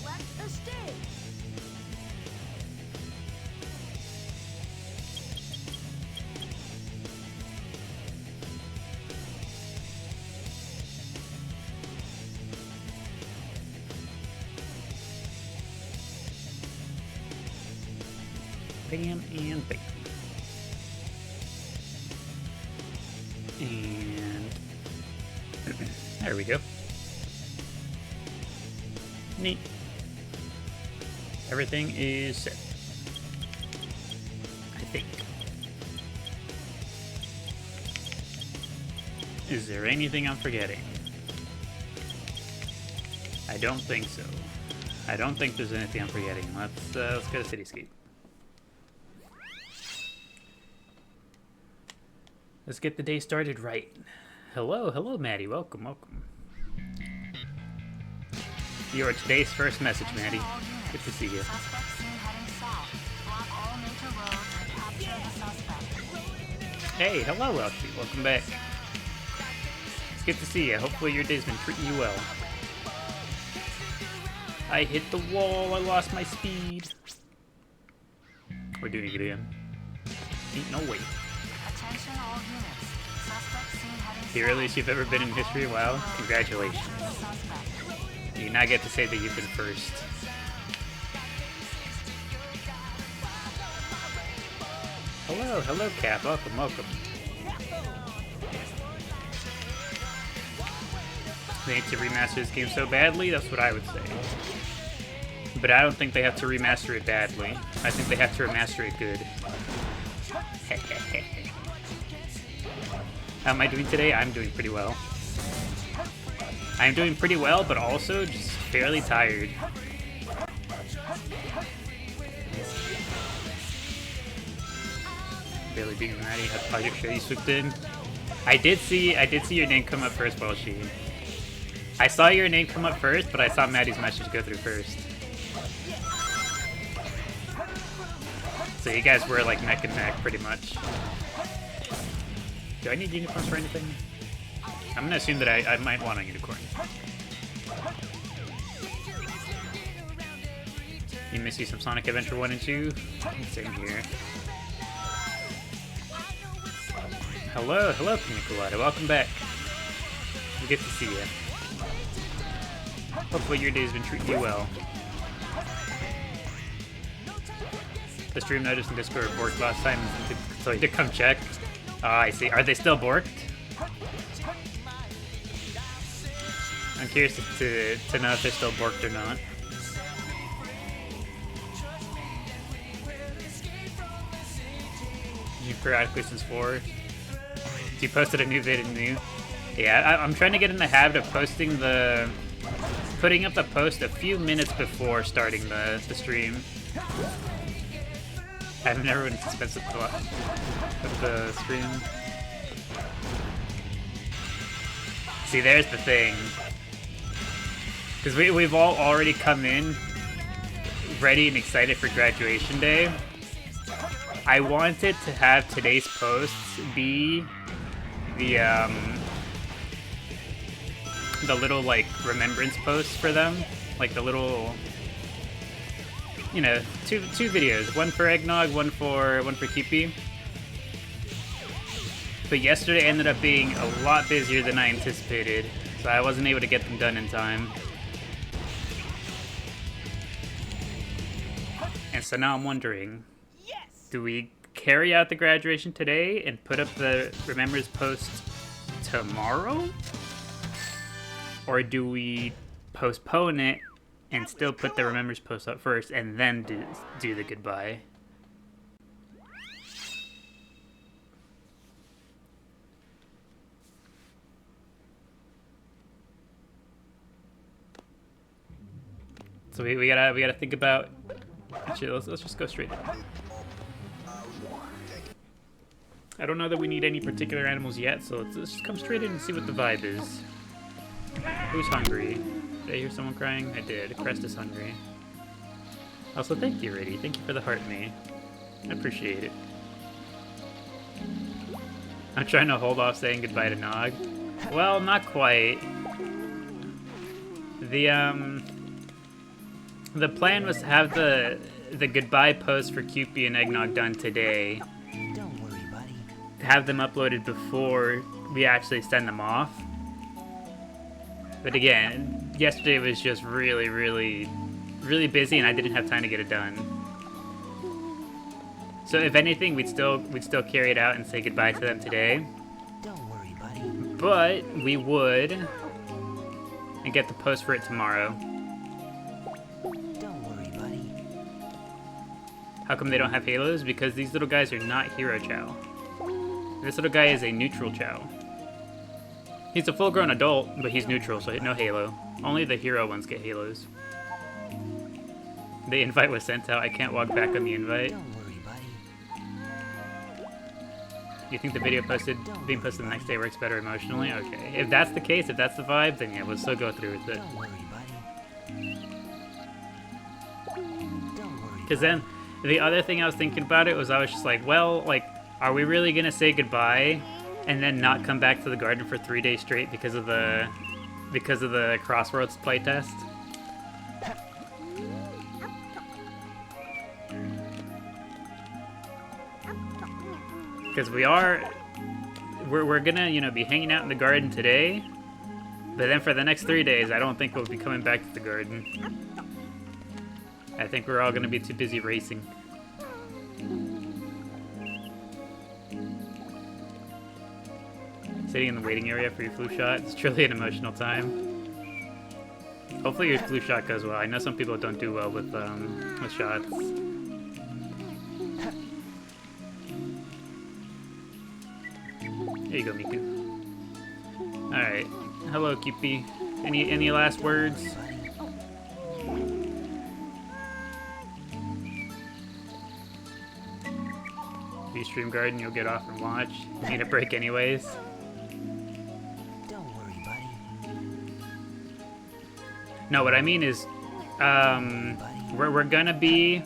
Select a stage. Bam and bam. And there we go. Neat. Everything is set. I think. Is there anything I'm forgetting? I don't think so. I don't think there's anything I'm forgetting. Let's go to Cityscape. Let's get the day started right. Hello, Maddie. Welcome. You are today's first message, Maddie. Good to see you. Hey, hello, Elsie. Welcome back. It's good to see you. Hopefully your day's been treating you well. I hit the wall. I lost my speed. We're doing it again. Ain't no way. The earliest you've ever been in history? Wow, congratulations. You do not get to say that you've been first. Hello, Cap. Welcome. They need to remaster this game so badly? That's what I would say. But I don't think they have to remaster it badly. I think they have to remaster it good. How am I doing today? I'm doing pretty well. I'm doing pretty well, but also just fairly tired. Barely being ready. Had Project Shady swooped in. I did see your name come up first, Welshie. I saw your name come up first, but I saw Maddie's message go through first. So you guys were like neck and neck, pretty much. Do I need unicorns for anything? I'm gonna assume that I might want a unicorn. You miss you some Sonic Adventure 1 and 2? Same here. Hello, Pina Colada. Welcome back. Good to see you. Hopefully your day's been treating you well. The stream noticed in Discord borked last time, so he did come check. I see. Are they still borked? I'm curious to know if they're still borked or not. You periodically since 4. You posted a new vid in new. Yeah, I'm trying to get in the habit of putting up the post a few minutes before starting the stream. I've never been suspense with the stream. See, there's the thing. Because we've all already come in ready and excited for graduation day. I wanted to have today's posts be the little like remembrance posts for them, like the little, you know, two videos, one for Eggnog, one for Keepy. But yesterday ended up being a lot busier than I anticipated, so I wasn't able to get them done in time. And so now I'm wondering, do we carry out the graduation today and put up the remembrance post tomorrow? Or do we postpone it and still put the remembrance post up first and then do the goodbye? So we gotta think about. Actually, let's just go straight. I don't know that we need any particular animals yet, so let's just come straight in and see what the vibe is. Who's hungry? Did I hear someone crying? I did. Crest is hungry. Also, thank you, Riddy. Thank you for the heart me. I appreciate it. I'm trying to hold off saying goodbye to Nog. Well, not quite. The plan was to have the goodbye post for Cupid and Eggnog done today. Don't worry, buddy. Have them uploaded before we actually send them off. But again, yesterday was just really, really, really busy, and I didn't have time to get it done. So if anything, we'd still carry it out and say goodbye to them today. Don't worry, buddy. But we would, and get the post for it tomorrow. Don't worry, buddy. How come they don't have halos? Because these little guys are not hero Chao. This little guy is a neutral Chao. He's a full-grown adult, but he's neutral, so no halo. Only the hero ones get halos. The invite was sent out. I can't walk back on the invite. Don't worry, buddy. You think the video being posted the next day works better emotionally? Okay. If that's the case, if that's the vibe, then yeah, we'll still go through with it. Don't worry, buddy. Don't worry. Because then, the other thing I was thinking about it was I was just like, well, like, are we really gonna say goodbye and then not come back to the garden for 3 days straight because of the Crossroads playtest? Because we're gonna, you know, be hanging out in the garden today, but then for the next 3 days, I don't think we'll be coming back to the garden. I think we're all gonna be too busy racing. Sitting in the waiting area for your flu shot. It's truly an emotional time. Hopefully your flu shot goes well. I know some people don't do well with shots. There you go, Miku. Alright. Hello, Cupid. Any last words? If you stream garden, you'll get off and watch. You need a break anyways. Don't worry, buddy. No, what I mean is, we're gonna be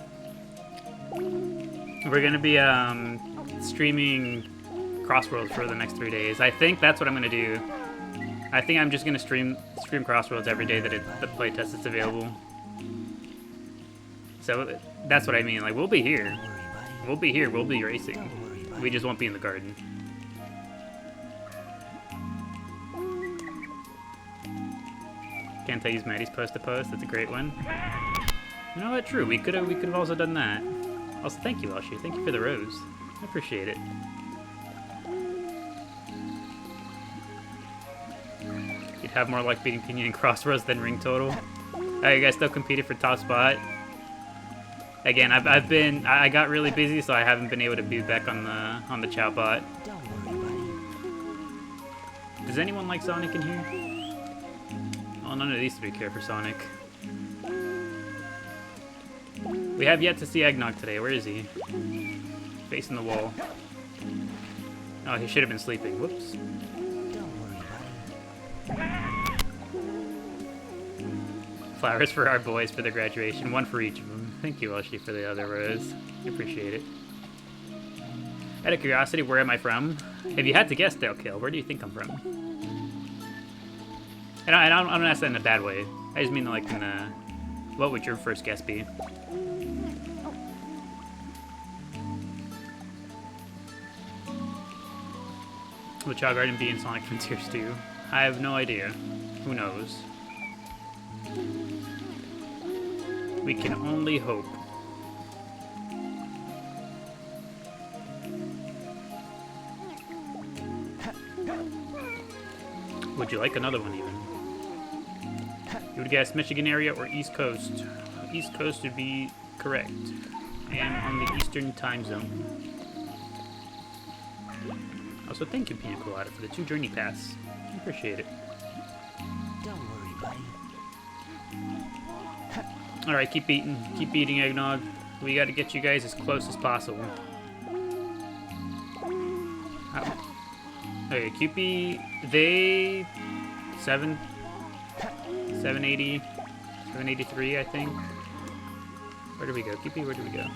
streaming Crossroads for the next 3 days. I think that's what I'm gonna do. I think I'm just gonna stream Crossroads every day that the playtest is available. So that's what I mean. Like, we'll be here. Don't worry, buddy. We'll be here. We'll be racing. Don't worry, buddy. We just won't be in the garden. Can't I use Maddie's post to post? That's a great one. You know what? True. We could have also done that. Also, thank you, Elshi. Thank you for the rose. I appreciate it. You'd have more luck beating Pinion and Crossroads than ring total. You guys still competed for top spot. Again, I got really busy, so I haven't been able to be back on the Chao bot. Don't worry, buddy. Does anyone like Sonic in here? Oh, none of these three care for Sonic. We have yet to see Eggnog today. Where is he? Facing the wall. Oh, he should have been sleeping. Whoops. Don't worry, buddy. Flowers for our boys for their graduation. One for each of them. Thank you, Elshi, for the other rose. I appreciate it. Out of curiosity, where am I from? If you had to guess, Terachew, where do you think I'm from? And I don't ask that in a bad way. I just mean like in a... What would your first guess be? Will Chao Garden be in Sonic Frontiers 2? I have no idea. Who knows? We can only hope. Would you like another one even? You would guess Michigan area or East Coast? East Coast would be correct. And on the Eastern time zone. Also, thank you, Pina Colada, for the 2 journey pass. I appreciate it. Don't worry, buddy. Alright, keep eating eggnog. We gotta get you guys as close as possible. Okay, Cupid, they... 780, 783, I think. Where do we go? Cupid, where do we go?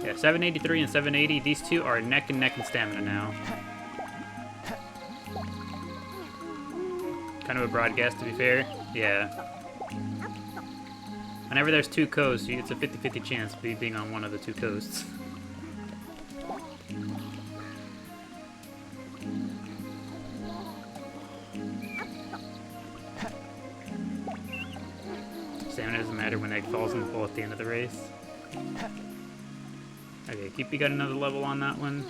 Yeah, 783 and 780. These two are neck and neck in stamina now. Kind of a broad guess, to be fair. Yeah. Whenever there's two coasts, it's a 50-50 chance of you being on one of the two coasts. Stamina doesn't matter when egg falls in the bowl at the end of the race. Okay, Cupid got another level on that one.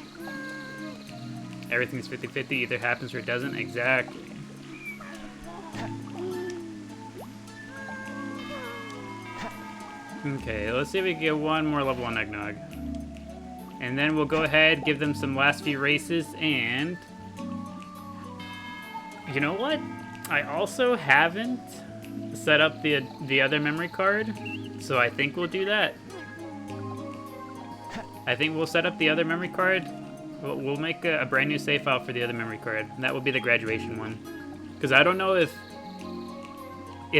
Everything's 50-50, either happens or it doesn't. Exactly. Okay, let's see if we can get one more level on Eggnog. And then we'll go ahead, give them some last few races, and... You know what? I also haven't set up the other memory card, so I think we'll do that. I think we'll set up the other memory card. We'll make a brand new save file for the other memory card. And that will be the graduation one. Because I don't know if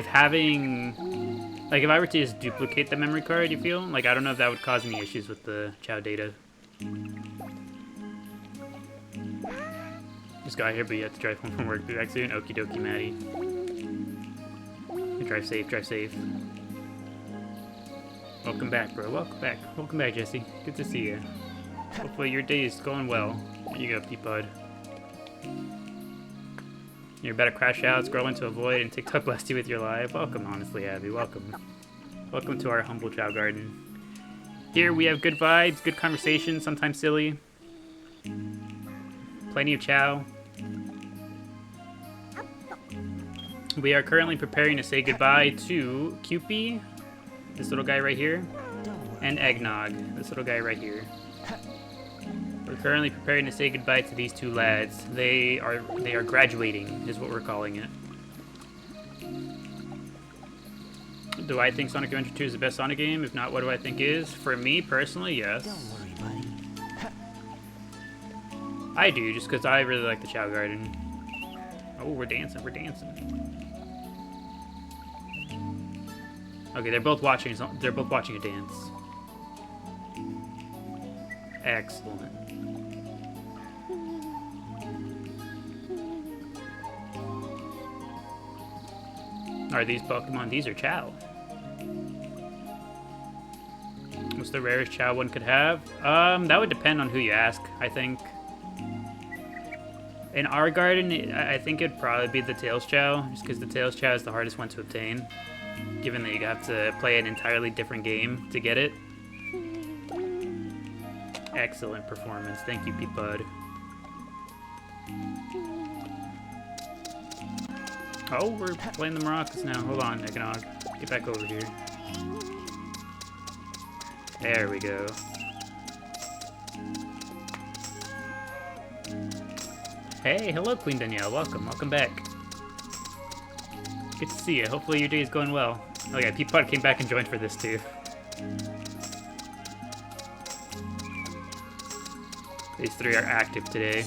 having... Like, if I were to just duplicate the memory card, you feel? Like, I don't know if that would cause any issues with the Chao data. Just got here, but you have to drive home from work. Be back soon. Okie dokie, Maddie. Drive safe, drive safe. Welcome back, bro. Welcome back. Welcome back, Jesse. Good to see you. Hopefully your day is going well. There you go, Peapod. You're about to crash out, scroll into a void, and TikTok blast you with your live. Welcome, honestly, Abby. Welcome. Welcome to our humble Chao garden. Here we have good vibes, good conversation, sometimes silly. Plenty of Chao. We are currently preparing to say goodbye to Cupid, this little guy right here, and Eggnog, this little guy right here. We're currently preparing to say goodbye to these two lads. They are graduating, is what we're calling it. Do I think Sonic Adventure 2 is the best Sonic game? If not, what do I think is? For me, personally, yes. Don't worry, buddy. I do, just because I really like the Chao Garden. Oh, we're dancing, we're dancing. Okay, they're both watching a dance. Excellent. Are these Pokemon? These are Chao. What's the rarest Chao one could have? That would depend on who you ask, I think. In our garden, I think it'd probably be the Tails Chao, just because the Tails Chao is the hardest one to obtain, given that you have to play an entirely different game to get it. Excellent performance. Thank you, Peapod. Oh, we're playing the maracas now. Hold on, Eggnog. Get back over here. There we go. Hey, hello, Queen Danielle. Welcome. Welcome back. Good to see you. Hopefully your day is going well. Oh yeah, Peapod came back and joined for this too. These three are active today.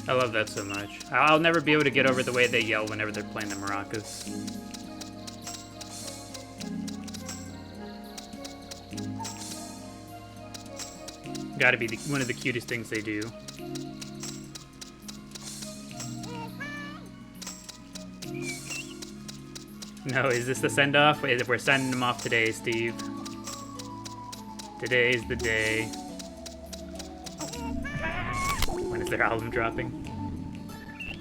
I love that so much. I'll never be able to get over the way they yell whenever they're playing the maracas. Gotta be one of the cutest things they do. No, is this the send-off? We're sending them off today, Steve. Today's the day. When is their album dropping?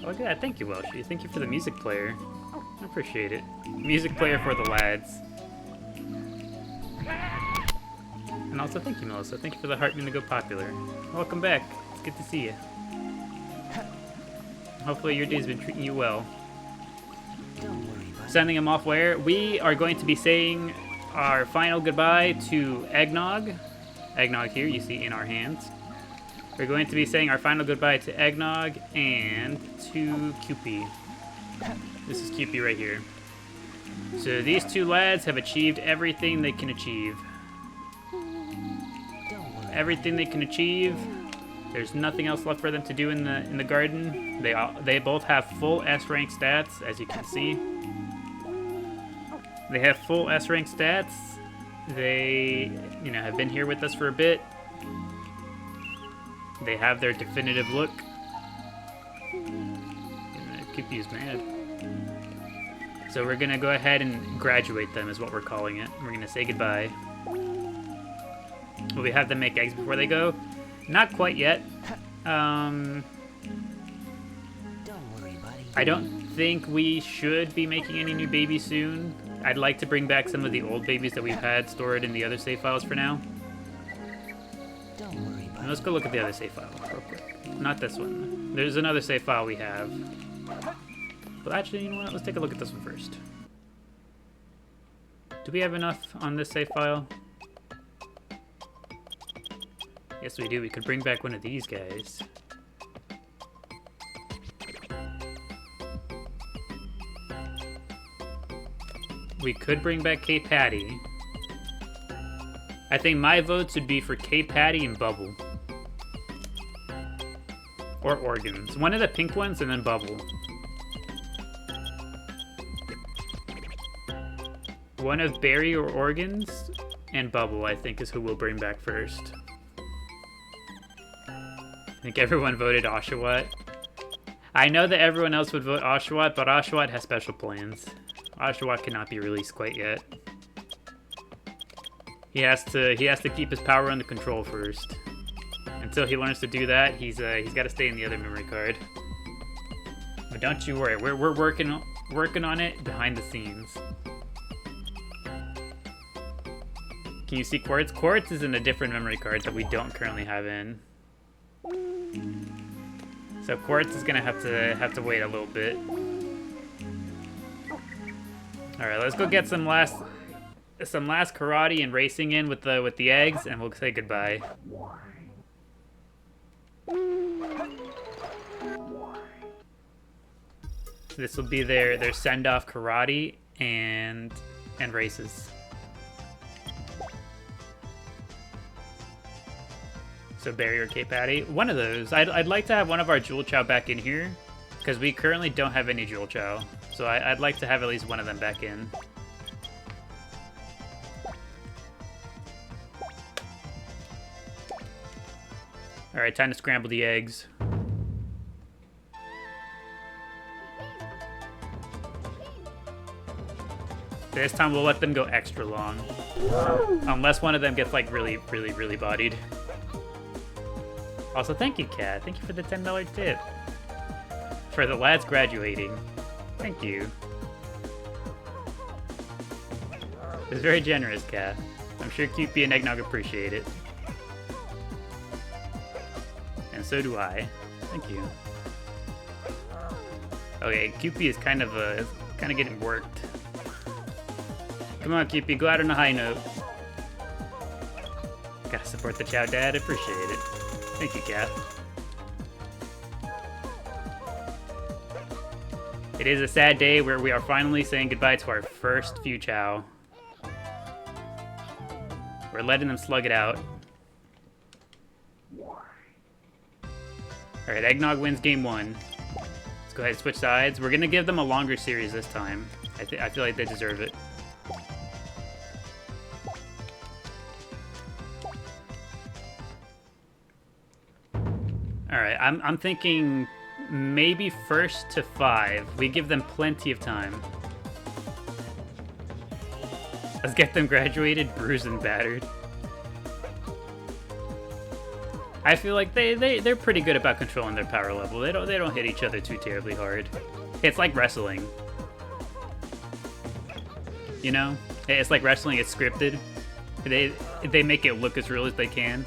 Oh, look at that. Thank you, Welshie. Thank you for the music player. I appreciate it. Music player for the lads. And also, thank you, Melissa. Thank you for the heart being to go popular. Welcome back. It's good to see you. Hopefully your day's been treating you well. Sending them off where? We are going to be saying our final goodbye to Eggnog. Eggnog here, you see in our hands. We're going to be saying our final goodbye to Eggnog and to Cupid. This is Cupid right here. So these two lads have achieved everything they can achieve. Everything they can achieve. There's nothing else left for them to do in the garden. They both have full S rank stats, as you can see. They have full S rank stats. They, have been here with us for a bit. They have their definitive look. Kippy's mad. So we're gonna go ahead and graduate them is what we're calling it. We're gonna say goodbye. Will we have them make eggs before they go? Not quite yet. Don't worry, buddy. I don't think we should be making any new babies soon. I'd like to bring back some of the old babies that we've had stored in the other save files for now. Don't worry, buddy. And let's go look at the other save file real quick. Not this one. There's another save file we have. But actually, you know what? Let's take a look at this one first. Do we have enough on this save file? Yes, we do. We could bring back one of these guys. We could bring back K Patty. I think my votes would be for K Patty and Bubble. Or Organs. One of the pink ones and then Bubble. One of Berry or Organs and Bubble, I think, is who we'll bring back first. I think everyone voted Oshawott. I know that everyone else would vote Oshawott, but Oshawott has special plans. Oshawott cannot be released quite yet. He has to keep his power under control first. Until he learns to do that, he's got to stay in the other memory card. But don't you worry, we're working on it behind the scenes. Can you see Quartz? Quartz is in a different memory card that we don't currently have in. So Quartz is gonna have to wait a little bit. All right, let's go get some last karate and racing in with the eggs, and we'll say goodbye. This will be their send-off karate and races. So Barry or K Patty, one of those. I'd like to have one of our Jewel Chow back in here because we currently don't have any Jewel Chow. So I'd like to have at least one of them back in. All right, time to scramble the eggs. This time we'll let them go extra long. Unless one of them gets like really bodied. Also, thank you, Kat. Thank you for the $10 tip. For the lads graduating. Thank you. It's very generous, Kat. I'm sure QP and Eggnog appreciate it. And so do I. Thank you. Okay, QP is kind of getting worked. Come on, QP, go out on a high note. Gotta support the Chow Dad, appreciate it. Thank you, Kat. It is a sad day where we are finally saying goodbye to our first few Chow. We're letting them slug it out. Alright, Eggnog wins game 1. Let's go ahead and switch sides. We're gonna give them a longer series this time. I feel like they deserve it. Alright, I'm thinking maybe 1st to 5. We give them plenty of time. Let's get them graduated, bruised, and battered. I feel like they're pretty good about controlling their power level. They don't hit each other too terribly hard. It's like wrestling. You know? It's like wrestling, it's scripted. They make it look as real as they can.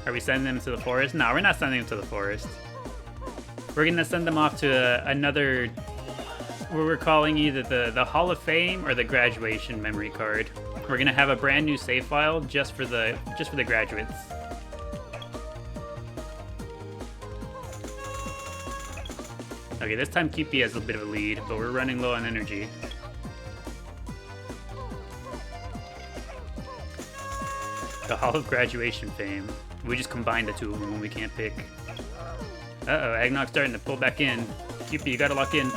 Are we sending them to the forest? No, we're not sending them to the forest. We're gonna send them off to another, what we're calling either the Hall of Fame or the graduation memory card. We're gonna have a brand new save file just for the graduates. Okay, this time QP has a bit of a lead, but we're running low on energy. The Hall of Graduation Fame. We just combine the two of them when we can't pick. Uh-oh, Eggnog's starting to pull back in. QP, you gotta lock in.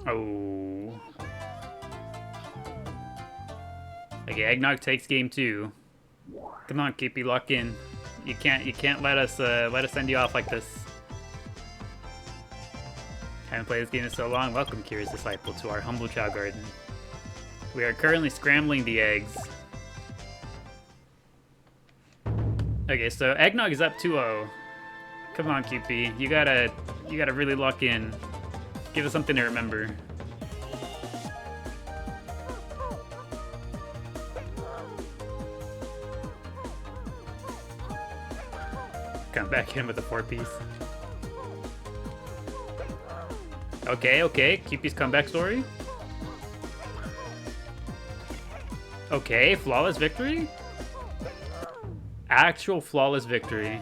Oh. Okay, Eggnog takes game 2. Come on, Keepy, lock in. You can't let us send you off like this. Haven't played this game in so long. Welcome, Kira's Disciple, to our humble Chao garden. We are currently scrambling the eggs. Okay, so Eggnog is up 2-0. Come on, QP. You gotta really lock in. Give us something to remember. Come back in with a 4-piece. Okay. QP's comeback story. Okay, flawless victory? Actual flawless victory.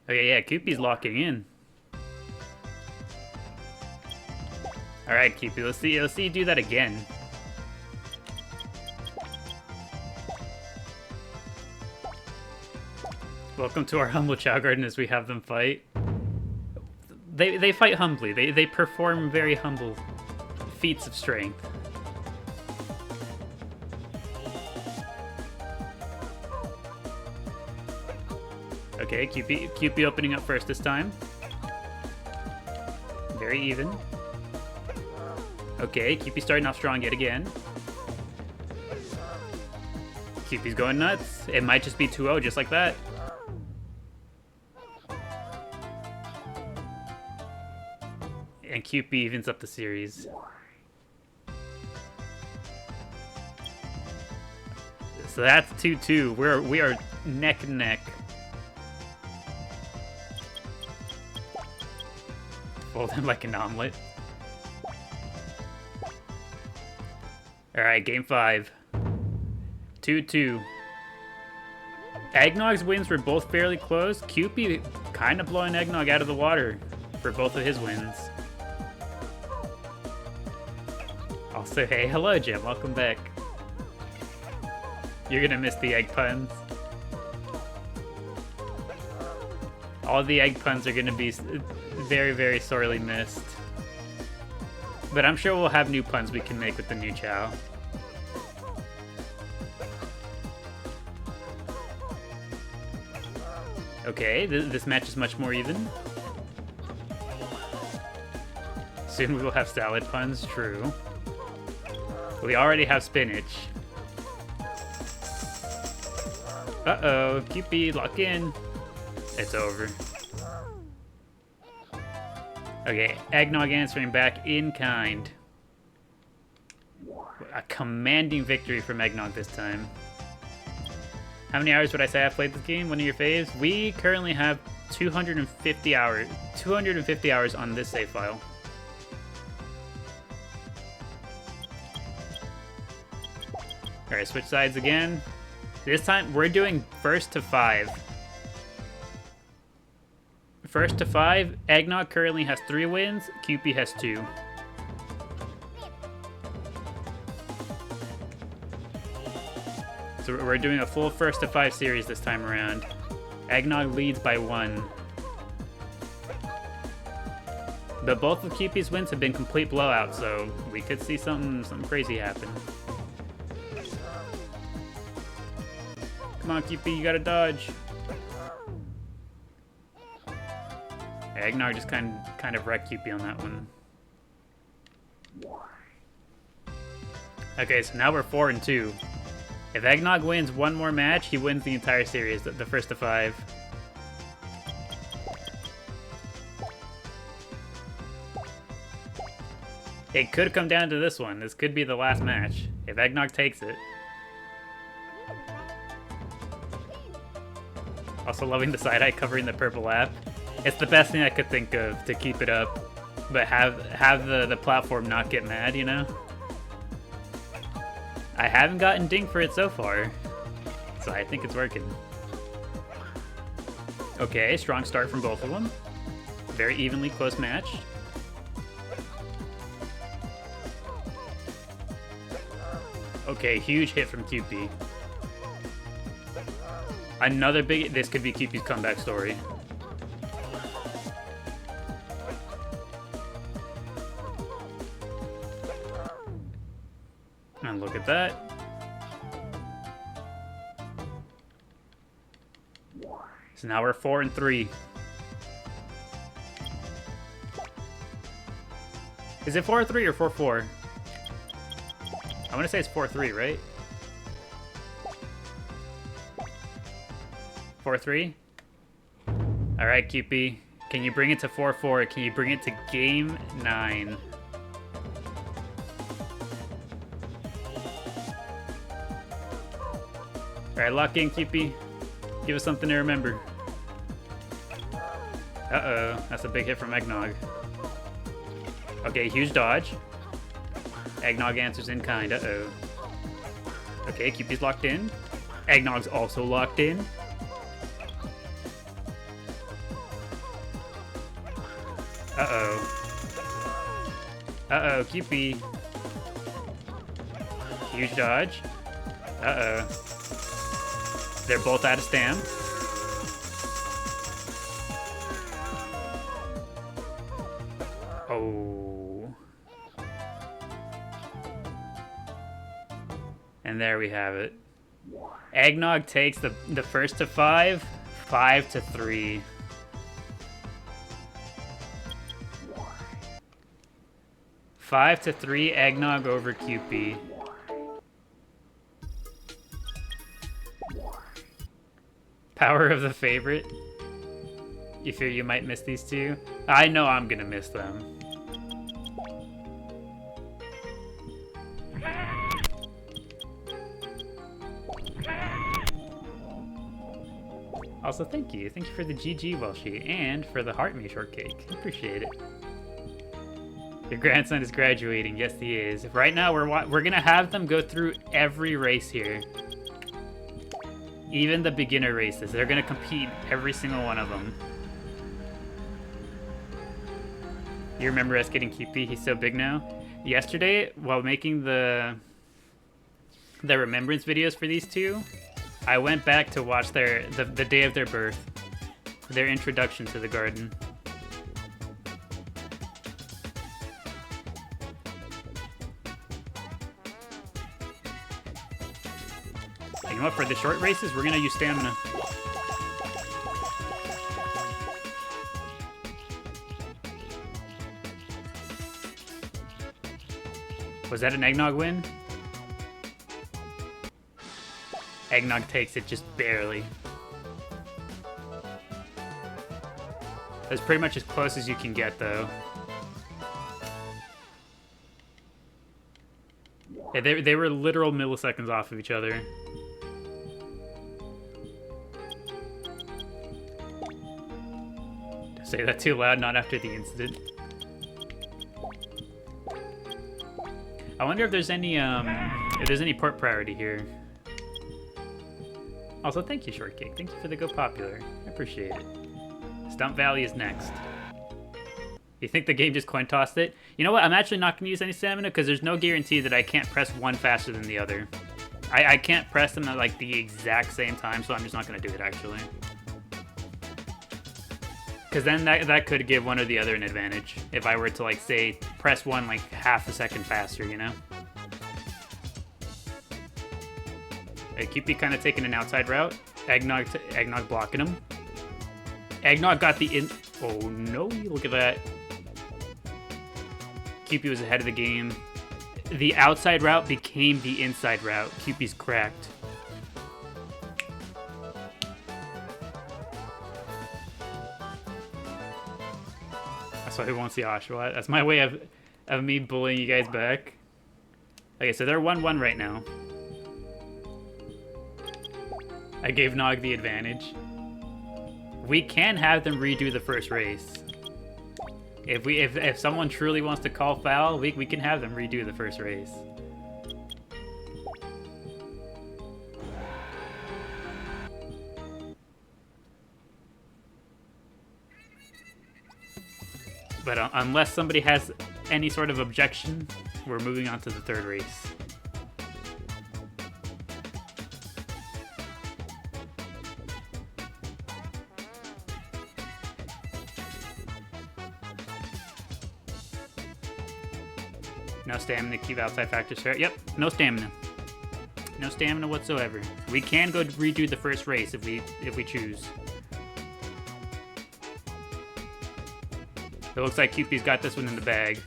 Okay, yeah, QP's locking in. Alright, QP, let's see you do that again. Welcome to our humble Chao garden as we have them fight. They fight humbly. They perform very humble feats of strength. Okay, QP opening up first this time. Very even. Okay, QP starting off strong yet again. QP's going nuts. It might just be 2-0 just like that. And QP evens up the series. So that's 2-2. We are neck and neck. Fold him like an omelet. Alright, game 5. 2-2. Eggnog's wins were both fairly close. QP kind of blowing Eggnog out of the water for both of his wins. Also, hey, hello, Jim. Welcome back. You're gonna miss the egg puns. All the egg puns are gonna be very, very sorely missed. But I'm sure we'll have new puns we can make with the new Chao. Okay, this match is much more even. Soon we will have salad puns, true. We already have spinach. Uh-oh, QP, lock in. It's over. Okay, Eggnog answering back in kind. A commanding victory from Eggnog this time. How many hours would I say I've played this game? One of your faves? We currently have 250 hours. 250 hours on this save file. Alright, switch sides again. This time, we're doing first to 5. First to 5, Eggnog currently has 3 wins, QP has 2. So we're doing a full first to 5 series this time around. Eggnog leads by 1. But both of QP's wins have been complete blowouts, so we could see something crazy happen. Come on, QP, you gotta dodge. Eggnog just kind of wrecked QP on that one. Okay, so now we're 4-2. If Eggnog wins one more match, he wins the entire series, the first to 5. It could come down to this one. This could be the last match, if Eggnog takes it. Also loving the side-eye covering the purple app. It's the best thing I could think of to keep it up, but have the platform not get mad, you know? I haven't gotten dinged for it so far, so I think it's working. Okay, strong start from both of them. Very evenly close match. Okay, huge hit from QP. Another big... This could be QP's comeback story. And look at that. So now we're 4 and 3. Is it 4-3 or 4-4? I want to say it's 4-3, right? 4-3? Alright, QP. Can you bring it to 4-4? Can you bring it to game 9? Alright, lock in, QP. Give us something to remember. Uh-oh, that's a big hit from Eggnog. Okay, huge dodge. Eggnog answers in kind, uh-oh. Okay, QP's locked in. Eggnog's also locked in. Uh-oh. Uh-oh, QP. Huge dodge. Uh-oh. They're both out of stam. Oh. And there we have it. Eggnog takes the first to 5, 5-3. Five to 3, Eggnog over QP. Power of the favorite. You fear you might miss these two? I know I'm gonna miss them. Also, thank you. Thank you for the GG Welshie and for the Heart Me Shortcake. Appreciate it. Your grandson is graduating. Yes, he is. Right now, we're gonna have them go through every race here. Even the beginner races. They're gonna compete every single one of them. You remember us getting QP? He's so big now. Yesterday, while making the remembrance videos for these two, I went back to watch the day of their birth, their introduction to the garden. You know what? For the short races, we're gonna use stamina. Was that an Eggnog win? Eggnog takes it just barely. That's pretty much as close as you can get, though. Yeah, they were literal milliseconds off of each other. Don't say that too loud, not after the incident. I wonder if there's any port priority here. Also, thank you, Shortcake. Thank you for the Go Popular. I appreciate it. Stump Valley is next. You think the game just coin tossed it? You know what? I'm actually not going to use any stamina because there's no guarantee that I can't press one faster than the other. I can't press them at like the exact same time, so I'm just not going to do it actually. Because then that could give one or the other an advantage. If I were to like say press one like half a second faster, you know? Hey, QP kind of taking an outside route. Eggnog blocking him. Eggnog got the in. Oh no! Look at that. QP was ahead of the game. The outside route became the inside route. QP's cracked. That's why he won't see Oshawott. That's my way of me bullying you guys back. Okay, so they're 1-1 right now. I gave Nog the advantage. We can have them redo the first race. If someone truly wants to call foul, we can have them redo the first race. But unless somebody has any sort of objection, we're moving on to the third race. No stamina, keep outside factors fair. Yep, no stamina. No stamina whatsoever. We can go redo the first race if we choose. It looks like Cupid's got this one in the bag.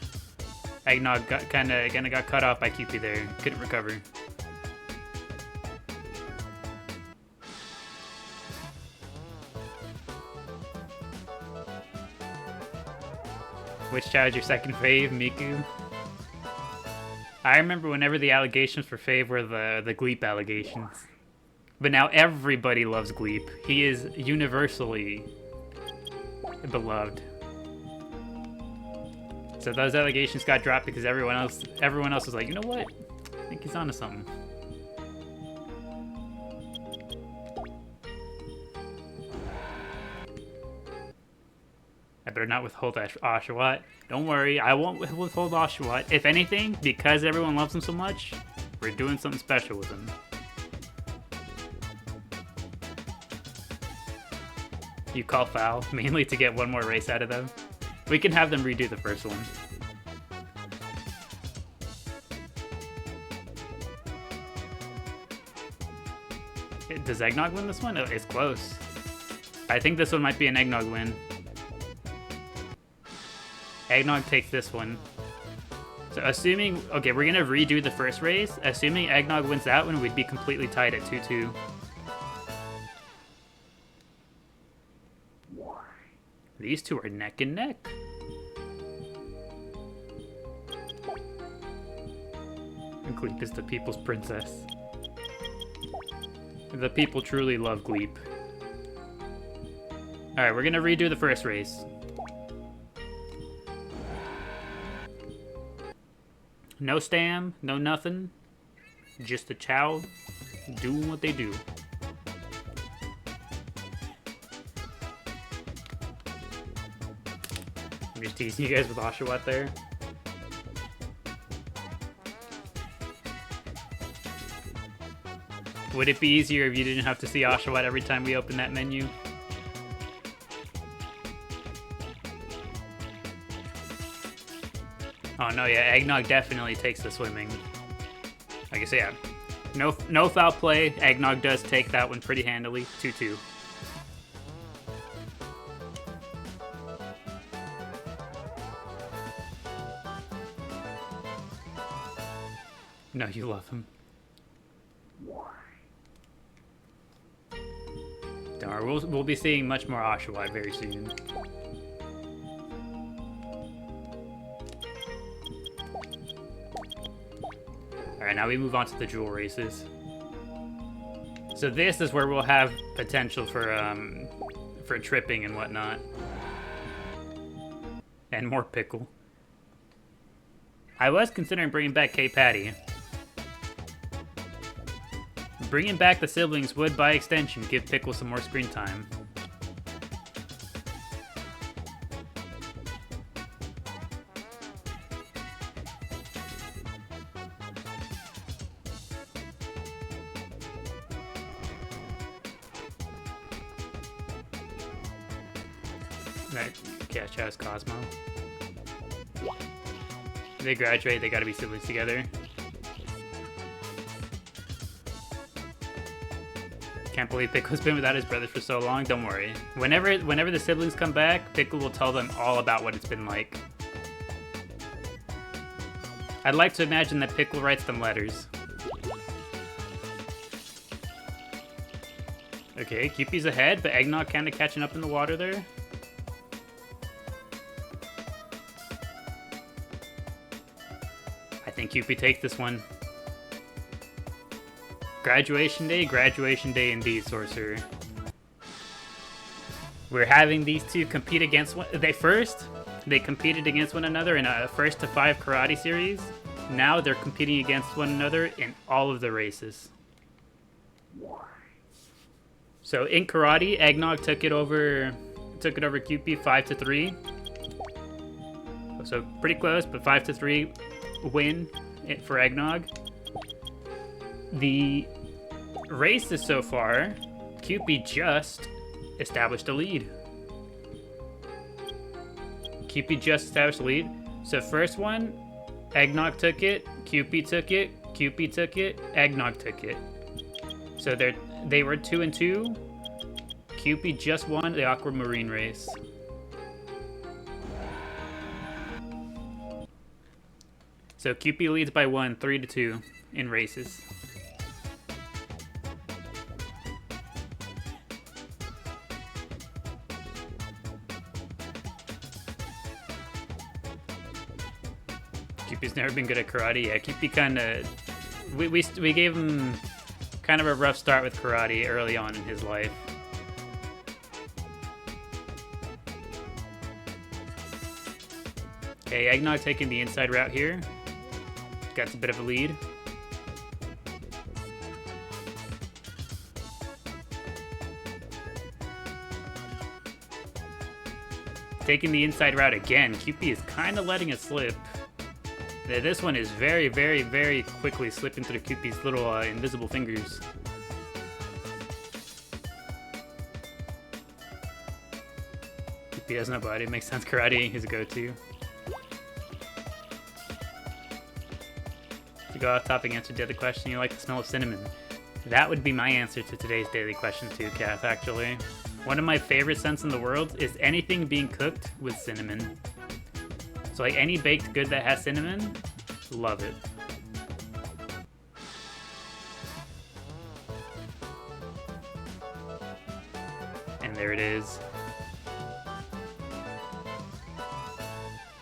Eggnog kind of got cut off by Cupid there. Couldn't recover. Which Chao is your second fave, Miku? I remember whenever the allegations for fave were the Gleep allegations. But now everybody loves Gleep. He is universally beloved. So those allegations got dropped because everyone else was like, you know what? I think he's onto something. I better not withhold Oshawott. Don't worry, I won't withhold Oshawott. If anything, because everyone loves him so much, we're doing something special with him. You call foul, mainly to get one more race out of them. We can have them redo the first one. Does Eggnog win this one? It's close. I think this one might be an Eggnog win. Eggnog takes this one. So assuming... Okay, we're going to redo the first race. Assuming Eggnog wins that one, we'd be completely tied at 2-2. These two are neck and neck. And Gleep is the people's princess. The people truly love Gleep. Alright, we're gonna redo the first race. No stam, no nothing. Just the Chao doing what they do. I'm just teasing you guys with Oshawott there. Would it be easier if you didn't have to see Oshawott every time we open that menu? Oh no, yeah, Eggnog definitely takes the swimming. Like I say, yeah, no foul play. Eggnog does take that one pretty handily. 2-2. No, you love him. Don't worry, we'll be seeing much more Oshawott very soon. Alright, now we move on to the jewel races. So this is where we'll have potential for tripping and whatnot. And more pickle. I was considering bringing back K-Patty. Bringing back the siblings would, by extension, give Pickle some more screen time. Right, catch out Cosmo. They graduate, they gotta be siblings together. Can't believe Pickle's been without his brothers for so long. Don't worry. Whenever the siblings come back, Pickle will tell them all about what it's been like. I'd like to imagine that Pickle writes them letters. Okay, Cupid's ahead, but Eggnog kind of catching up in the water there. I think Cupid takes this one. Graduation day indeed, Sorcerer. We're having these two compete against one. They competed against one another in a 1st to 5 karate series. Now they're competing against one another in all of the races. So in karate, Eggnog took it over Cupid 5-3. So pretty close, but 5-3 win for Eggnog. The races so far, Cupid just established a lead. Cupid just established a lead. So first one, Eggnog took it, Cupid took it, Cupid took it, Eggnog took it. So they were 2 and 2. Cupid just won the aquamarine race. So Cupid leads by 1, 3-2 in races. Cupid's never been good at karate. Yeah, Cupid kind of... We gave him kind of a rough start with karate early on in his life. Okay, Eggnog taking the inside route here. Got a bit of a lead. Taking the inside route again. Cupid is kind of letting it slip. This one is very, very, very quickly slipping through Cupid's little invisible fingers. Cupid has no body. Makes sense. Karate ain't his go-to. To go off topic, answer the other question, you like the smell of cinnamon? That would be my answer to today's daily question too, Kath, actually. One of my favorite scents in the world is anything being cooked with cinnamon. So like any baked good that has cinnamon, love it. And there it is.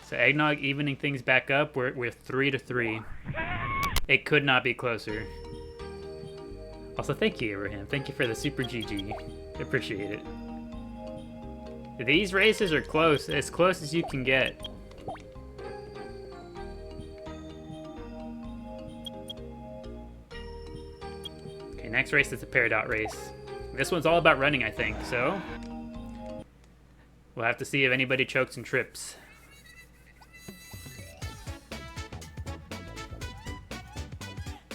So Eggnog evening things back up. We're 3-3. It could not be closer. Also, thank you, Abraham. Thank you for the super GG. Appreciate it. These races are close as you can get. Okay, next race is the Peridot race. This one's all about running, I think, so we'll have to see if anybody chokes and trips.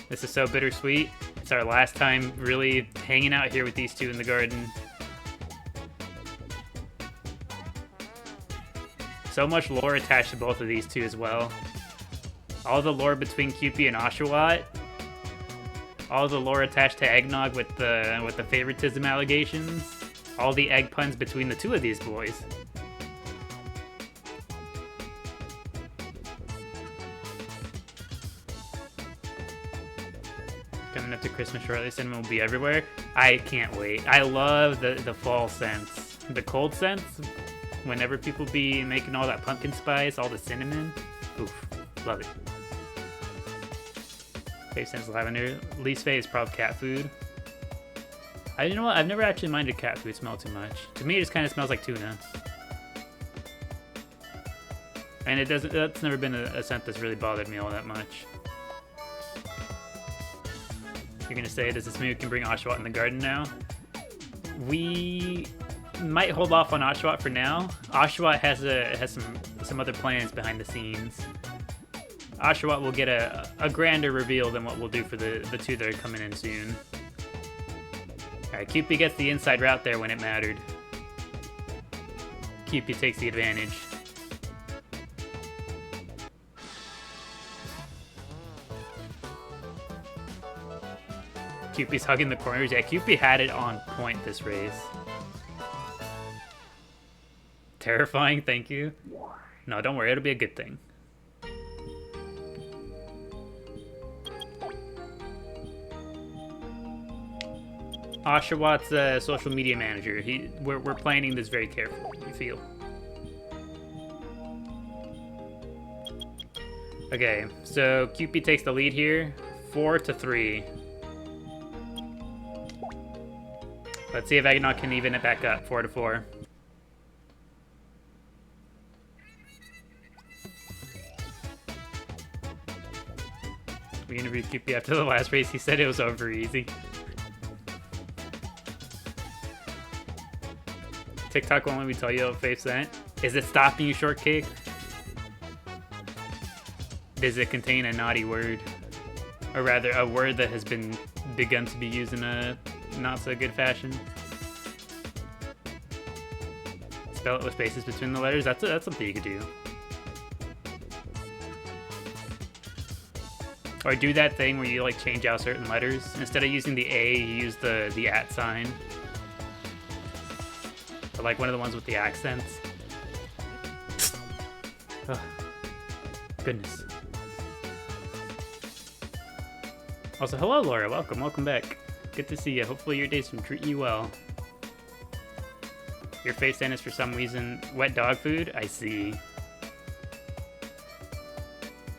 This is so bittersweet. It's our last time really hanging out here with these two in the garden. So much lore attached to both of these two as well. All the lore between Cupid and Oshawott. All the lore attached to Eggnog with the favoritism allegations. All the egg puns between the two of these boys. Coming up to Christmas shortly, cinnamon will be everywhere. I can't wait. I love the fall scents. The cold scents, whenever people be making all that pumpkin spice, all the cinnamon. Oof, love it. Fave scents lavender. Least fave is probably cat food. You know what? I've never actually minded cat food smell too much. To me, it just kind of smells like tuna. And that's never been a scent that's really bothered me all that much. You're gonna say, does this mean we can bring Oshawott in the garden now? We might hold off on Oshawott for now. Oshawott has some other plans behind the scenes. Oshawott will get a grander reveal than what we'll do for the two that are coming in soon. Alright, Cupid gets the inside route there when it mattered. Cupid takes the advantage. Cupid's hugging the corners. Yeah, Cupid had it on point this race. Terrifying, thank you. No, don't worry, it'll be a good thing. Oshawott's a social media manager. We're planning this very carefully, you feel. Okay, so Cupid takes the lead here, 4-3. Let's see if Eggnog can even it back up, 4-4. We interviewed Cupid after the last race. He said it was over easy. TikTok won't let me tell you what fave scent. Is it stopping you, shortcake? Does it contain a naughty word? Or rather, a word that has been begun to be used in a not so good fashion? Spell it with spaces between the letters? That's something you could do. Or do that thing where you like change out certain letters. Instead of using the A, you use the at sign. Or like one of the ones with the accents. Oh, goodness. Also, hello Laura, welcome back. Good to see you. Hopefully your day's been treating you well. Your face then is for some reason wet dog food? I see.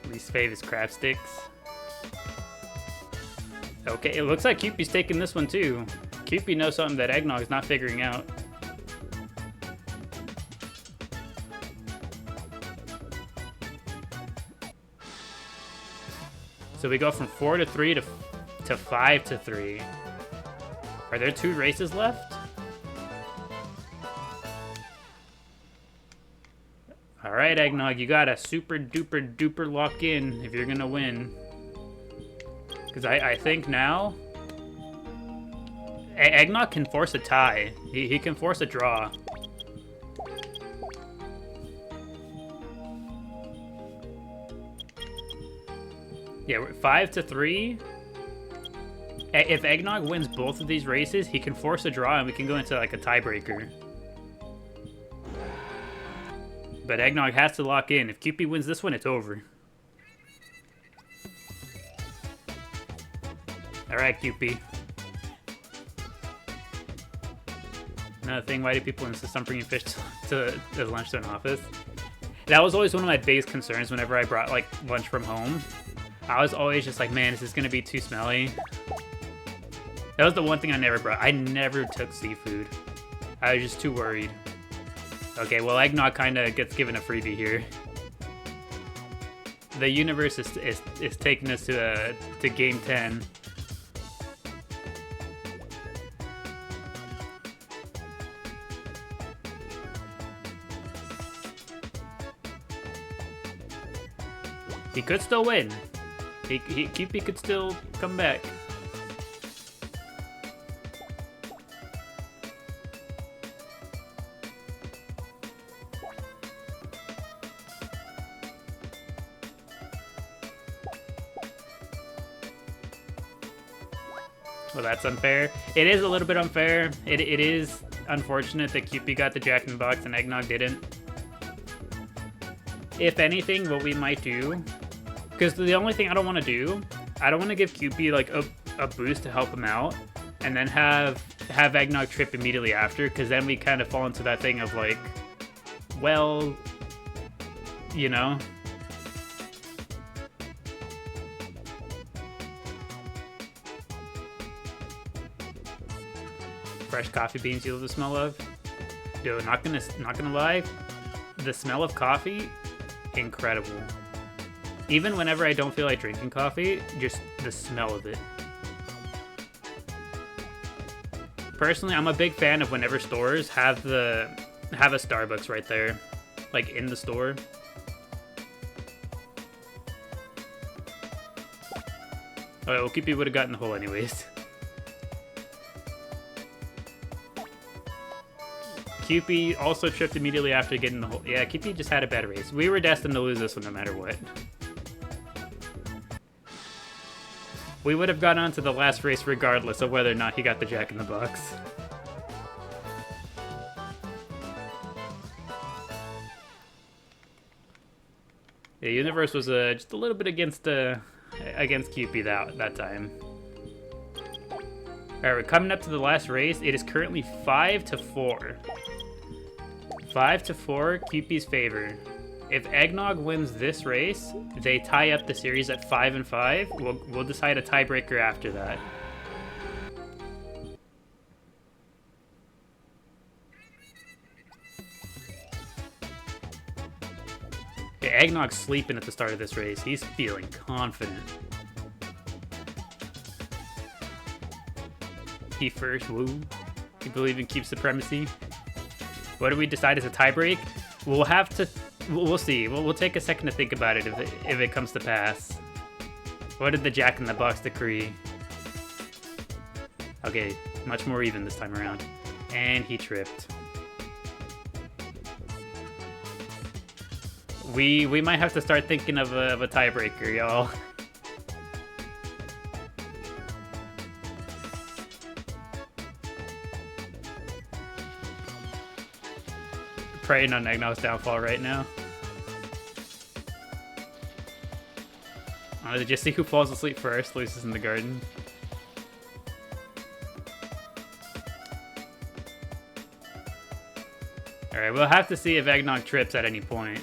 Least fave is crab sticks. Okay, it looks like Cupid's taking this one too. Cupid knows something that Eggnog's not figuring out. So we go from 4 to 3 to 5 to 3. Are there 2 races left? Alright, Eggnog, you gotta super duper duper lock in if you're gonna win. Because I think now... Eggnog can force a tie. He can force a draw. Yeah, we're 5 to 3. If Eggnog wins both of these races, he can force a draw and we can go into like a tiebreaker. But Eggnog has to lock in. If Cupid wins this one, it's over. Alright, Cupid. Another thing, why do people insist on bringing fish to lunch to an office? That was always one of my biggest concerns whenever I brought like lunch from home. I was always just like, man, is this gonna be too smelly? That was the one thing I never brought. I never took seafood. I was just too worried. Okay, well, Eggnog kind of gets given a freebie here. The universe is taking us to game 10. He could still win. Cupid could still come back. Well, that's unfair. It is a little bit unfair. It is unfortunate that Cupid got the Jack in the Box and Eggnog didn't. If anything, what we might do, because the only thing I don't want to do, I don't want to give Cupid like a boost to help him out, and then have Eggnog trip immediately after, because then we kind of fall into that thing of like, well, you know. Fresh coffee beans you love the smell of? Dude, not gonna lie, the smell of coffee, incredible. Even whenever I don't feel like drinking coffee, just the smell of it. Personally, I'm a big fan of whenever stores have a Starbucks right there, like in the store. Oh, well, Cupid would have gotten the hole anyways. Cupid also tripped immediately after getting the hole. Yeah, Cupid just had a bad race. We were destined to lose this one no matter what. We would have gone on to the last race regardless of whether or not he got the Jack in the Box. The universe was just a little bit against Cupid that time. Alright, we're coming up to the last race. It is currently 5 to 4. 5 to 4, Cupid's favor. If Eggnog wins this race, they tie up the series at 5 and 5. We'll decide a tiebreaker after that. Okay, Eggnog's sleeping at the start of this race. He's feeling confident. He first, woo. You believe in Cube supremacy? What do we decide as a tiebreak? We'll have to... We'll see. We'll take a second to think about it if it comes to pass. What did the Jack in the Box decree? Okay, much more even this time around. And he tripped. We might have to start thinking of a tiebreaker, y'all. praying on Eggnog's downfall right now. Just see who falls asleep first, loses in the garden. Alright, we'll have to see if Eggnog trips at any point.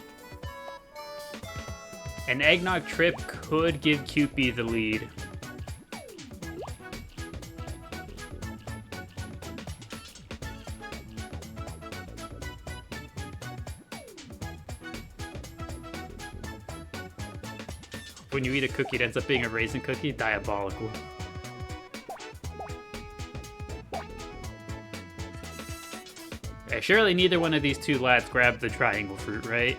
An Eggnog trip could give Cupid the lead. When you eat a cookie, it ends up being a raisin cookie. Diabolical. Yeah, surely neither one of these two lads grabbed the triangle fruit, right?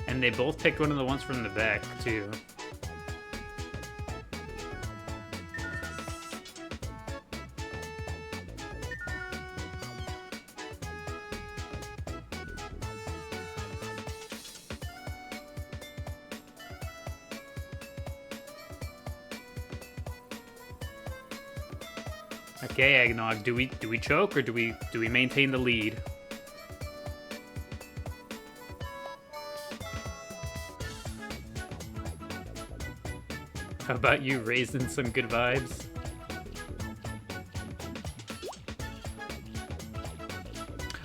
And they both picked one of the ones from the back, too. Okay, Eggnog, do we choke or do we maintain the lead? How about you raising some good vibes?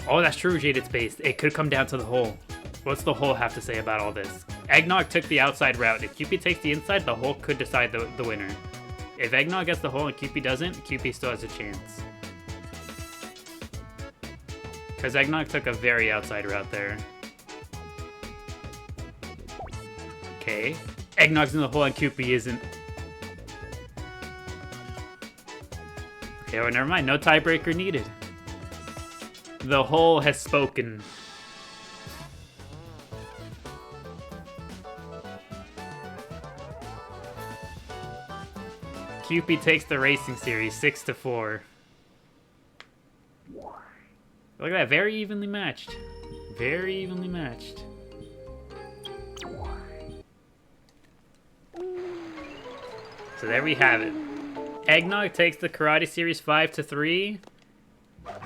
Oh, that's true, Jaded Space. It could come down to the hole. What's the hole have to say about all this? Eggnog took the outside route. If Cupid takes the inside, the hole could decide the winner. If Eggnog gets the hole and Cupid doesn't, Cupid still has a chance. Because Eggnog took a very outside route there. Okay. Eggnog's in the hole and Cupid isn't. Okay, well, never mind. No tiebreaker needed. The hole has spoken. Cupid takes the racing series 6-4. Look at that, very evenly matched. Very evenly matched. So there we have it. Eggnog takes the karate series 5-3.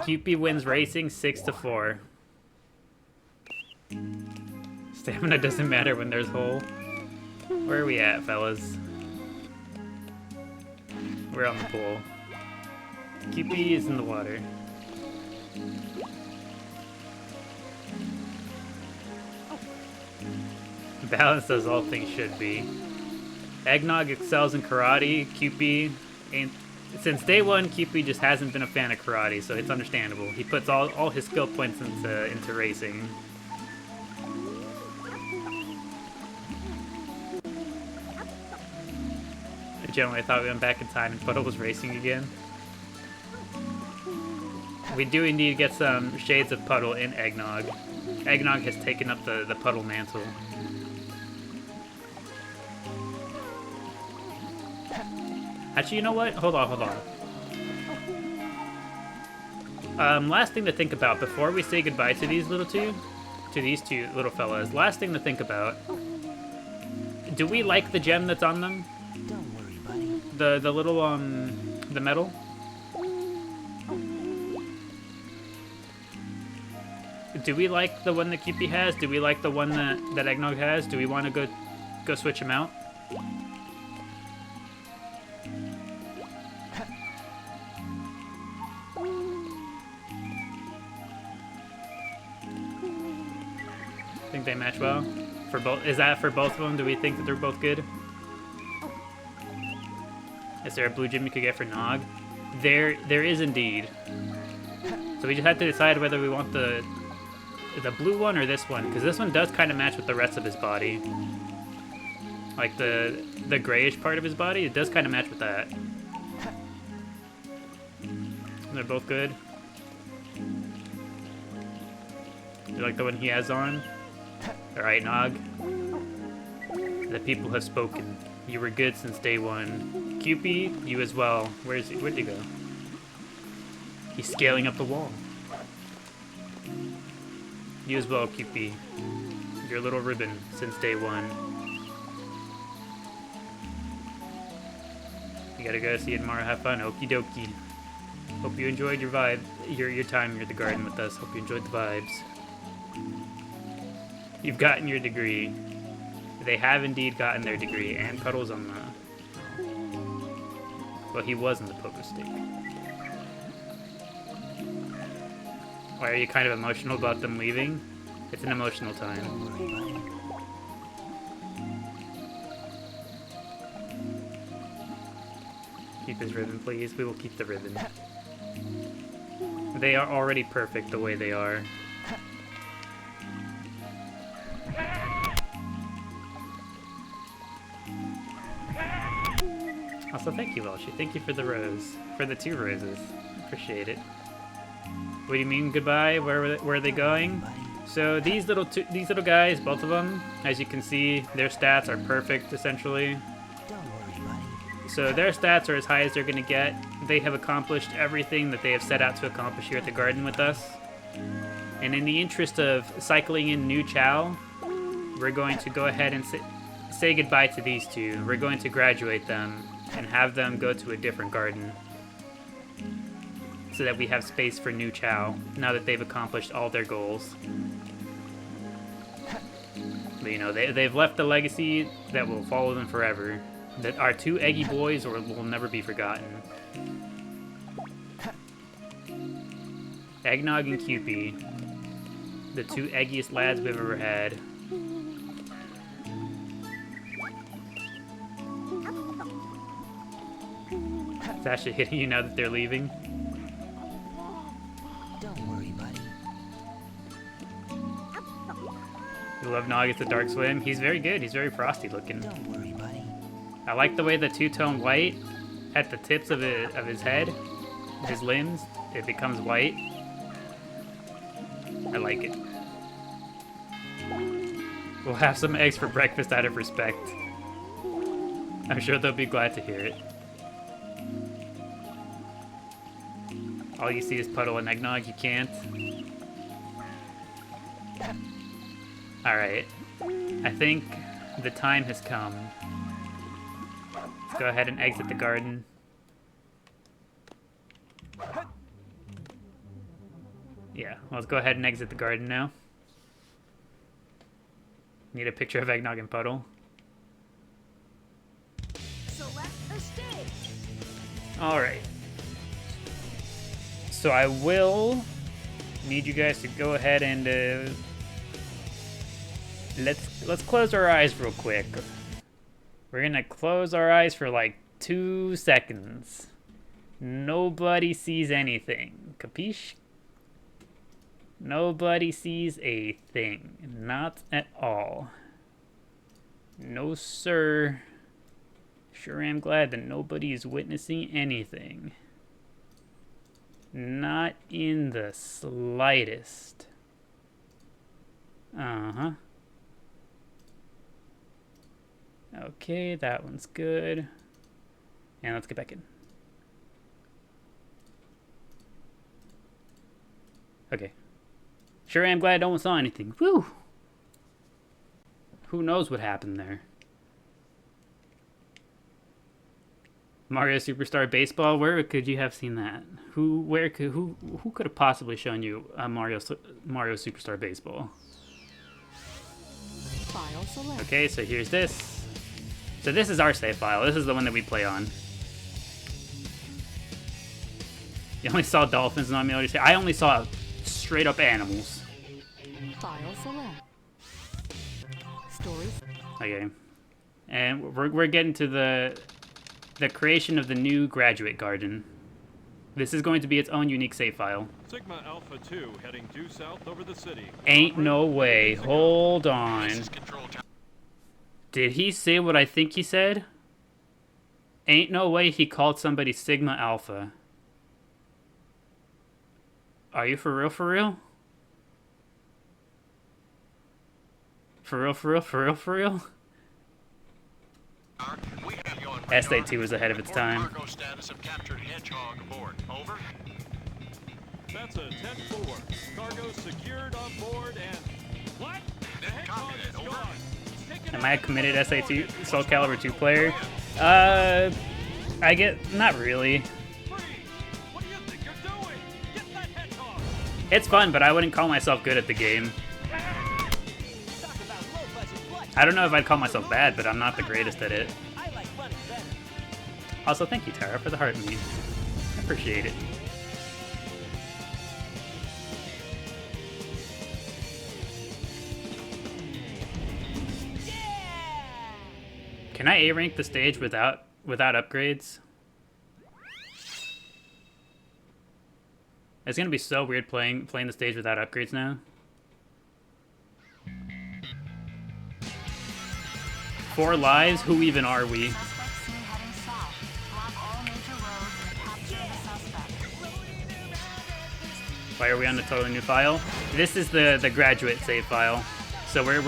Cupid wins racing 6-4. Stamina doesn't matter when there's hole. Where are we at, fellas? We're on the pool. Cupid is in the water. Balance as all things should be. Eggnog excels in karate. Cupid ain't. Since day one, Cupid just hasn't been a fan of karate, so it's understandable. He puts all his skill points into racing. Generally, I thought we went back in time and Puddle was racing again. We do indeed get some shades of Puddle in Eggnog. Eggnog has taken up the Puddle mantle. Actually, you know what? Hold on. Last thing to think about before we say goodbye to these two little fellas. Last thing to think about. Do we like the gem that's on them? Don't worry, buddy. The little the metal? Do we like the one that Cupid has? Do we like the one that Eggnog has? Do we want to go switch them out? Think they match well? For both? Is that for both of them? Do we think that they're both good? Is there a blue gem you could get for Nog? There is indeed. So we just have to decide whether we want the blue one or this one, because this one does kind of match with the rest of his body. Like the grayish part of his body, it does kind of match with that. They're both good. You like the one he has on? Alright, Nog. The people have spoken. You were good since day one. Cupid, you as well. Where'd he go? He's scaling up the wall. You as well, Cupid. Your little ribbon since day one. You gotta go see it tomorrow. Have fun. Okie dokie. Hope you enjoyed your vibe, your time here at the garden with us. Hope you enjoyed the vibes. You've gotten your degree. They have indeed gotten their degree, and Puddle's on the... Well, he was in the pogo stick. Why are you kind of emotional about them leaving? It's an emotional time. Don't worry, buddy. Keep his ribbon, please. We will keep the ribbon. They are already perfect the way they are. Also, thank you, Welshie. Thank you for the rose. For the 2 roses. Appreciate it. What do you mean, goodbye? Where are they going? So these little guys, both of them, as you can see, their stats are perfect, essentially. Don't worry, buddy. So their stats are as high as they're going to get. They have accomplished everything that they have set out to accomplish here at the garden with us. And in the interest of cycling in new Chao, we're going to go ahead and say goodbye to these 2. We're going to graduate them and have them go to a different garden, so that we have space for new Chao, now that they've accomplished all their goals. But you know, they've left a legacy that will follow them forever. That our 2 eggy boys will never be forgotten. Eggnog and Cupie, the 2 eggiest lads we've ever had. It's actually hitting you now that they're leaving. Don't worry, buddy. You love Nog at the dark swim. He's very good. He's very frosty looking. Don't worry, buddy. I like the way the 2-tone white at the tips of his head, his limbs, it becomes white. I like it. We'll have some eggs for breakfast out of respect. I'm sure they'll be glad to hear it. All you see is Puddle and Eggnog, you can't. Alright. I think the time has come. Let's go ahead and exit the garden. Yeah, let's go ahead and exit the garden now. Need a picture of Eggnog and Puddle. Select a stage. Alright. So I will need you guys to go ahead and let's close our eyes real quick. We're gonna close our eyes for like 2 seconds. Nobody sees anything. Capiche? Nobody sees a thing. Not at all. No, sir. Sure am glad that nobody is witnessing anything. Not in the slightest. Uh-huh. Okay, that one's good. And let's get back in. Okay. Sure am glad no one saw anything. Whew! Who knows what happened there? Mario Superstar Baseball? Where could you have seen that? Who could have possibly shown you Mario Superstar Baseball? File select. Okay, so here's this. So this is our save file. This is the one that we play on. You only saw dolphins, not me. I only saw straight up animals. File select. Stories. Okay, and we're getting to the creation of the new graduate garden. This is going to be its own unique save file. Sigma Alpha 2 heading due south over the city. Ain't no way. Hold on. Did he say what I think he said? Ain't no way he called somebody Sigma Alpha. Are you for real, for real? For real, for real, for real, for real? SA2 was ahead of its time. Cargo status of captured hedgehog aboard. Over. That's a 10-4. Cargo secured on board and... What? The hedgehog is gone. It's taken Am I a out. committed SA2 Soul Calibur 2 player? I get... not really. Free. What do you think you're It's fun, but I wouldn't call myself good at the game. I don't know if I'd call myself bad, but I'm not the greatest at it. Also, thank you, Tara, for the heart meme. I appreciate it. Can I A-rank the stage without upgrades? It's gonna be so weird playing the stage without upgrades now. 4 lives? Who even are we? Why are we on a totally new file? This is the graduate save file. So we're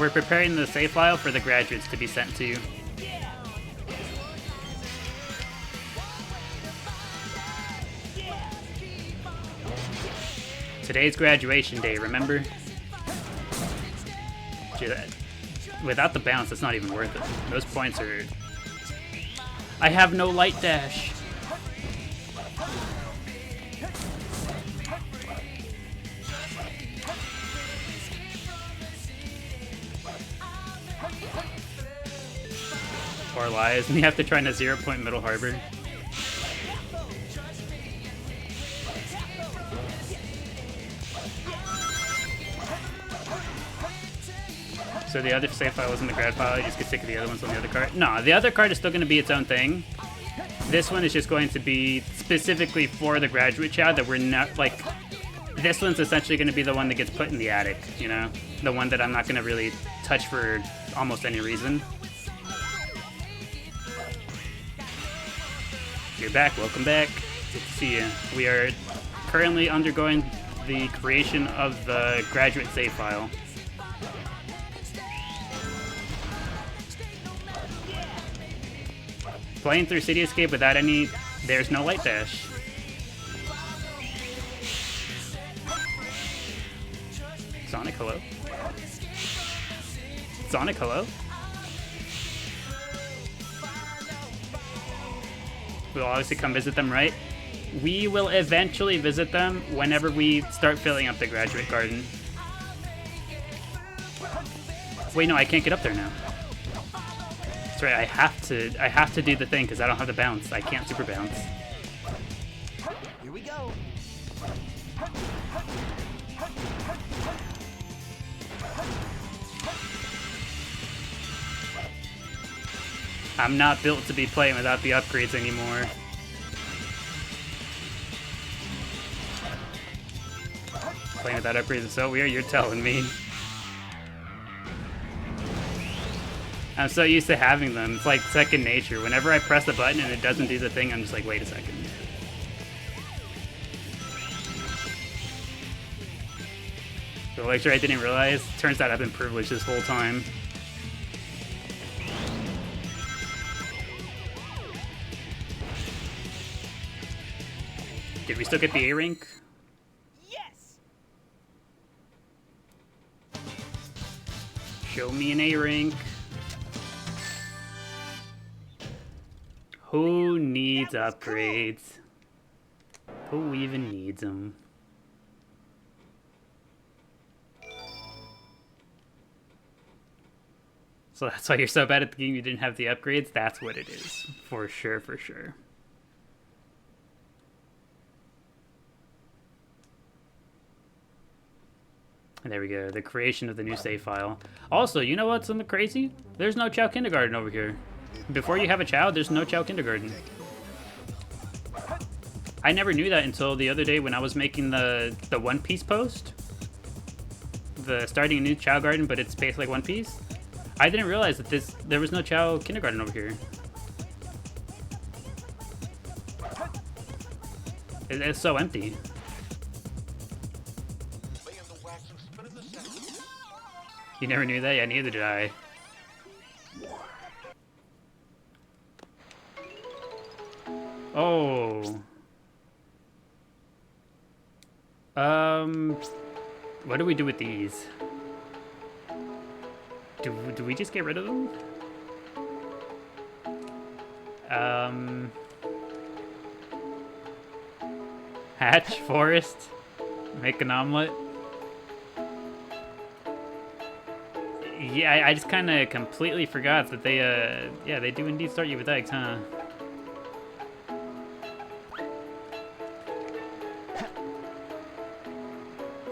preparing the save file for the graduates to be sent to you. Today's graduation day, remember? Gee, without the bounce, it's not even worth it. Those points are... I have no light dash. Poor lies, and you have to try in a 0-point middle harbor. So the other save file was in the grad file, you just get sick of the other ones on the other card? No, the other card is still going to be its own thing. This one is just going to be specifically for the graduate Chao that we're not, like... This one's essentially going to be the one that gets put in the attic, you know? The one that I'm not going to really touch for almost any reason. You're back, welcome back. Good to see you. We are currently undergoing the creation of the graduate save file. Playing through City Escape without any... There's no light dash. Sonic, hello? Sonic, hello? We'll obviously come visit them, right? We will eventually visit them whenever we start filling up the graduate garden. Wait, no, I can't get up there now. That's right, I have to do the thing because I don't have the bounce. I can't super bounce. Here we go. I'm not built to be playing without the upgrades anymore. Playing without upgrades is so weird, you're telling me. I'm so used to having them. It's like second nature. Whenever I press the button and it doesn't do the thing, I'm just like, wait a second. So like, sure, I didn't realize. Turns out I've been privileged this whole time. Did we still get the A rank? Yes. Show me an A rank. Who needs upgrades? Who even needs them? So that's why you're so bad at the game you didn't have the upgrades? That's what it is. For sure, for sure. And there we go, the creation of the new save file. Also, you know what's something crazy? There's no Chao Kindergarten over here. Before you have a Chao, there's no Chao Kindergarten. I never knew that until the other day when I was making the One Piece post. The starting a new Chao Garden, but it's basically like One Piece. I didn't realize that there was no Chao Kindergarten over here. It's so empty. You never knew that? Yeah, neither did I. Oh. What do we do with these? Do we just get rid of them? Hatch, Forest. Make an omelet. Yeah, I just kind of completely forgot that they, yeah, they do indeed start you with eggs, huh?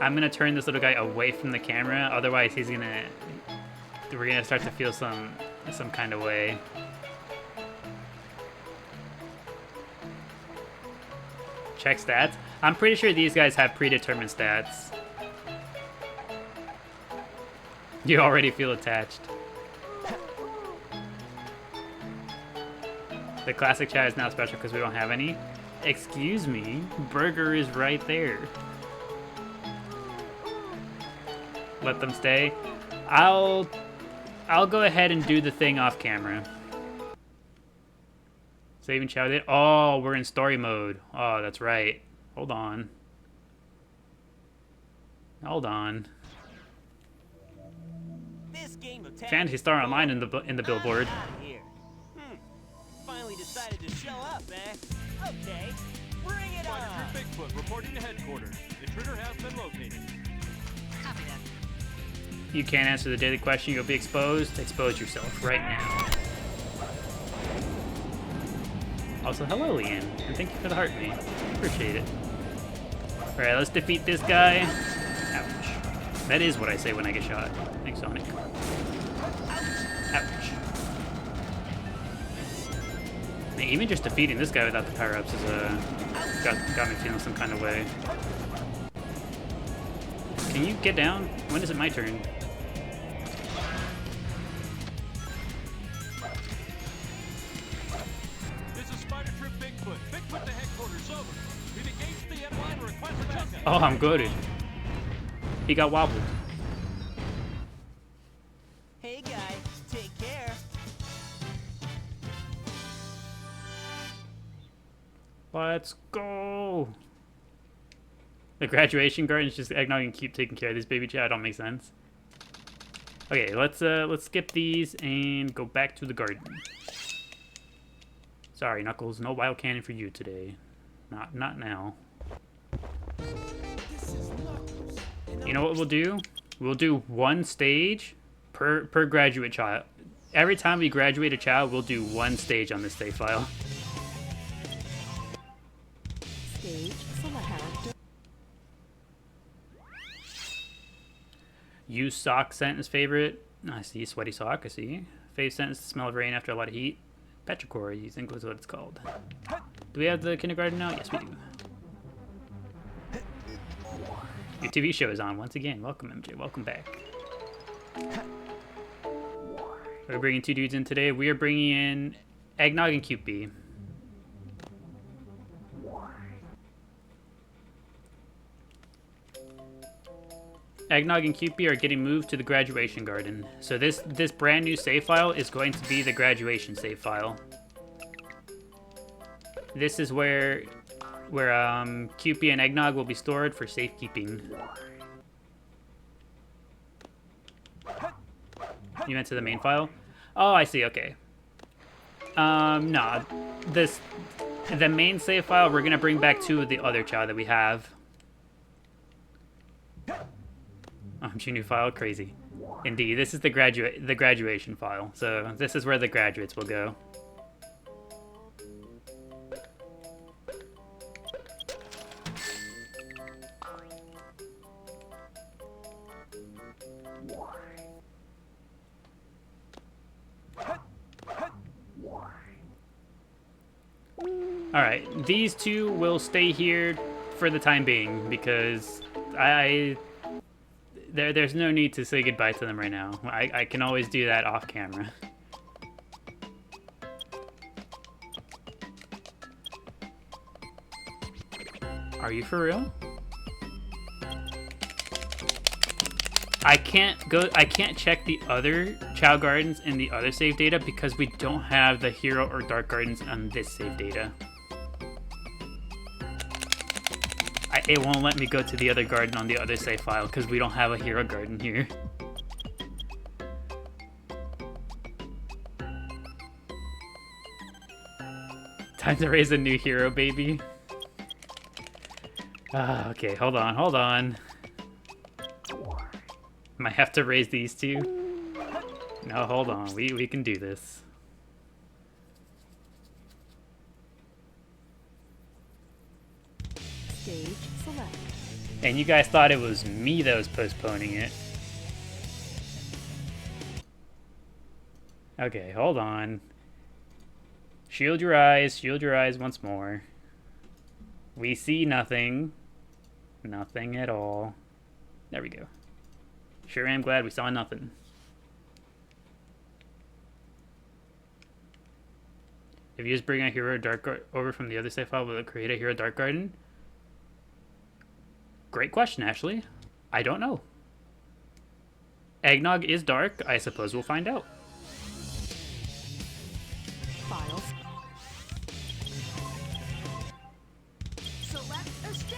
I'm gonna turn this little guy away from the camera, otherwise we're gonna start to feel some kind of way. Check stats. I'm pretty sure these guys have predetermined stats. You already feel attached. The classic Chao is now special because we don't have any. Excuse me, burger is right there. Let them stay. I'll go ahead and do the thing off camera. Saving Chao did. Oh, we're in story mode. Oh, that's right. Hold on. Hold on. This game of tag Fantasy is Star full. Online in the billboard. I'm outta here. Finally decided to show up, eh? Okay, bring it Spider on. Troop Bigfoot reporting to headquarters. Intruder has been located. Copy that. You can't answer the daily question, you'll be exposed. Expose yourself right now. Also, hello, Leanne, and thank you for the heart, mate. Appreciate it. Alright, let's defeat this guy. Ouch. That is what I say when I get shot. Thanks, Sonic. Ouch. Man, even just defeating this guy without the power-ups is, got me feeling some kind of way. Can you get down? When is it my turn? This is Spider Troop Bigfoot. Bigfoot to headquarters, over. We've engaged the M-line, request backup. Oh, I'm goaded. He got wobbled. Hey guys, take care. Let's go. The graduation garden's just eggnog and keep taking care of this baby Chao. Don't make sense. Okay, let's skip these and go back to the garden. Sorry, Knuckles, no wild cannon for you today. Not now. You know what we'll do? We'll do one stage per graduate Chao. Every time we graduate a Chao, we'll do one stage on this save file. Stage select. Character. Use sock scent is favorite. I see. Sweaty sock, I see. Fave scent is the smell of rain after a lot of heat. Petrichor, I think was what it's called. Do we have the kindergarten now? Yes, we do. Your TV show is on once again. Welcome, MJ. Welcome back. We're bringing two dudes in today. We are bringing in Eggnog and Cute Bee. Eggnog and Cute Bee are getting moved to the graduation garden. So this brand new save file is going to be the graduation save file. This is where Cute Bee and Eggnog will be stored for safekeeping. You went to the main file? Oh, I see, okay. Nah. The main save file, we're gonna bring back two of the other Chao that we have. New file, crazy. Indeed, this is the graduation file. So this is where the graduates will go. All right, these two will stay here for the time being because there's no need to say goodbye to them right now. I can always do that off camera. Are you for real? I can't check the other Chao Gardens in the other save data because we don't have the Hero or Dark Gardens on this save data. It won't let me go to the other garden on the other save file because we don't have a Hero Garden here. Time to raise a new hero baby. Okay, hold on, hold on. Might have to raise these two. No, hold on. We can do this. Stage select. And you guys thought it was me that was postponing it. Okay, hold on. Shield your eyes once more. We see nothing. Nothing at all. There we go. Sure am glad we saw nothing. If you just bring a hero over from the other save file, will it create a hero dark garden? Great question, Ashley. I don't know. Eggnog is dark. I suppose we'll find out. Files.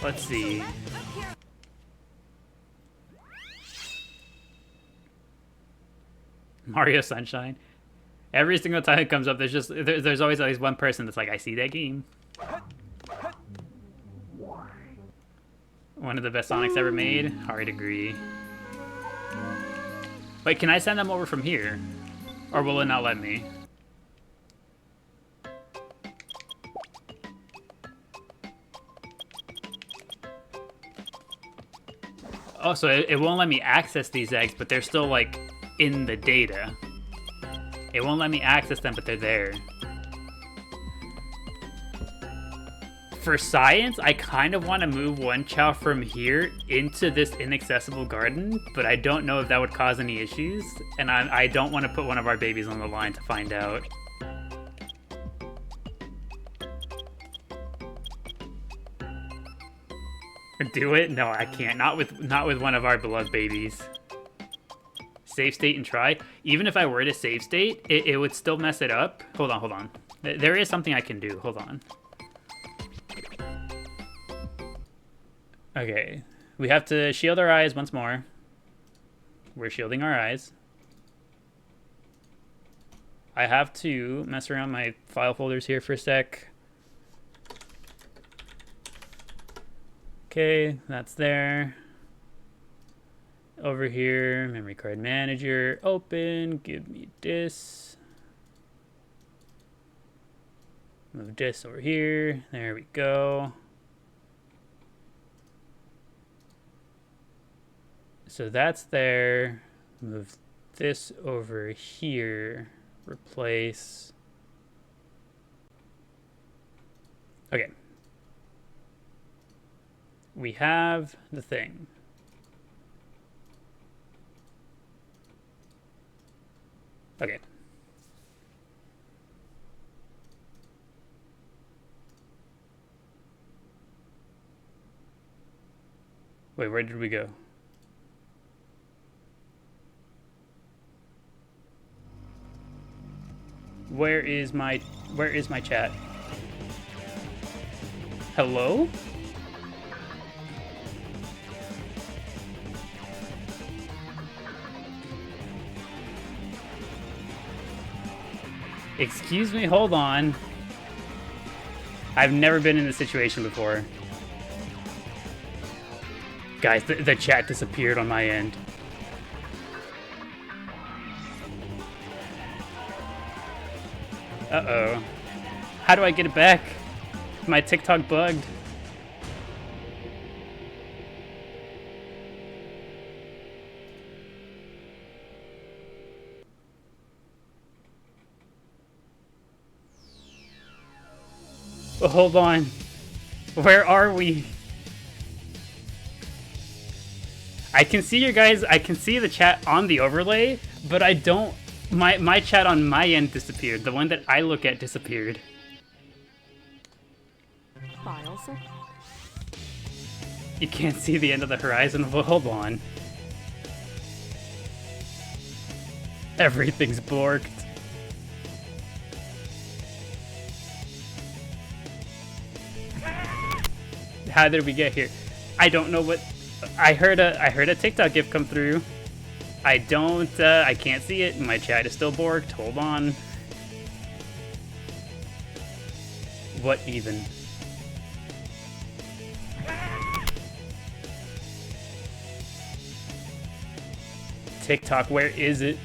Let's see. Mario Sunshine. Every single time it comes up, there's always at least one person that's like, I see that game. One of the best Sonics ever made. Hard agree. Wait, can I send them over from here? Or will it not let me? Oh, so it won't let me access these eggs, but they're still, like, in the data. It won't let me access them, but they're there. For science, I kind of want to move one Chao from here into this inaccessible garden, but I don't know if that would cause any issues, and I don't want to put one of our babies on the line to find out. Do it? No, I can't. Not with one of our beloved babies. Save state and try. Even if I were to save state, it would still mess it up. Hold on, hold on. There is something I can do. Hold on. Okay. We have to shield our eyes once more. We're shielding our eyes. I have to mess around my file folders here for a sec. Okay, that's there. Over here, memory card manager, open, give me this. Move this over here, there we go. So that's there. Move this over here, replace. Okay. We have the thing. Okay. Wait, where did we go? Where is my chat? Hello? Excuse me, hold on. I've never been in this situation before. Guys, the chat disappeared on my end. Uh-oh. How do I get it back? My TikTok bugged. Oh, hold on. Where are we? I can see you guys, I can see the chat on the overlay, but I don't, my chat on my end disappeared. The one that I look at disappeared. Files. You can't see the end of the horizon. Well, hold on. Everything's borked. How did we get here? I don't know what. I heard a TikTok gif come through. I can't see it. My chat is still borked. Hold on. What even? TikTok, where is it?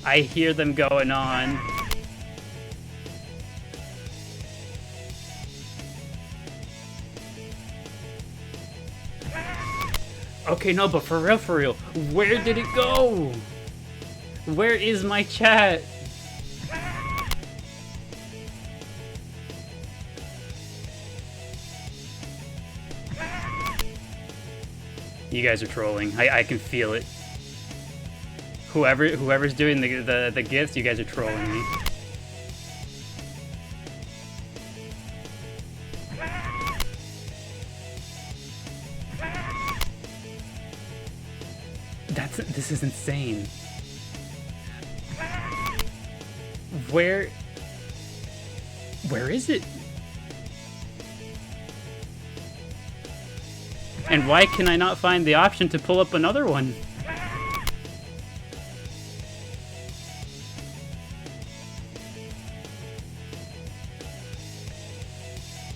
I hear them going on. Okay, no, but for real, where did it go? Where is my chat? You guys are trolling. I can feel it. Whoever's doing the gifts, you guys are trolling me. This is insane. Where is it? And why can I not find the option to pull up another one?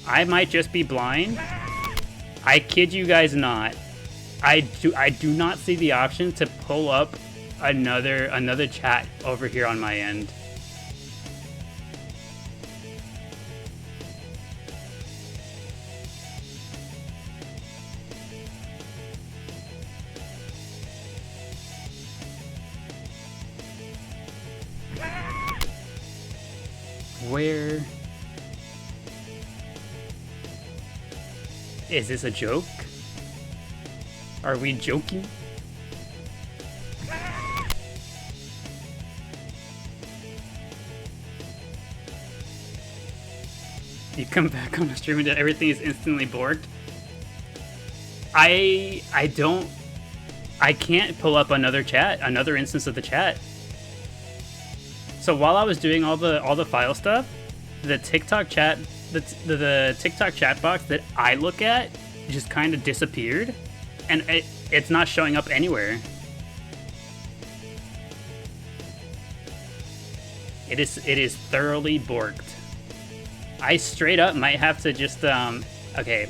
I might just be blind. I kid you guys not. I do not see the option to pull up another chat over here on my end. Where is this a joke? Are we joking? You come back on the stream and everything is instantly borked. I can't pull up another instance of the chat. So while I was doing all the file stuff, the TikTok chat, the TikTok chat box that I look at just kind of disappeared, and it's not showing up anywhere. It is thoroughly borked. I straight up might have to just okay,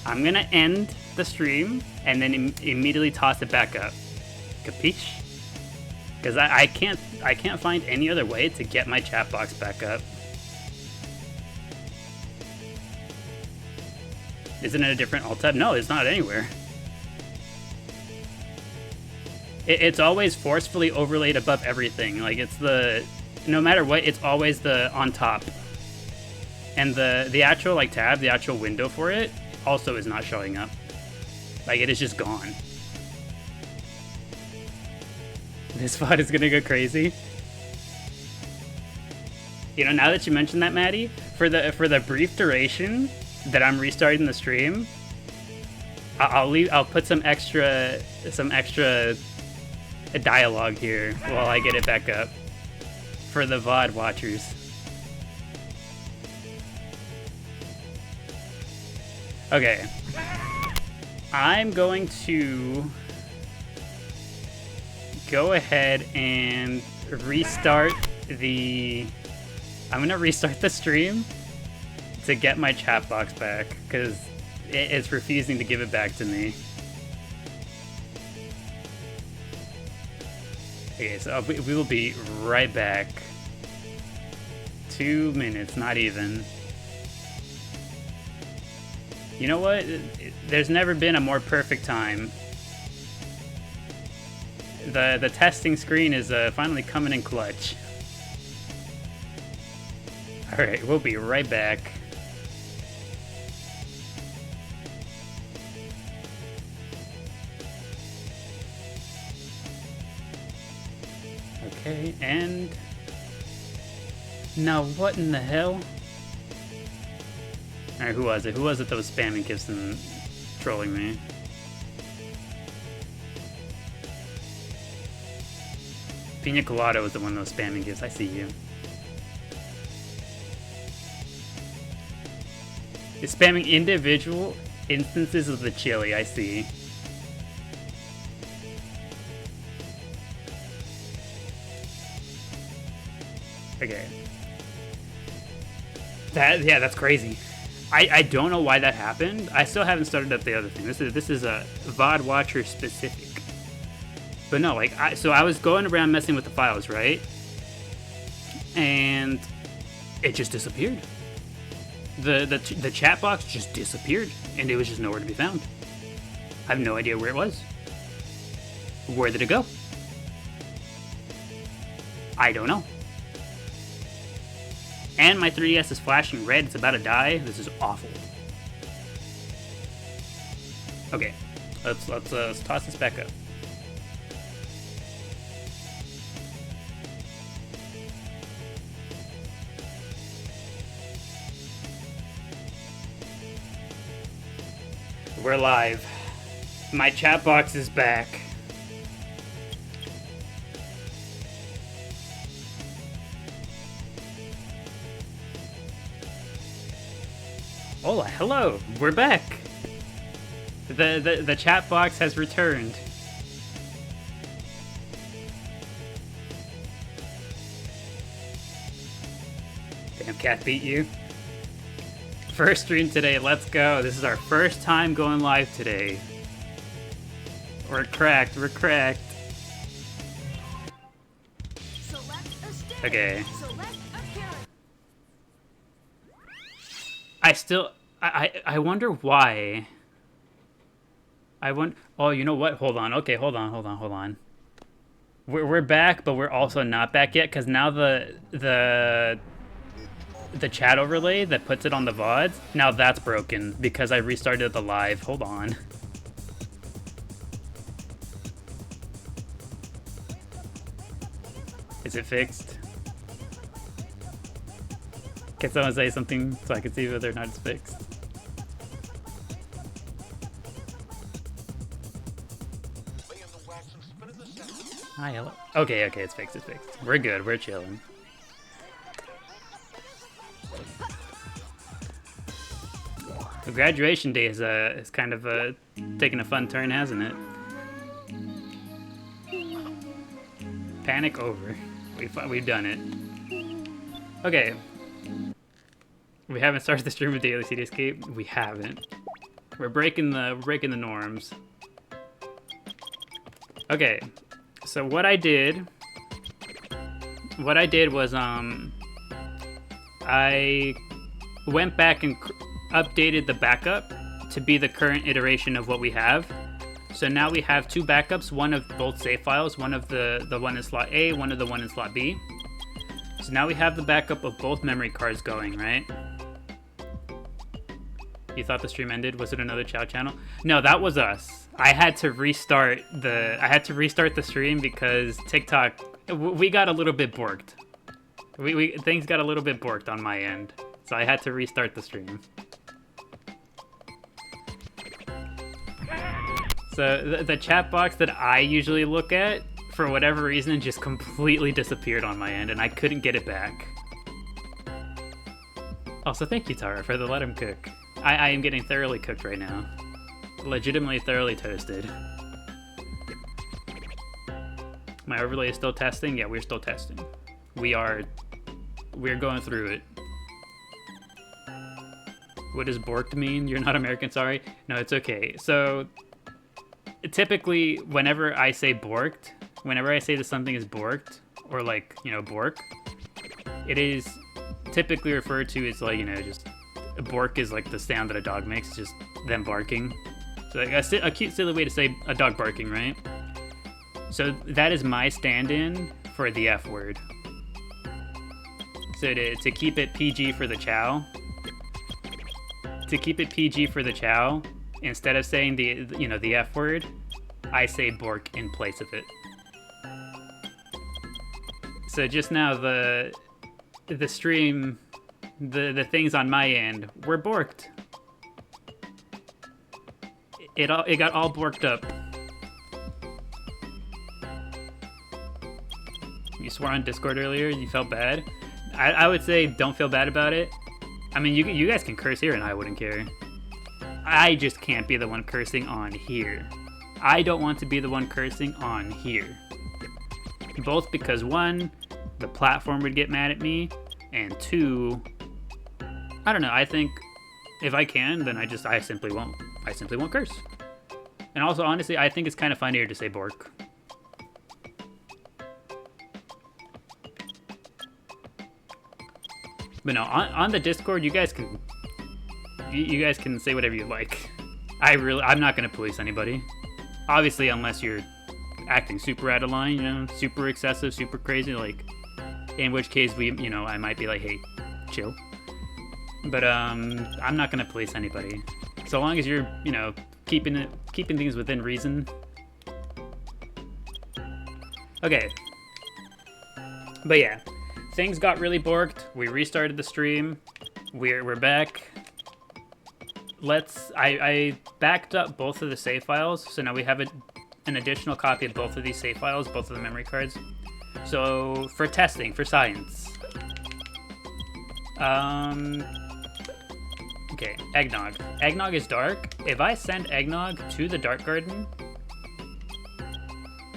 I'm gonna end the stream and then immediately toss it back up. Capiche? Because I can't find any other way to get my chat box back up. Isn't it a different alt tab? No, it's not anywhere. It's always forcefully overlaid above everything. Like no matter what, it's always the on top. And the actual tab, the actual window for it, also is not showing up. Like, it is just gone. This VOD is gonna go crazy. You know, now that you mentioned that, Maddie, for the brief duration that I'm restarting the stream, I'll put some extra dialogue here while I get it back up for the VOD watchers. Okay, I'm going to go ahead and restart I'm gonna restart the stream to get my chat box back, because it's refusing to give it back to me. Okay, so we will be right back. 2 minutes, not even. You know what? There's never been a more perfect time. The testing screen is finally coming in clutch. Alright, we'll be right back. Okay, and... Now what in the hell? Alright, who was it? Who was it that was spamming gifts and trolling me? Pina Colada was the one that was spamming gifts. I see you. It's spamming individual instances of the chili. I see. Okay. Yeah, that's crazy. I don't know why that happened. I still haven't started up the other thing. This is a VOD watcher specific. But no, like so I was going around messing with the files, right? And it just disappeared. The chat box just disappeared, and it was just nowhere to be found. I have no idea where it was. Where did it go? I don't know. And my 3DS is flashing red. It's about to die. This is awful. Okay, let's toss this back up. We're live. My chat box is back. Hola, hello, we're back. The chat box has returned. Damn, cat beat you. First stream today, let's go. This is our first time going live today. We're cracked, we're cracked. Okay. I wonder why. Oh, you know what? Hold on. Okay, hold on. We're back, but we're also not back yet, because now the chat overlay that puts it on the VODs, now that's broken because I restarted the live. Hold on. Is it fixed? Can someone say something so I can see whether or not it's fixed? Hi, hello. Okay, it's fixed, We're good, we're chilling. The graduation day is kind of taking a fun turn, hasn't it? Panic over. We've done it. Okay. We haven't started the stream with Daily City Escape. We haven't. We're breaking the norms. Okay. So what I did was I went back and updated the backup to be the current iteration of what we have. So now we have two backups, one of both save files, one of the one in slot A, one of the one in slot B. So now we have the backup of both memory cards going, right? You thought the stream ended? Was it another Chao channel? No, that was us. I had to restart the stream because TikTok, we got a little bit borked. Things got a little bit borked on my end. So I had to restart the stream. So the chat box that I usually look at, for whatever reason, just completely disappeared on my end, and I couldn't get it back. Also, thank you, Tara, for the let him cook. I am getting thoroughly cooked right now. Legitimately thoroughly toasted. My overlay is still testing? Yeah, we're still testing. We're going through it. What does borked mean? You're not American, sorry? No, it's okay. So, typically, whenever I say borked, whenever I say that something is borked, or like, you know, bork, it is typically referred to as like, you know, just, a bork is like the sound that a dog makes, just them barking. So like a cute, silly way to say a dog barking, right? So that is my stand-in for the F word. So to keep it PG for the Chao, instead of saying the F word, I say bork in place of it. So just now the stream, the things on my end were borked. It got all borked up. You swore on Discord earlier, you felt bad. I would say don't feel bad about it. I mean, you guys can curse here and I wouldn't care. I just can't be the one cursing on here. I don't want to be the one cursing on here. Both because one, the platform would get mad at me, and two, I don't know, I think if I can, then I simply won't curse. And also, honestly, I think it's kind of funnier to say Bork. But no, on the Discord, you guys can say whatever you like. I'm not gonna police anybody. Obviously, unless you're acting super out of line, you know, super excessive, super crazy, like, in which case I might be like, hey, chill. But I'm not gonna police anybody. So long as you're, keeping things within reason. Okay. But yeah, things got really borked. We restarted the stream. We're back. I backed up both of the save files, so now we have an additional copy of both of these save files, both of the memory cards. So for testing, for science. Okay, eggnog. Eggnog is dark. If I send eggnog to the dark garden,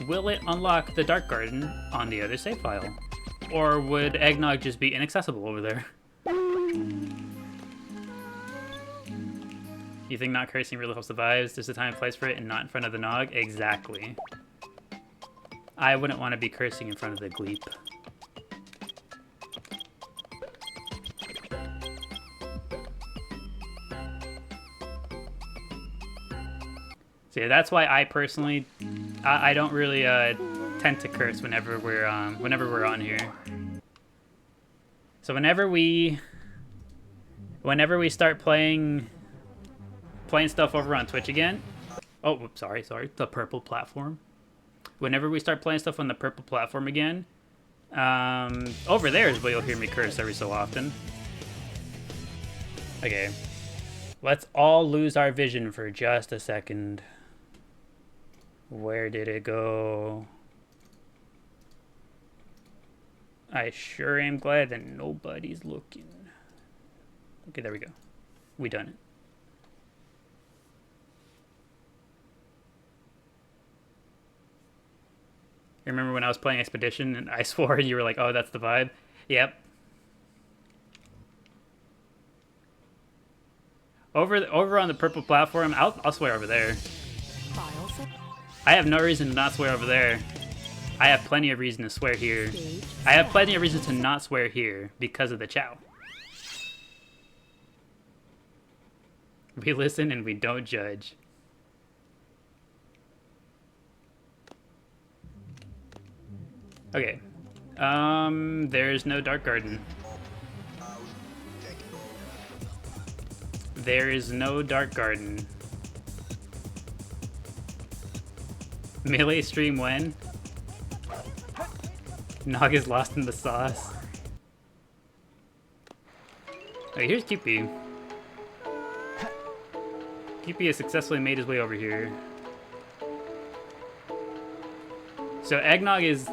will it unlock the dark garden on the other save file? Or would eggnog just be inaccessible over there? You think not cursing really helps the vibes? There's a time and place for it and not in front of the nog? Exactly. I wouldn't want to be cursing in front of the gleep. So yeah, that's why I personally, I don't really tend to curse whenever we're on here. So whenever we start playing stuff over on Twitch again. Oh, whoops, sorry, the purple platform. Whenever we start playing stuff on the purple platform again, over there is where you'll hear me curse every so often. Okay, let's all lose our vision for just a second. Where did it go? I sure am glad that nobody's looking. Okay, there we go. We done it. Remember when I was playing Expedition and I swore you were like, oh, that's the vibe? Yep. Over on the purple platform, I'll swear over there. I have no reason to not swear over there. I have plenty of reason to swear here. I have plenty of reason to not swear here because of the Chao. We listen and we don't judge. Okay. There's no dark garden. There is no dark garden. Melee stream when? Nog is lost in the sauce. Okay, here's QP. QP has successfully made his way over here. So Eggnog is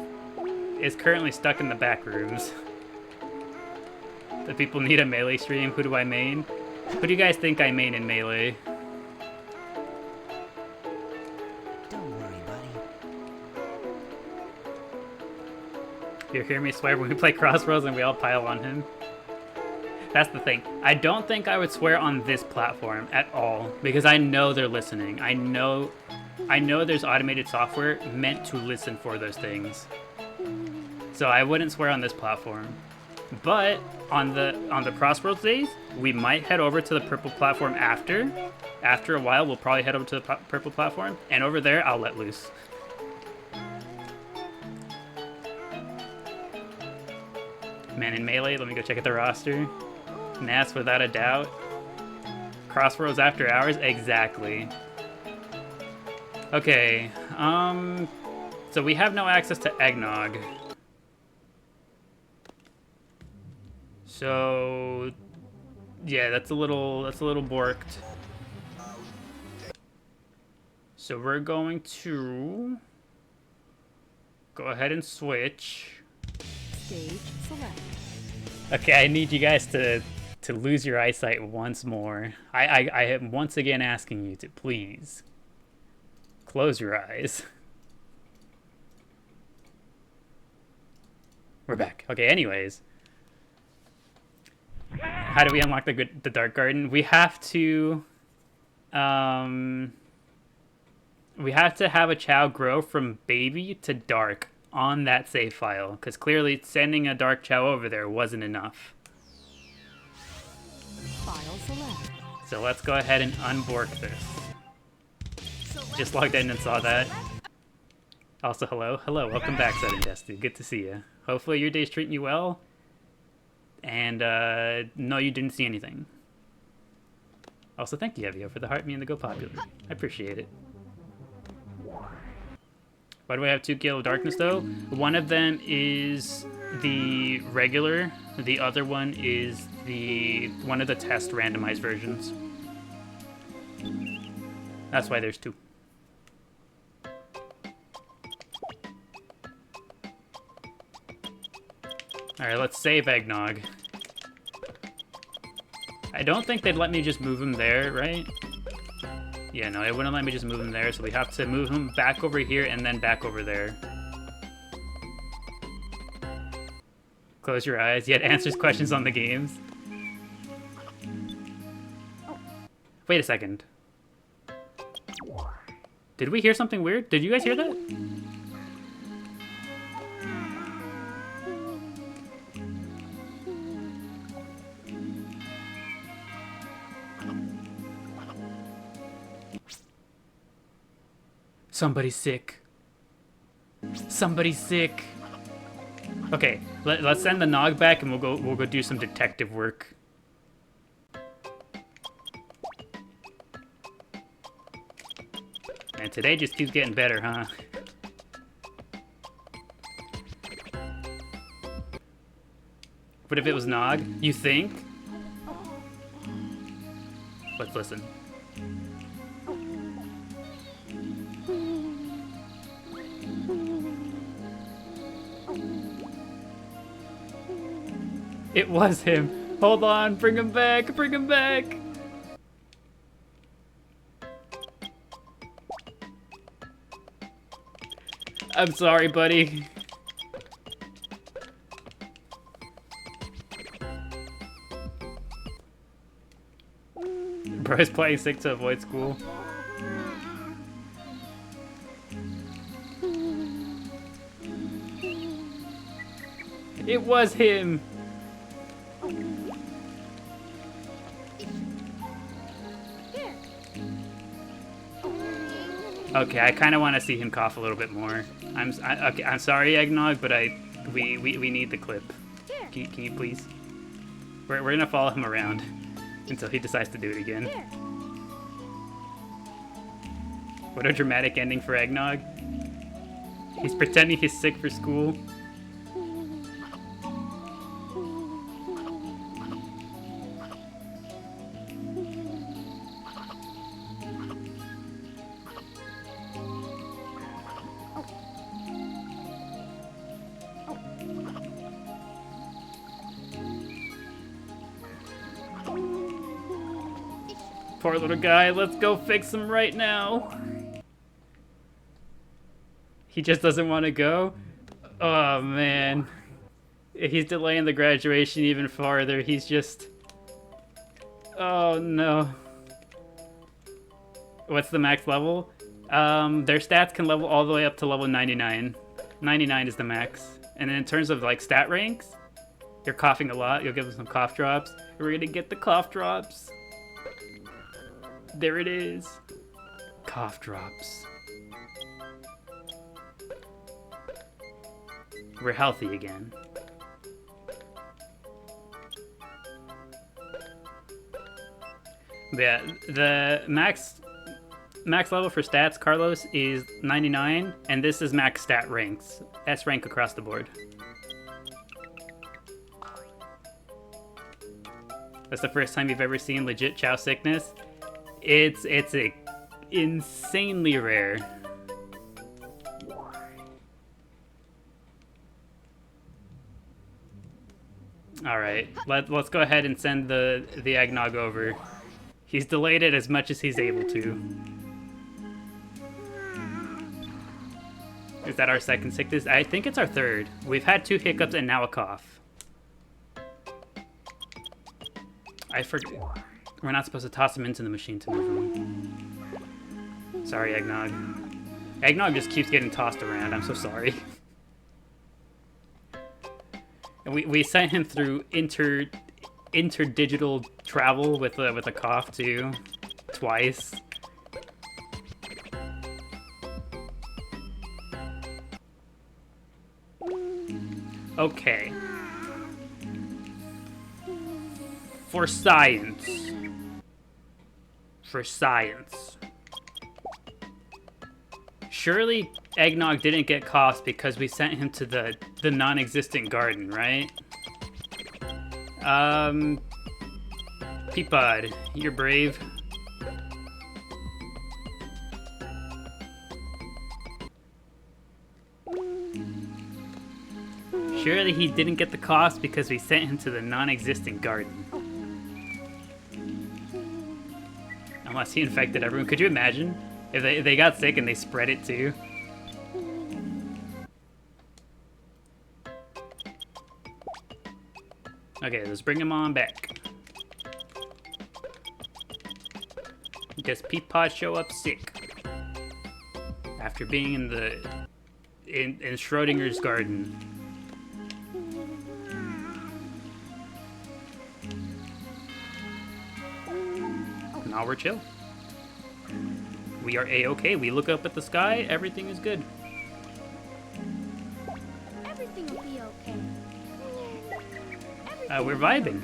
currently stuck in the back rooms. The people need a melee stream. Who do I main? Who do you guys think I main in melee? Don't worry, buddy. You hear me swear when we play Crossroads and we all pile on him? That's the thing. I don't think I would swear on this platform at all because I know they're listening. I know there's automated software meant to listen for those things. So I wouldn't swear on this platform. But on the Crossroads days, we might head over to the purple platform after. After a while, we'll probably head over to the purple platform, and over there, I'll let loose. Man, in Melee, let me go check out the roster. Nass, without a doubt. Crossroads after hours? Exactly. Okay, so we have no access to Eggnog. So, yeah, that's a little borked. So we're going to go ahead and switch. Stage select. Okay, I need you guys to lose your eyesight once more. I am once again asking you to please close your eyes. We're back. Okay, anyways. How do we unlock the Dark Garden? We have to have a Chao grow from baby to dark on that save file, because clearly sending a dark Chao over there wasn't enough. File select. So let's go ahead and unbork this. Just logged in and saw that. Also, hello. Hello, welcome back, Sudden Destiny. Good to see you. Hopefully your day's treating you well. And, no, you didn't see anything. Also, thank you, Evio, for the heart me and the Go Popular. I appreciate it. Why do I have 2 Gale of Darkness, though? One of them is the regular. The other one is one of the test randomized versions. That's why there's 2. Alright, let's save Eggnog. I don't think they'd let me just move him there, right? Yeah, no, it wouldn't let me just move him there, so we have to move him back over here and then back over there. Close your eyes. Yeah, it answers questions on the games. Wait a second. Did we hear something weird? Did you guys hear that? Somebody's sick. Somebody's sick. Okay, let's send the Nog back and we'll go do some detective work. And today just keeps getting better, huh? What if it was Nog? You think? Let's listen. It was him. Hold on, bring him back, bring him back. I'm sorry, buddy. Bro's playing sick to avoid school. It was him. Okay, I kind of want to see him cough a little bit more. Okay, I'm sorry, Eggnog, but we need the clip. Can you please? We're gonna follow him around until he decides to do it again. What a dramatic ending for Eggnog. He's pretending he's sick for school. Poor little guy, let's go fix him right now. He just doesn't want to go? Oh man. He's delaying the graduation even farther. He's just... Oh no. What's the max level? Their stats can level all the way up to level 99. 99 is the max. And then in terms of like stat ranks, you're coughing a lot, you'll give them some cough drops. We're gonna get the cough drops. There it is. Cough drops. We're healthy again. But yeah, the max level for stats, Carlos, is 99, and this is max stat ranks. S rank across the board. That's the first time you've ever seen legit Chao sickness. It's insanely rare. All right, let's go ahead and send the Eggnog over. He's delayed it as much as he's able to. Is that our second sickness? I think it's our third. We've had 2 hiccups and now a cough. I forgot. We're not supposed to toss him into the machine to move him. Sorry, Eggnog. Eggnog just keeps getting tossed around. I'm so sorry. And we sent him through interdigital travel with a cough too, twice. Okay. For science. For science. Surely Eggnog didn't get coughed because we sent him to the non-existent garden, right? Peapod, you're brave. Surely he didn't get the cost because we sent him to the non-existent garden. Unless he infected everyone. Could you imagine if they got sick and they spread it too? Okay, let's bring him on back. Does Peapod show up sick after being in Schrodinger's garden? Now we're chill. We are A-okay. We look up at the sky. Everything is good. Everything will be okay. We're vibing.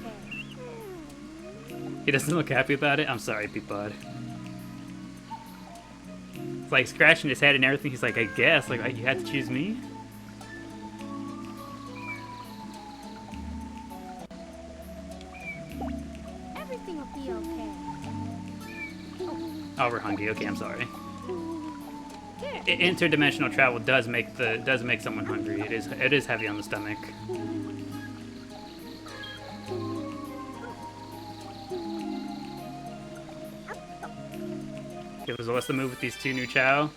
He doesn't look happy about it. I'm sorry, Peapod. It's like scratching his head and everything. He's like, I guess. Like, you had to choose me? Everything will be okay. Oh, we're hungry. Okay, I'm sorry. Interdimensional travel does make someone hungry. It is heavy on the stomach. Okay, so what's the move with these two new Chao?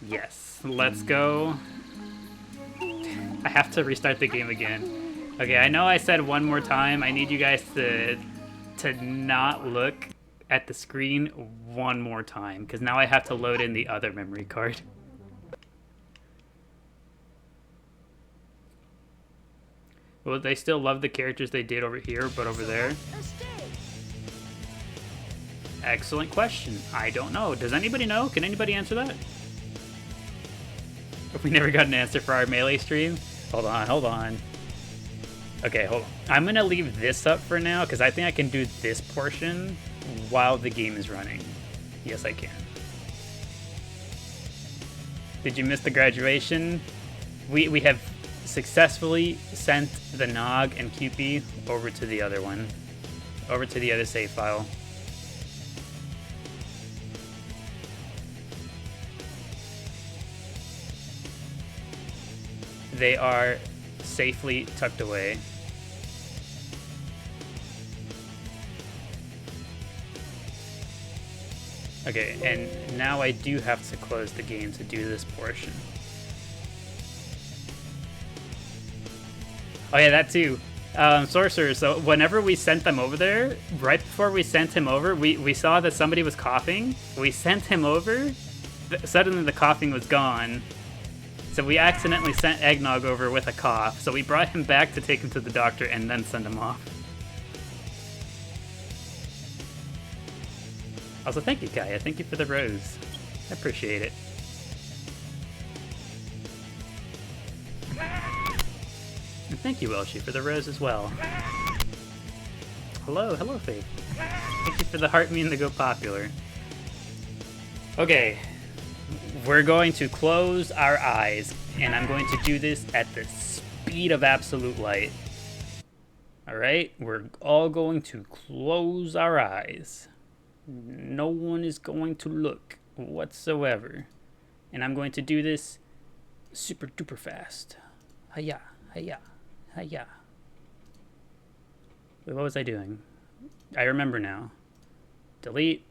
Yes, let's go. I have to restart the game again. Okay, I know I said one more time. I need you guys to not look at the screen one more time, because now I have to load in the other memory card. Well, they still love the characters they did over here, but over there? Excellent question. I don't know. Does anybody know? Can anybody answer that? We never got an answer for our Melee stream. Hold on, hold on. Okay, hold on. I'm gonna leave this up for now, because I think I can do this portion while the game is running. Yes, I can. Did you miss the graduation? We have successfully sent the Nog and QP over to the other one. Over to the other save file. They are safely tucked away. Okay, and now I do have to close the game to do this portion. Oh yeah, that too. Sorcerer, so whenever we sent them over there, right before we sent him over, we saw that somebody was coughing. We sent him over, suddenly the coughing was gone. So we accidentally sent Eggnog over with a cough, so we brought him back to take him to the doctor and then send him off. Also, thank you, Kaya. Thank you for the rose. I appreciate it. And thank you, Welshi, for the rose as well. Hello, hello, Faith. Thank you for the heart mean to go popular. Okay. We're going to close our eyes, and I'm going to do this at the speed of absolute light. Alright? We're all going to close our eyes. No one is going to look whatsoever. And I'm going to do this super duper fast. Hiya, hiya, hiya. Wait, what was I doing? I remember now. Delete.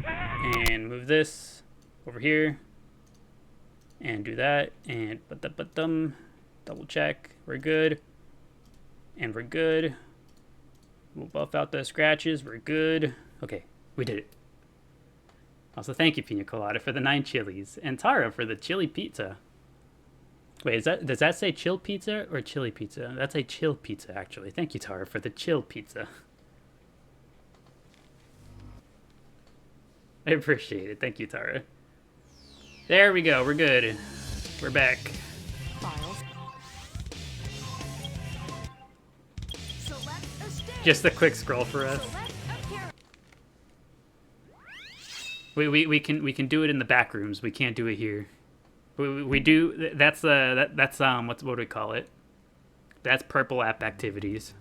And move this over here. And do that. And double check. We're good. And we're good. We'll buff out those scratches. We're good. Okay, we did it. Also, thank you, Pina Colada, for the 9 chilies. And Tara for the chili pizza. Wait, does that say chill pizza or chili pizza? That's a chill pizza, actually. Thank you, Tara, for the chill pizza. I appreciate it. Thank you, Tara. There we go. We're good. We're back. Files. Select a stage. Just a quick scroll for us. Select a character. We can do it in the back rooms. We can't do it here. We do. That's what do we call it? That's purple app activities.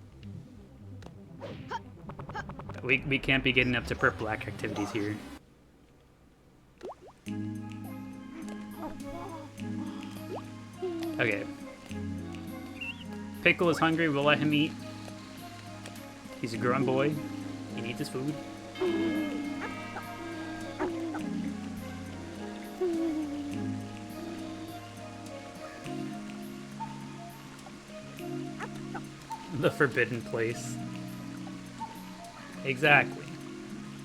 We can't be getting up to purple app activities here. Okay. Pickle is hungry. We'll let him eat. He's a grown boy. He needs his food. The forbidden place. Exactly.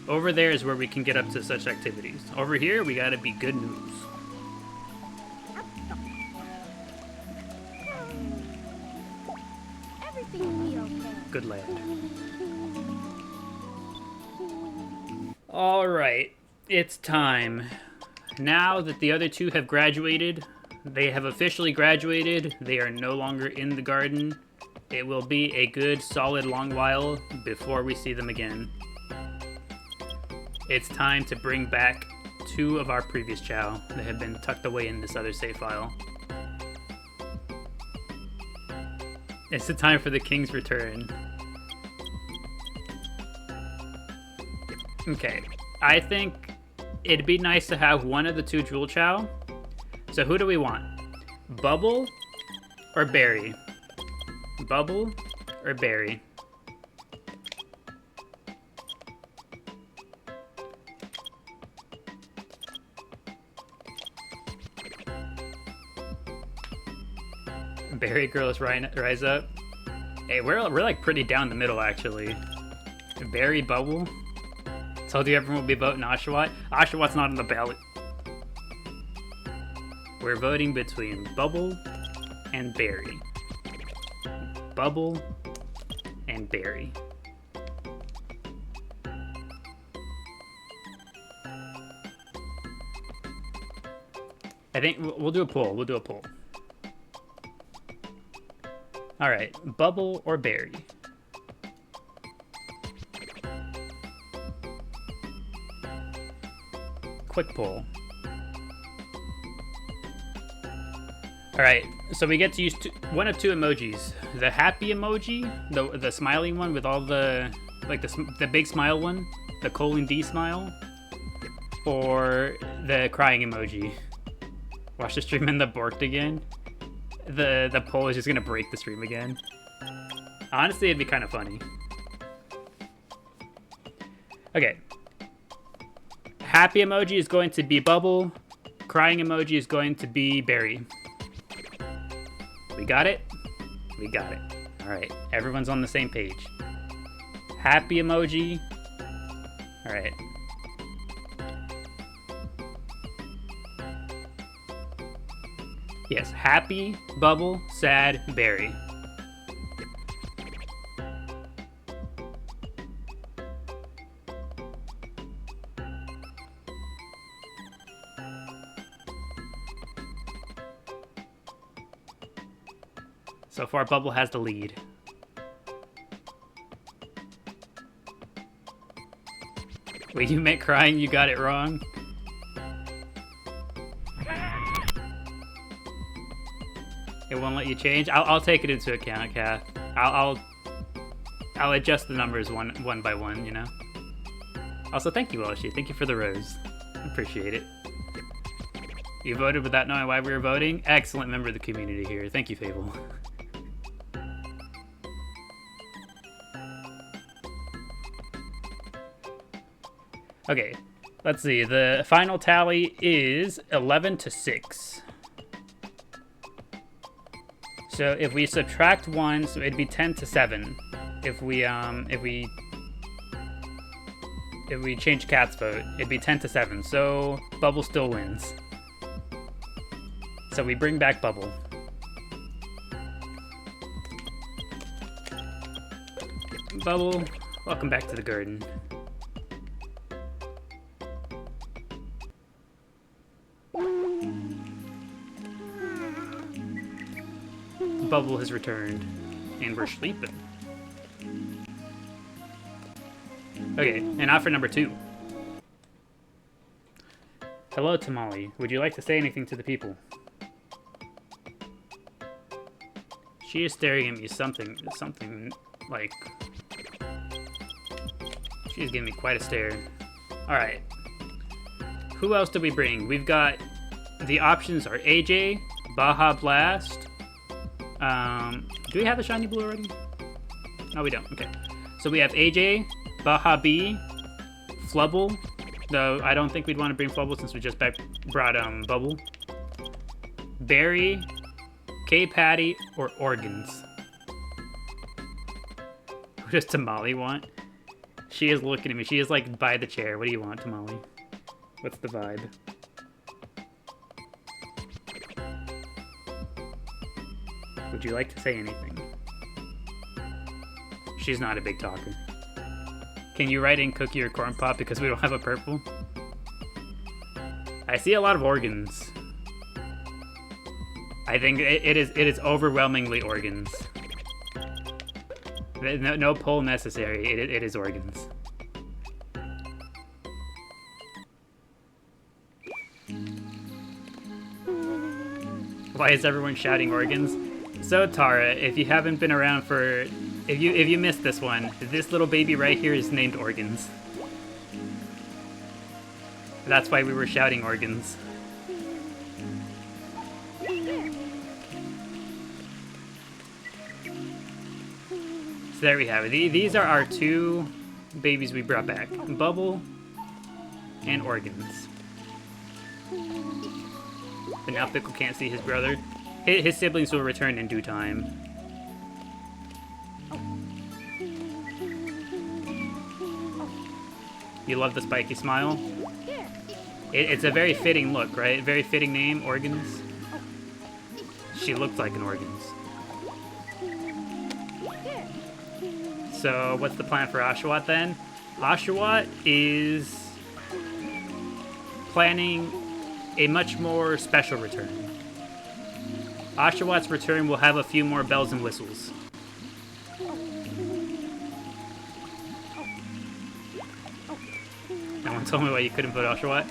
Over there is where we can get up to such activities. Over here, we gotta be good news. Everything will be okay. Good lad. Alright, it's time. Now that the other two have graduated, they have officially graduated, they are no longer in the garden. It will be a good, solid, long while before we see them again. It's time to bring back 2 of our previous Chao that have been tucked away in this other save file. It's the time for the king's return. Okay, I think it'd be nice to have one of the 2 Jewel Chao. So who do we want? Bubble or Berry? Bubble or Berry? Berry girls rise up. Hey, we're like pretty down the middle actually. Berry, Bubble. Told you everyone will be voting Oshawott. Oshawott's not on the ballot. We're voting between Bubble and Berry. Bubble and Berry. I think we'll do a poll. We'll do a poll. All right, Bubble or Berry? Quick poll. All right, so we get to use one of 2 emojis. The happy emoji, the smiling one with all the, like the big smile one, the colon D smile, or the crying emoji. Watch the stream and the borked again. The poll is just gonna break the stream again. Honestly, it'd be kind of funny. Okay. Happy emoji is going to be Bubble. Crying emoji is going to be Berry. We got it? We got it. Alright, everyone's on the same page. Happy emoji. Alright. Yes, happy, Bubble, sad, Berry. So far, Bubble has the lead. Wait, you meant crying? You got it wrong? It won't let you change? I'll take it into account, Kath. I'll adjust the numbers one by one, you know? Also, thank you, Welshie. Thank you for the rose. Appreciate it. You voted without knowing why we were voting? Excellent member of the community here. Thank you, Fable. Okay, let's see. The final tally is 11-6. So if we subtract 1, so it'd be 10-7. if we change Cat's vote, it'd be 10-7. So Bubble still wins. So we bring back Bubble. Bubble, welcome back to the garden. Bubble has returned, and we're sleeping. Okay, and offer number 2. Hello, Tamale. Would you like to say anything to the people? She is staring at me something like... She's giving me quite a stare. Alright. Who else do we bring? We've got... The options are AJ, Baja Blast... do we have the shiny blue already? No, we don't. Okay. So we have AJ, Baja B, Flubble. Though I don't think we'd want to bring Flubble since we just brought Bubble. Barry, K-Patty, or Organs. Who does Tamale want? She is looking at me. She is like by the chair. What do you want, Tamale? What's the vibe? Would you like to say anything? She's not a big talker. Can you write in Cookie or Corn Pop because we don't have a purple? I see a lot of organs. I think it is overwhelmingly organs. No poll necessary. It is organs. Why is everyone shouting organs? So Tara, if you haven't been around for, if you missed this one, this little baby right here is named Organs. That's why we were shouting organs. So there we have it. These are our 2 babies we brought back. Bubble and Organs. But now Pickle can't see his brother. His siblings will return in due time. You love the spiky smile? It's a very fitting look, right? Very fitting name, Organs. She looks like an Organs. So, what's the plan for Oshawott then? Oshawott is planning a much more special return. Oshawott's return will have a few more bells and whistles. No one told me why you couldn't vote Oshawott.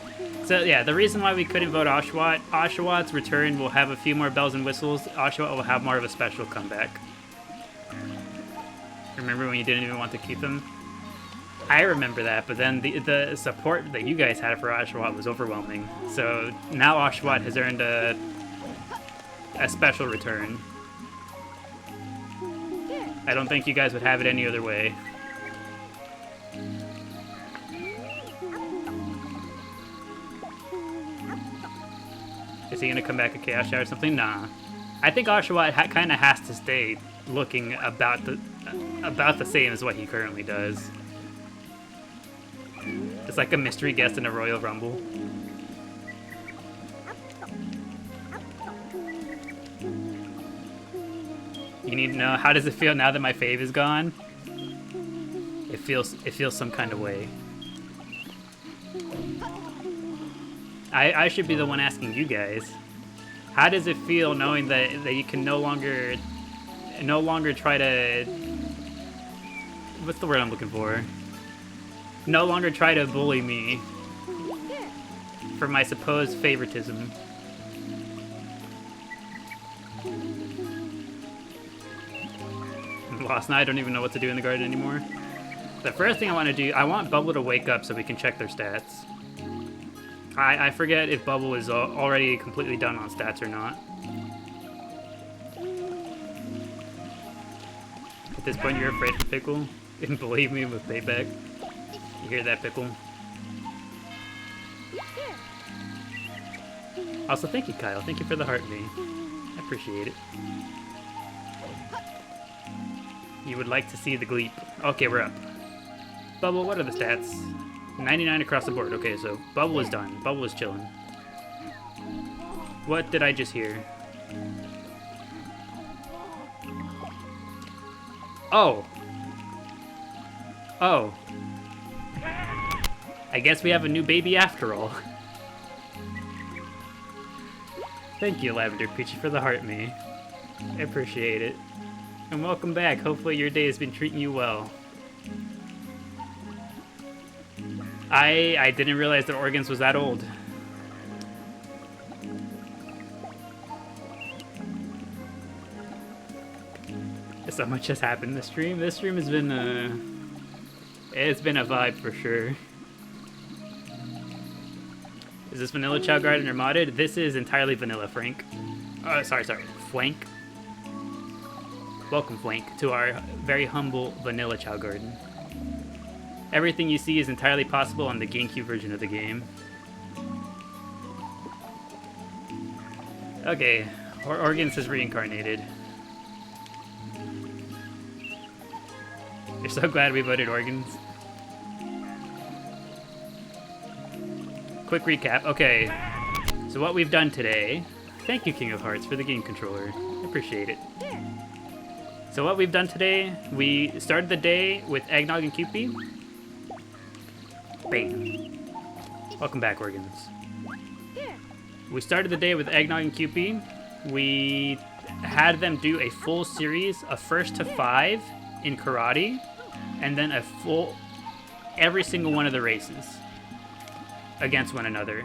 So yeah, the reason why we couldn't vote Oshawott, Oshawott's return will have a few more bells and whistles. Oshawott will have more of a special comeback. Remember when you didn't even want to keep him? I remember that, but then the support that you guys had for Oshawott was overwhelming. So now Oshawott has earned a special return. I don't think you guys would have it any other way. Is he gonna come back a Chaos Shower or something? Nah. I think Oshawott kind of has to stay looking about the same as what he currently does. It's like a mystery guest in a Royal Rumble. You need to know, how does it feel now that my fave is gone? It feels some kind of way. I should be the one asking you guys. How does it feel knowing that you can no longer try to, what's the word I'm looking for? No longer try to bully me for my supposed favoritism. I'm lost now. I don't even know what to do in the garden anymore. The first thing I want to do, I want Bubble to wake up so we can check their stats. I forget if Bubble is already completely done on stats or not. At this point, you're afraid of Pickle? And believe me, with payback. You hear that, Pickle? Also, thank you, Kyle. Thank you for the heart me. I appreciate it. You would like to see the gleep. Okay, we're up. Bubble, what are the stats? 99 across the board. Okay, so Bubble is done. Bubble is chilling. What did I just hear? Oh. Oh. I guess we have a new baby after all. Thank you, Lavender Peachy, for the heart me. I appreciate it. And welcome back. Hopefully your day has been treating you well. I didn't realize that Organs was that old. So much has happened this stream. This stream has been it's been a vibe for sure. Is this vanilla Chao Garden or modded? This is entirely vanilla, Frank. Sorry, Flank. Welcome, Flank, to our very humble vanilla Chao Garden. Everything you see is entirely possible on the GameCube version of the game. Okay, Organs has reincarnated. You're so glad we voted Organs. Quick recap. Okay, so what we've done today... Thank you, King of Hearts, for the game controller. I appreciate it. So what we've done today, we started the day with Eggnog and Kewpie. Bam. Welcome back, Organs. We started the day with Eggnog and Kewpie. We had them do a full series of 1st to 5 in karate, and then a full every single one of the races against one another.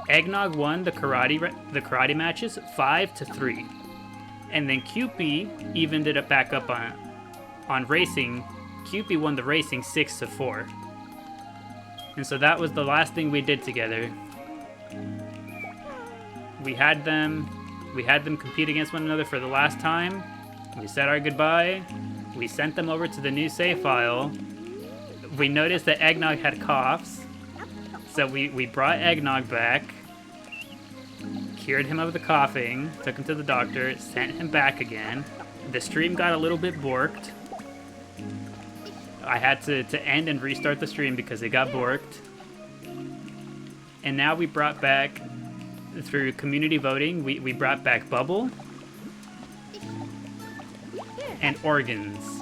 Eggnog won the karate matches 5-3, and then Kewpie evened it back up on racing. Kewpie won the racing 6-4, and so that was the last thing we did together. We had them compete against one another for the last time. We said our goodbye. We sent them over to the new save file. We noticed that Eggnog had coughs, so we brought Eggnog back, cured him of the coughing, took him to the doctor, sent him back again. The stream got a little bit borked. I had to end and restart the stream because it got borked. And now we brought back, through community voting, we brought back Bubble and Organs.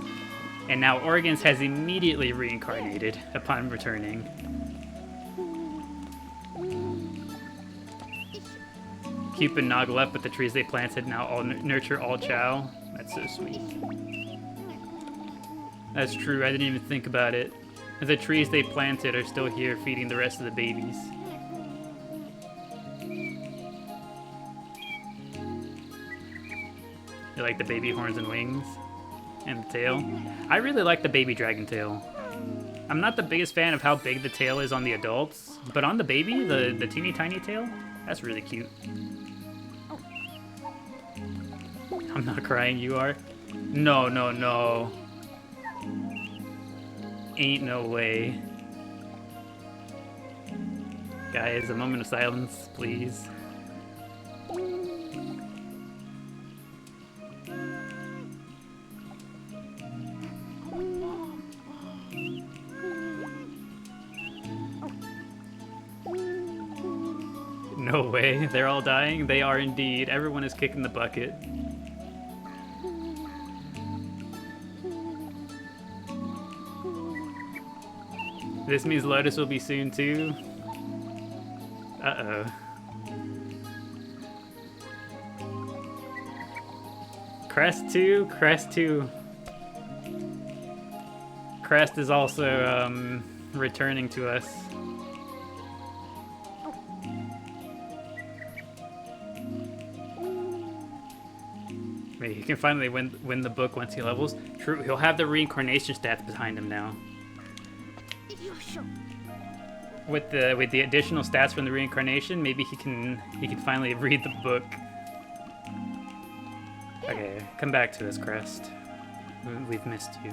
And now Organs has immediately reincarnated upon returning. Cupid Nog left, but the trees they planted now all nurture all Chao. That's so sweet. That's true, I didn't even think about it. The trees they planted are still here feeding the rest of the babies. You like the baby horns and wings? And the tail? I really like the baby dragon tail. I'm not the biggest fan of how big the tail is on the adults, but on the baby, the teeny tiny tail, that's really cute. I'm not crying, you are? No, no, no. Ain't no way. Guys, a moment of silence, please. No way, they're all dying? They are indeed. Everyone is kicking the bucket. This means Lotus will be soon too. Uh-oh. Crest 2? Crest 2. Crest is also returning to us. Maybe he can finally win the book once he levels. True, he'll have the reincarnation stats behind him now. With the additional stats from the reincarnation, maybe he can finally read the book. Okay, come back to us, Crest. We've missed you.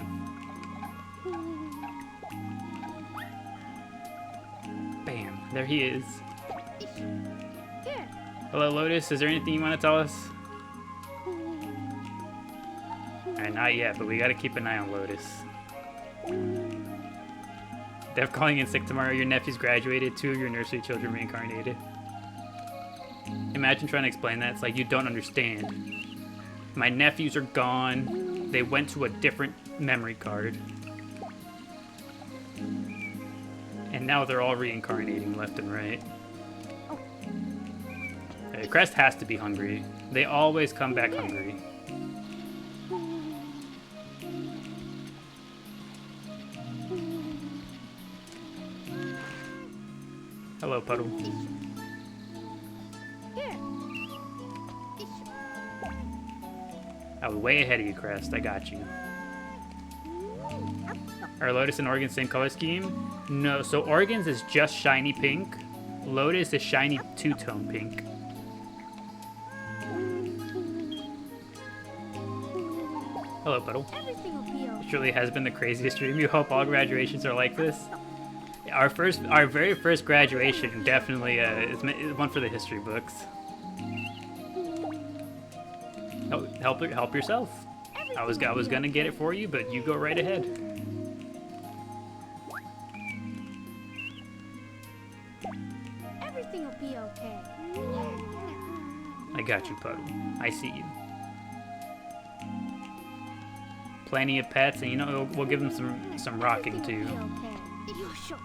Bam, there he is. Hello, Lotus. Is there anything you want to tell us? Alright, not yet, but we gotta keep an eye on Lotus. Dev calling in sick tomorrow. Your nephew's graduated. 2 of your nursery children reincarnated. Imagine trying to explain that. It's like you don't understand. My nephews are gone. They went to a different memory card. And now they're all reincarnating left and right. Okay, Crest has to be hungry. They always come back hungry. Hello, Puddle. I was way ahead of you, Crest. I got you. Are Lotus and Organs same color scheme? No, so Organs is just shiny pink. Lotus is shiny two-tone pink. Hello, Puddle. Everything will be okay. It truly has been the craziest dream. You hope all graduations are like this. Our very first graduation definitely is one for the history books. Help yourself. I was gonna get it for you, but you go right ahead. Everything will be okay. I got you, Puddle. I see you. Plenty of pets, and you know we'll give them some rocking too. Everything will be okay. You're sure.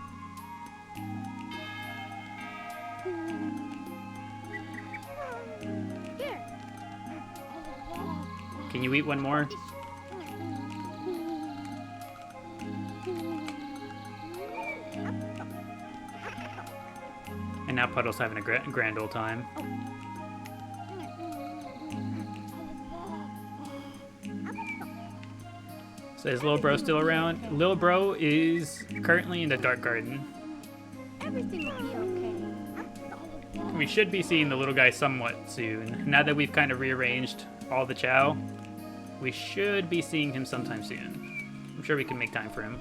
Here. Can you eat one more? And now Puddle's having a grand old time. So is Lil Bro still around? Lil Bro is currently in the Dark Garden. Everything will be okay. We should be seeing the little guy somewhat soon. Now that we've kind of rearranged all the Chao, we should be seeing him sometime soon. I'm sure we can make time for him.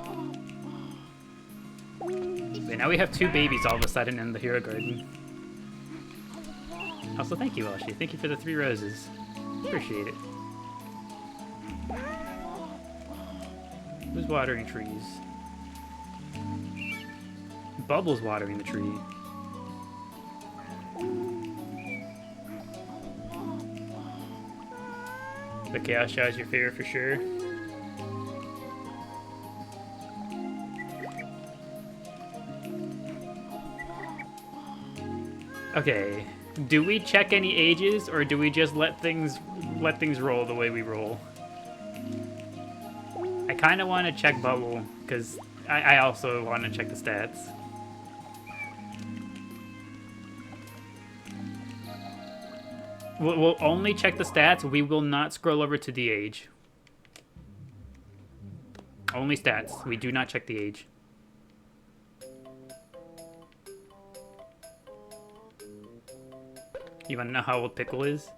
But now we have 2 babies all of a sudden in the Hero Garden. Also, thank you, Elshi. Thank you for the 3 roses. Appreciate it. Who's watering trees? Bubble's watering the tree. The Chaos Chao is your favorite for sure. Okay, do we check any ages, or do we just let things roll the way we roll? I kind of want to check Bubble, because I also want to check the stats. We'll only check the stats. We will not scroll over to the age. Only stats. We do not check the age. You want to know how old Pickle is?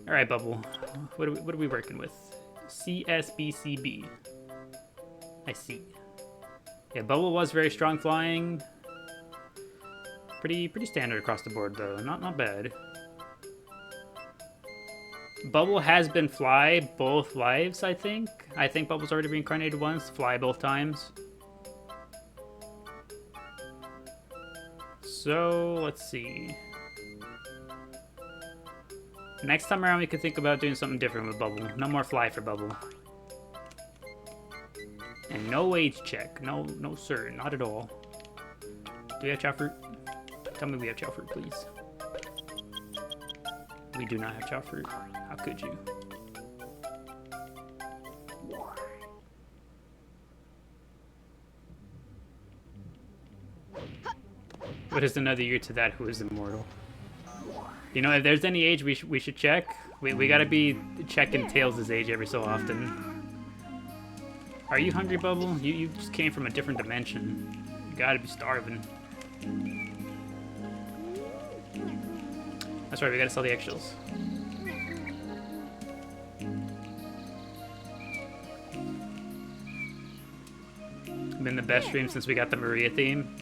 All right, Bubble. What are we working with? CSBCB. I see. Yeah, Bubble was very strong flying. Pretty standard across the board though. Not bad. Bubble has been fly both lives, I think. I think Bubble's already reincarnated once, fly both times. So, let's see. Next time around we could think about doing something different with Bubble. No more fly for Bubble. And no age check. No sir, not at all. Do we have Chao fruit? Tell me we have Chao fruit, please. We do not have Chao fruit. How could you? What is another year to that who is immortal? You know, if there's any age we should check, we gotta be checking Tails' age every so often. Are you hungry, Bubble? You just came from a different dimension. You gotta be starving. That's right, we gotta sell the eggshells. Been the best stream since we got the Maria theme.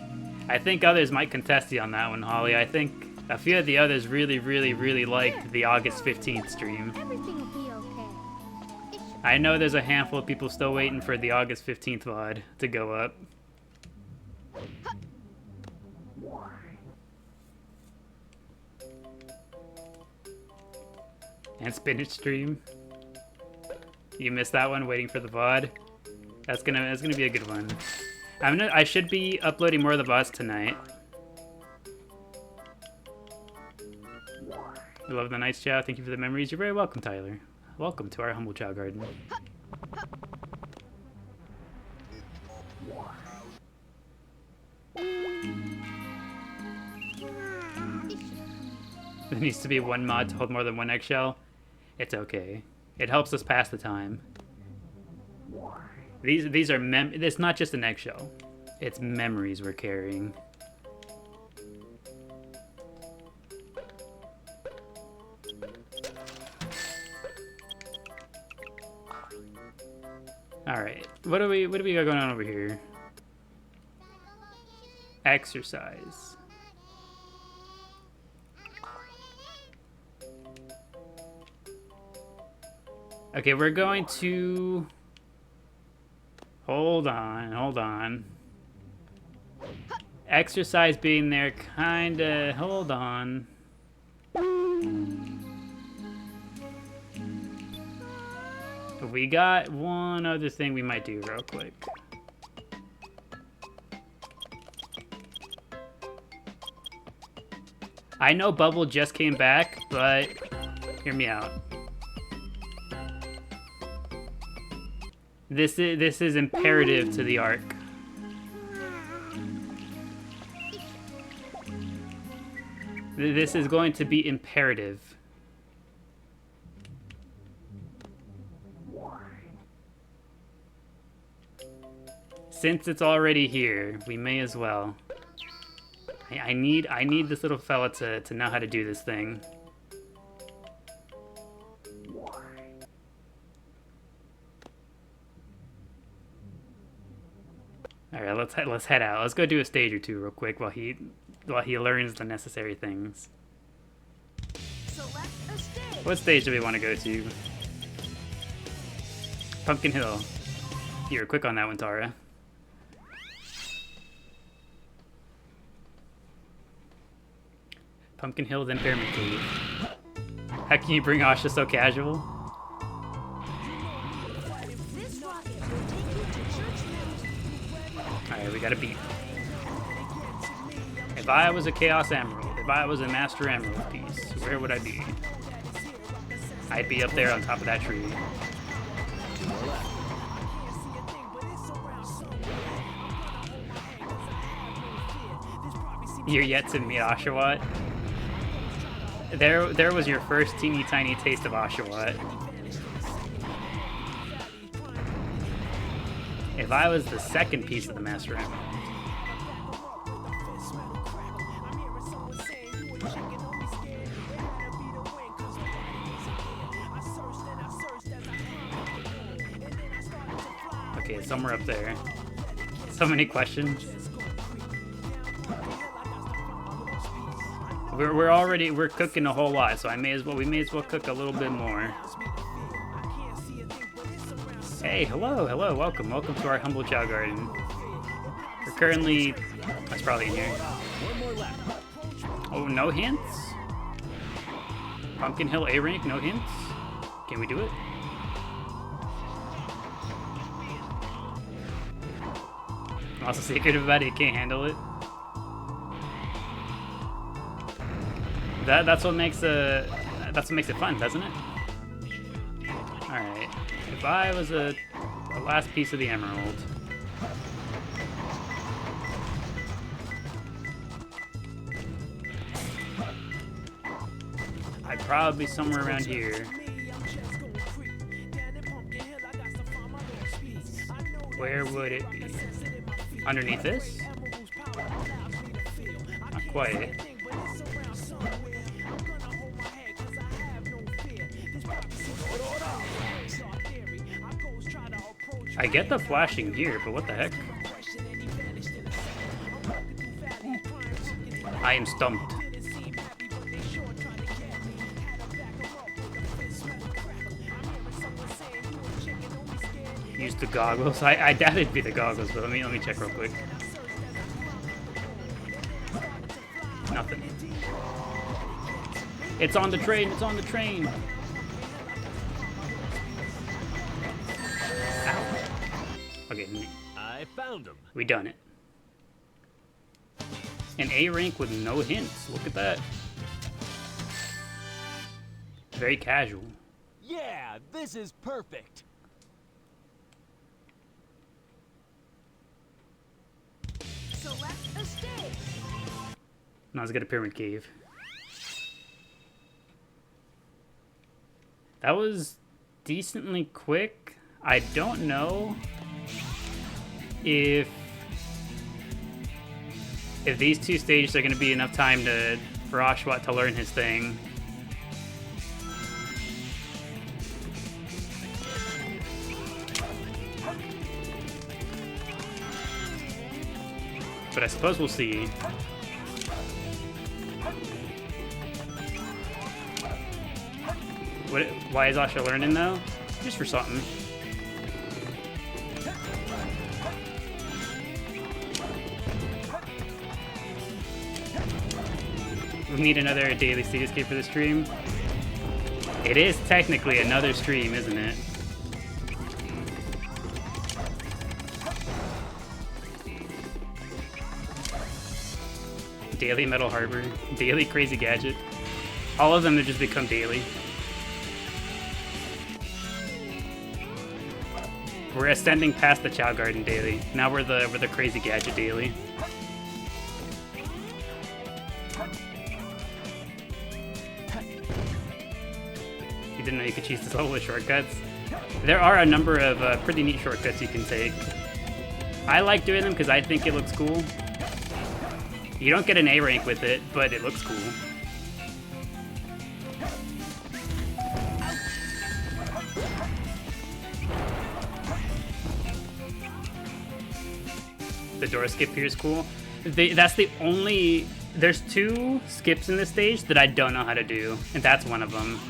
I think others might contest you on that one, Holly. I think a few of the others really liked the August 15th stream. Everything will be okay. I know there's a handful of people still waiting for the August 15th VOD to go up. And Spinach Stream. You missed that one, waiting for the VOD. That's gonna be a good one. I should be uploading more of the VODs tonight. I love the nights, Chao. Thank you for the memories. You're very welcome, Tyler. Welcome to our humble Chao garden. There needs to be one mod to hold more than one eggshell. It's okay. It helps us pass the time. These are it's not just an eggshell. It's memories we're carrying. All right. What do we got going on over here? Exercise. Okay, we're going to... Hold on. Exercise being there, kinda... Hold on. We got one other thing we might do real quick. I know Bubble just came back, but hear me out. This is imperative to the arc. This is going to be imperative. Since it's already here, we may as well. I need this little fella to know how to do this thing. All right, let's head out. Let's go do a stage or two real quick while he learns the necessary things. What stage do we want to go to? Pumpkin Hill. You were quick on that one, Tara. Pumpkin Hill, then Pyramid Cave. How can you bring Asha so casual? Alright, we got a beat. If I was a Chaos Emerald, if I was a Master Emerald piece, where would I be? I'd be up there on top of that tree. You're yet to meet Oshawott. There was your first teeny tiny taste of Oshawott. If I was the second piece of the Master Emerald. Okay, it's somewhere up there. So many questions. We're cooking a whole lot, so we may as well cook a little bit more. Hey, hello, welcome to our humble Chao garden. We're currently, that's probably in here. Oh, no hints? Pumpkin Hill A rank, no hints? Can we do it? I'm also secretive about it, you can't handle it. That's what makes it fun, doesn't it? Alright. If I was the last piece of the emerald. I'd probably be somewhere around here. Where would it be? Underneath this? Not quite. I get the flashing here, but what the heck? I am stumped. use the goggles. I doubt it'd be the goggles, but let me check real quick. Nothing. It's on the train. It's on the train. Ow. Okay, I found him. we done it. An A rank with no hints. Look at that. Very casual. Yeah, this is perfect. Select a stage. Now let's get a pyramid cave. That was decently quick. I don't know if these two stages are going to be enough time for Oshawott to learn his thing. But I suppose we'll see. Why is Asha learning though? Just for something. We need another daily state escape for the stream. It is technically another stream, isn't it? Daily Metal Harbor, daily Crazy Gadget. All of them have just become daily. We're ascending past the ChaoGardenDaily. Now we're the Crazy Gadget Daily. You didn't know you could cheese this level with shortcuts? There are a number of pretty neat shortcuts you can take. I like doing them because I think it looks cool. You don't get an A rank with it, but it looks cool. The door skip here is cool. That's the only... There's two skips in this stage that I don't know how to do, and that's one of them.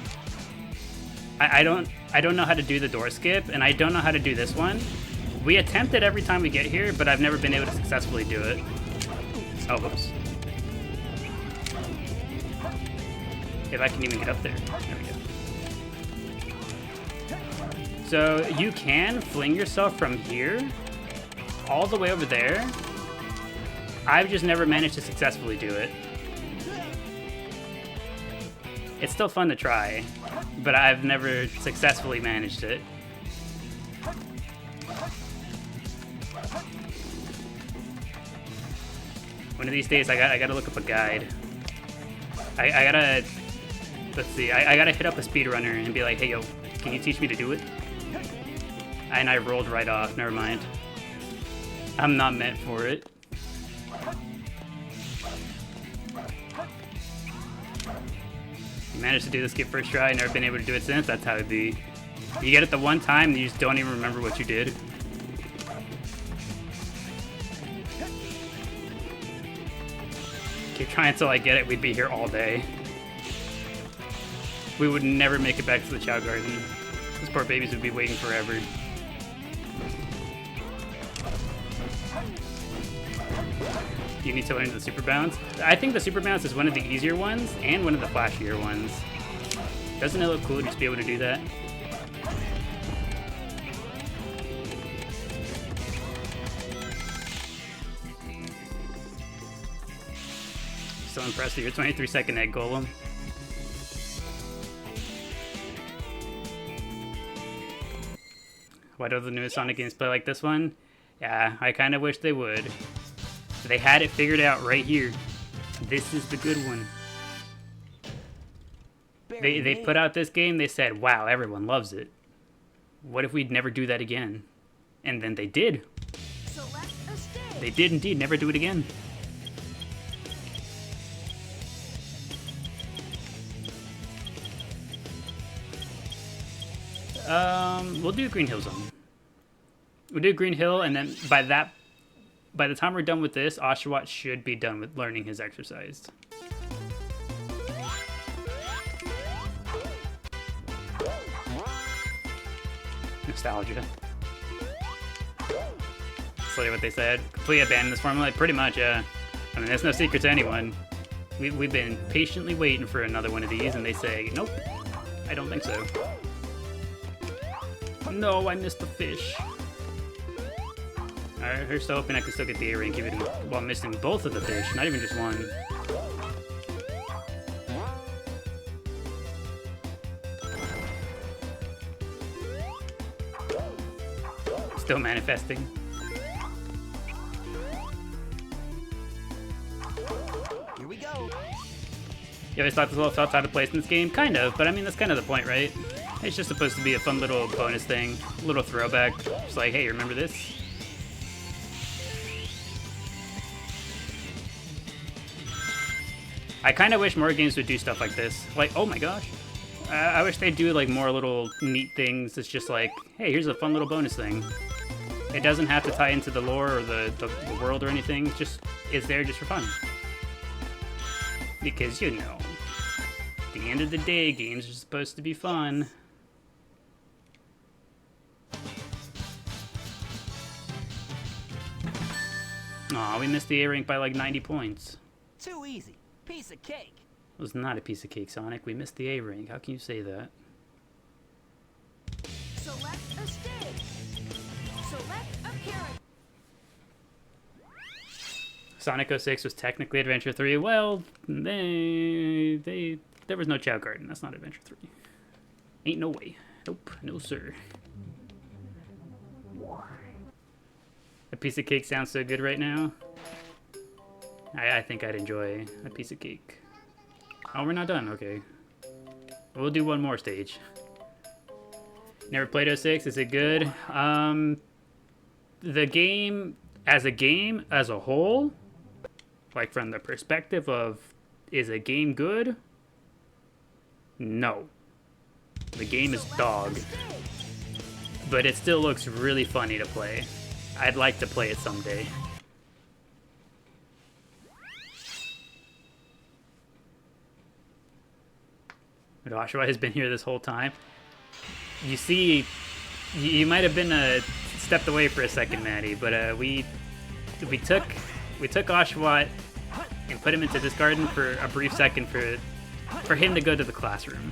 I don't know how to do the door skip, and I don't know how to do this one. We attempt it every time we get here, but I've never been able to successfully do it. Oh, whoops. If I can even get up there. There we go. So you can fling yourself from here all the way over there. I've just never managed to successfully do it. It's still fun to try, but I've never successfully managed it. One of these days, I gotta look up a guide. I gotta, let's see, I gotta hit up a speedrunner and be like, hey yo, can you teach me to do it? And I rolled right off, never mind. I'm not meant for it. You managed to do this skip first try, never been able to do it since, that's how it'd be. You get it the one time, and you just don't even remember what you did. Keep trying until I get it, we'd be here all day. We would never make it back to the Chao Garden. Those poor babies would be waiting forever. You need to learn the super bounce. I think the super bounce is one of the easier ones and one of the flashier ones. Doesn't it look cool to just be able to do that? So impressed with your 23-second egg golem. Why don't the newest Sonic games play like this one? Yeah, I kind of wish they would. They had it figured out right here. This is the good one. They put out this game, they said, wow, everyone loves it. What if we'd never do that again? And then they did. They did indeed never do it again. We'll do Green Hill Zone. We'll do Green Hill, and then by the time we're done with this, Oshawott should be done with learning his exercise. Nostalgia. literally what they said. Completely abandon this formula? Pretty much, yeah. I mean, there's no secret to anyone. We've been patiently waiting for another one of these, and they say, nope, I don't think so. No, I missed the fish. I'm still hoping I can still get the A rank even while missing both of the fish, not even just one. Still manifesting. Here we go. You always thought this level felt out of place in this game? Kind of, but I mean, that's kind of the point, right? It's just supposed to be a fun little bonus thing, a little throwback. Just like, hey, remember this? I kind of wish more games would do stuff like this. Like, oh my gosh. I wish they'd do like more little neat things. It's just like, hey, here's a fun little bonus thing. It doesn't have to tie into the lore or the world or anything. It's just, it's there just for fun. Because, you know, at the end of the day, games are supposed to be fun. Aw, we missed the A rank by like 90 points. Too easy. Piece of cake. It was not a piece of cake, Sonic. We missed the A rank. How can you say that? Select a stage. Select a character. Sonic 06 was technically Adventure 3. Well, there was no Chao Garden. That's not Adventure 3. Ain't no way. Nope. No, sir. A piece of cake sounds so good right now. I think I'd enjoy a piece of cake. Oh, we're not done. Okay. We'll do one more stage. Never played 06. Is it good? The game, as a whole, like from the perspective of, is a game good? No. The game is dog. But it still looks really funny to play. I'd like to play it someday. Joshua has been here this whole time. You see, you might have been stepped away for a second, Maddie, but we took Oshawott and put him into this garden for a brief second for him to go to the classroom.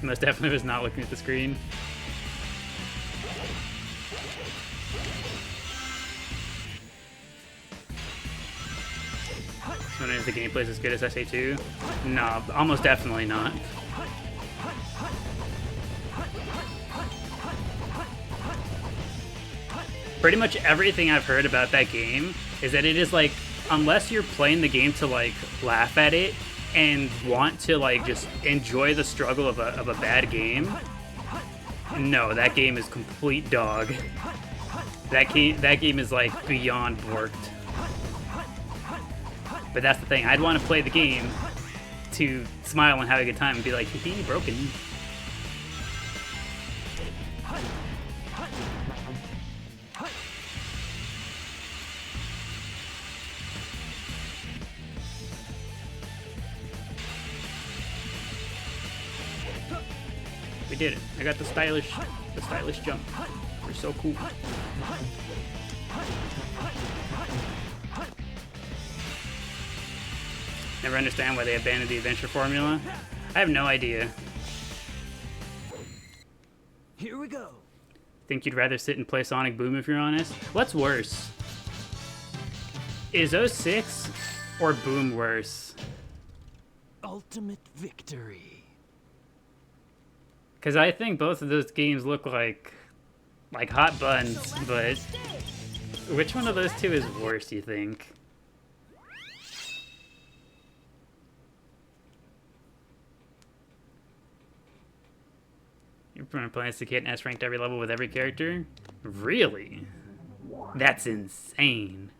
Most definitely was not looking at the screen. Just wondering if the gameplay's as good as SA2. No, almost definitely not. Pretty much everything I've heard about that game is that it is like, unless you're playing the game to like laugh at it and want to like just enjoy the struggle of a bad game, no, that game is complete dog. That game is like beyond borked. But that's the thing, I'd want to play the game to smile and have a good time and be like, hee broken. We did it. I got the stylish jump. We're so cool. Never understand why they abandoned the adventure formula. I have no idea. Here we go. Think you'd rather sit and play Sonic Boom if you're honest? What's worse? Is 06 or Boom worse? Ultimate victory. Because I think both of those games look like hot buns, but which one of those two is worse, you think? Your plans to get S ranked every level with every character? Really? That's insane.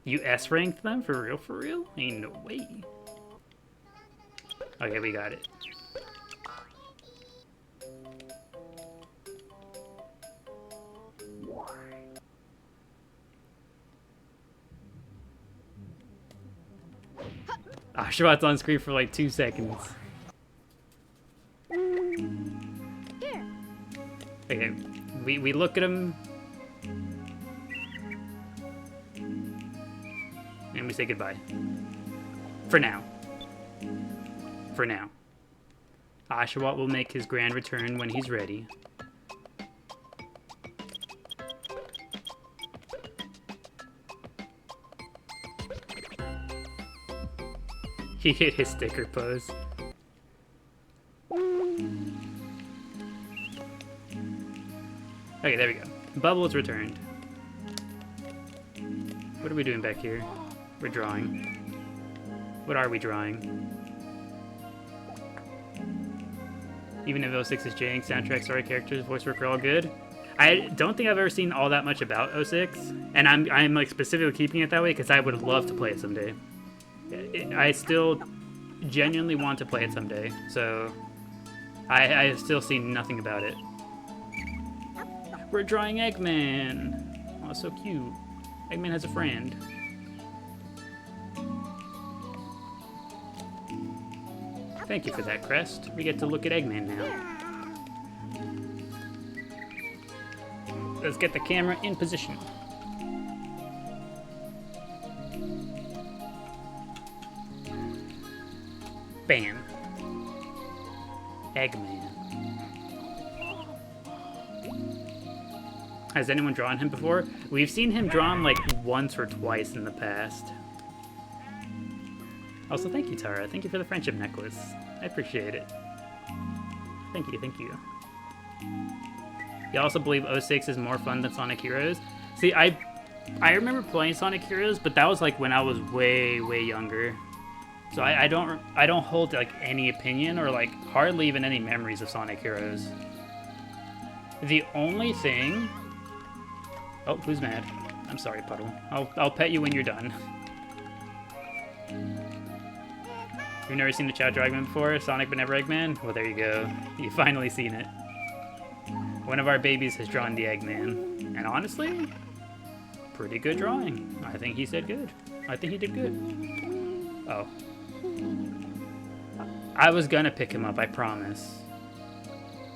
You S ranked them for real? For real? Ain't no way. Okay, we got it. Oshawott on screen for like 2 seconds. Here. Okay, we look at him. And we say goodbye. For now. For now. Oshawott will make his grand return when he's ready. He hit his sticker pose. Okay, there we go. Bubbles returned. What are we doing back here? We're drawing. What are we drawing? Even if 06 is jank, soundtrack, story, characters, voice work are all good. I don't think I've ever seen all that much about 06, and I'm like specifically keeping it that way because I would love to play it someday. I still genuinely want to play it someday, so I have still seen nothing about it. We're drawing Eggman. Oh, so cute. Eggman has a friend. Thank you for that, Crest. We get to look at Eggman now. Let's get the camera in position. Bam. Eggman. Has anyone drawn him before? We've seen him drawn like once or twice in the past. Also, thank you, Tara. Thank you for the friendship necklace. I appreciate it. Thank you, thank you. You also believe 06 is more fun than Sonic Heroes? See, I remember playing Sonic Heroes, but that was like when I was way, way younger. So I don't hold like any opinion or like hardly even any memories of Sonic Heroes. The only thing... Oh, who's mad? I'm sorry, Puddle. I'll pet you when you're done. You've never seen the Chao Dragon before? Sonic but never Eggman? Well, there you go. You've finally seen it. One of our babies has drawn the Eggman. And honestly, pretty good drawing. I think he said good. I think he did good. Oh. I was gonna pick him up, I promise.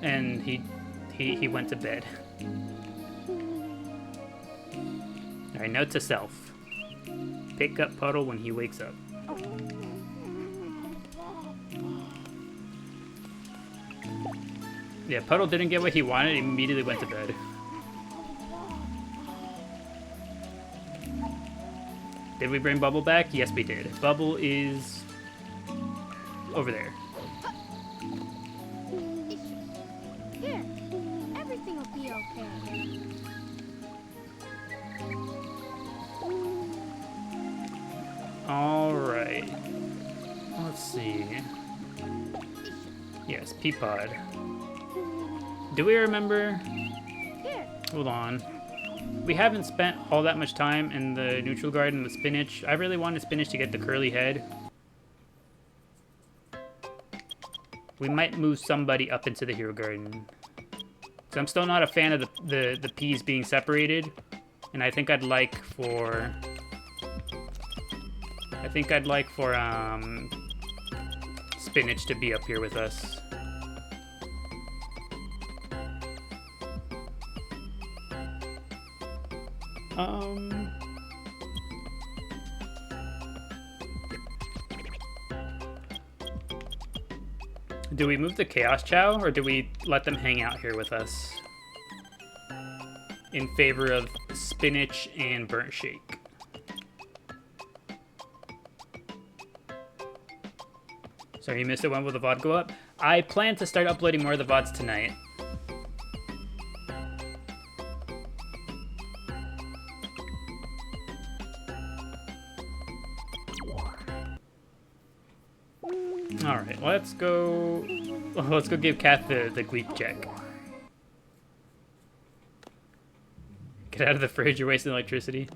And he went to bed. Alright, note to self. Pick up Puddle when he wakes up. Yeah, Puddle didn't get what he wanted, he immediately went to bed. Did we bring Bubble back? Yes, we did. Bubble is over there. Here. Everything will be okay. Alright. Let's see. Yes, Peapod. Do we remember? Here. Hold on. We haven't spent all that much time in the neutral garden with Spinach. I really wanted Spinach to get the curly head. We might move somebody up into the hero garden. So I'm still not a fan of the peas being separated. And I think I'd like for Spinach to be up here with us. Do we move the Chaos Chao, or do we let them hang out here with us? In favor of Spinach and Burnt Shake. Sorry, you missed it. When will the VOD go up? I plan to start uploading more of the VODs tonight. Alright, let's go give Kat the Gleep check. Get out of the fridge, you're wasting electricity.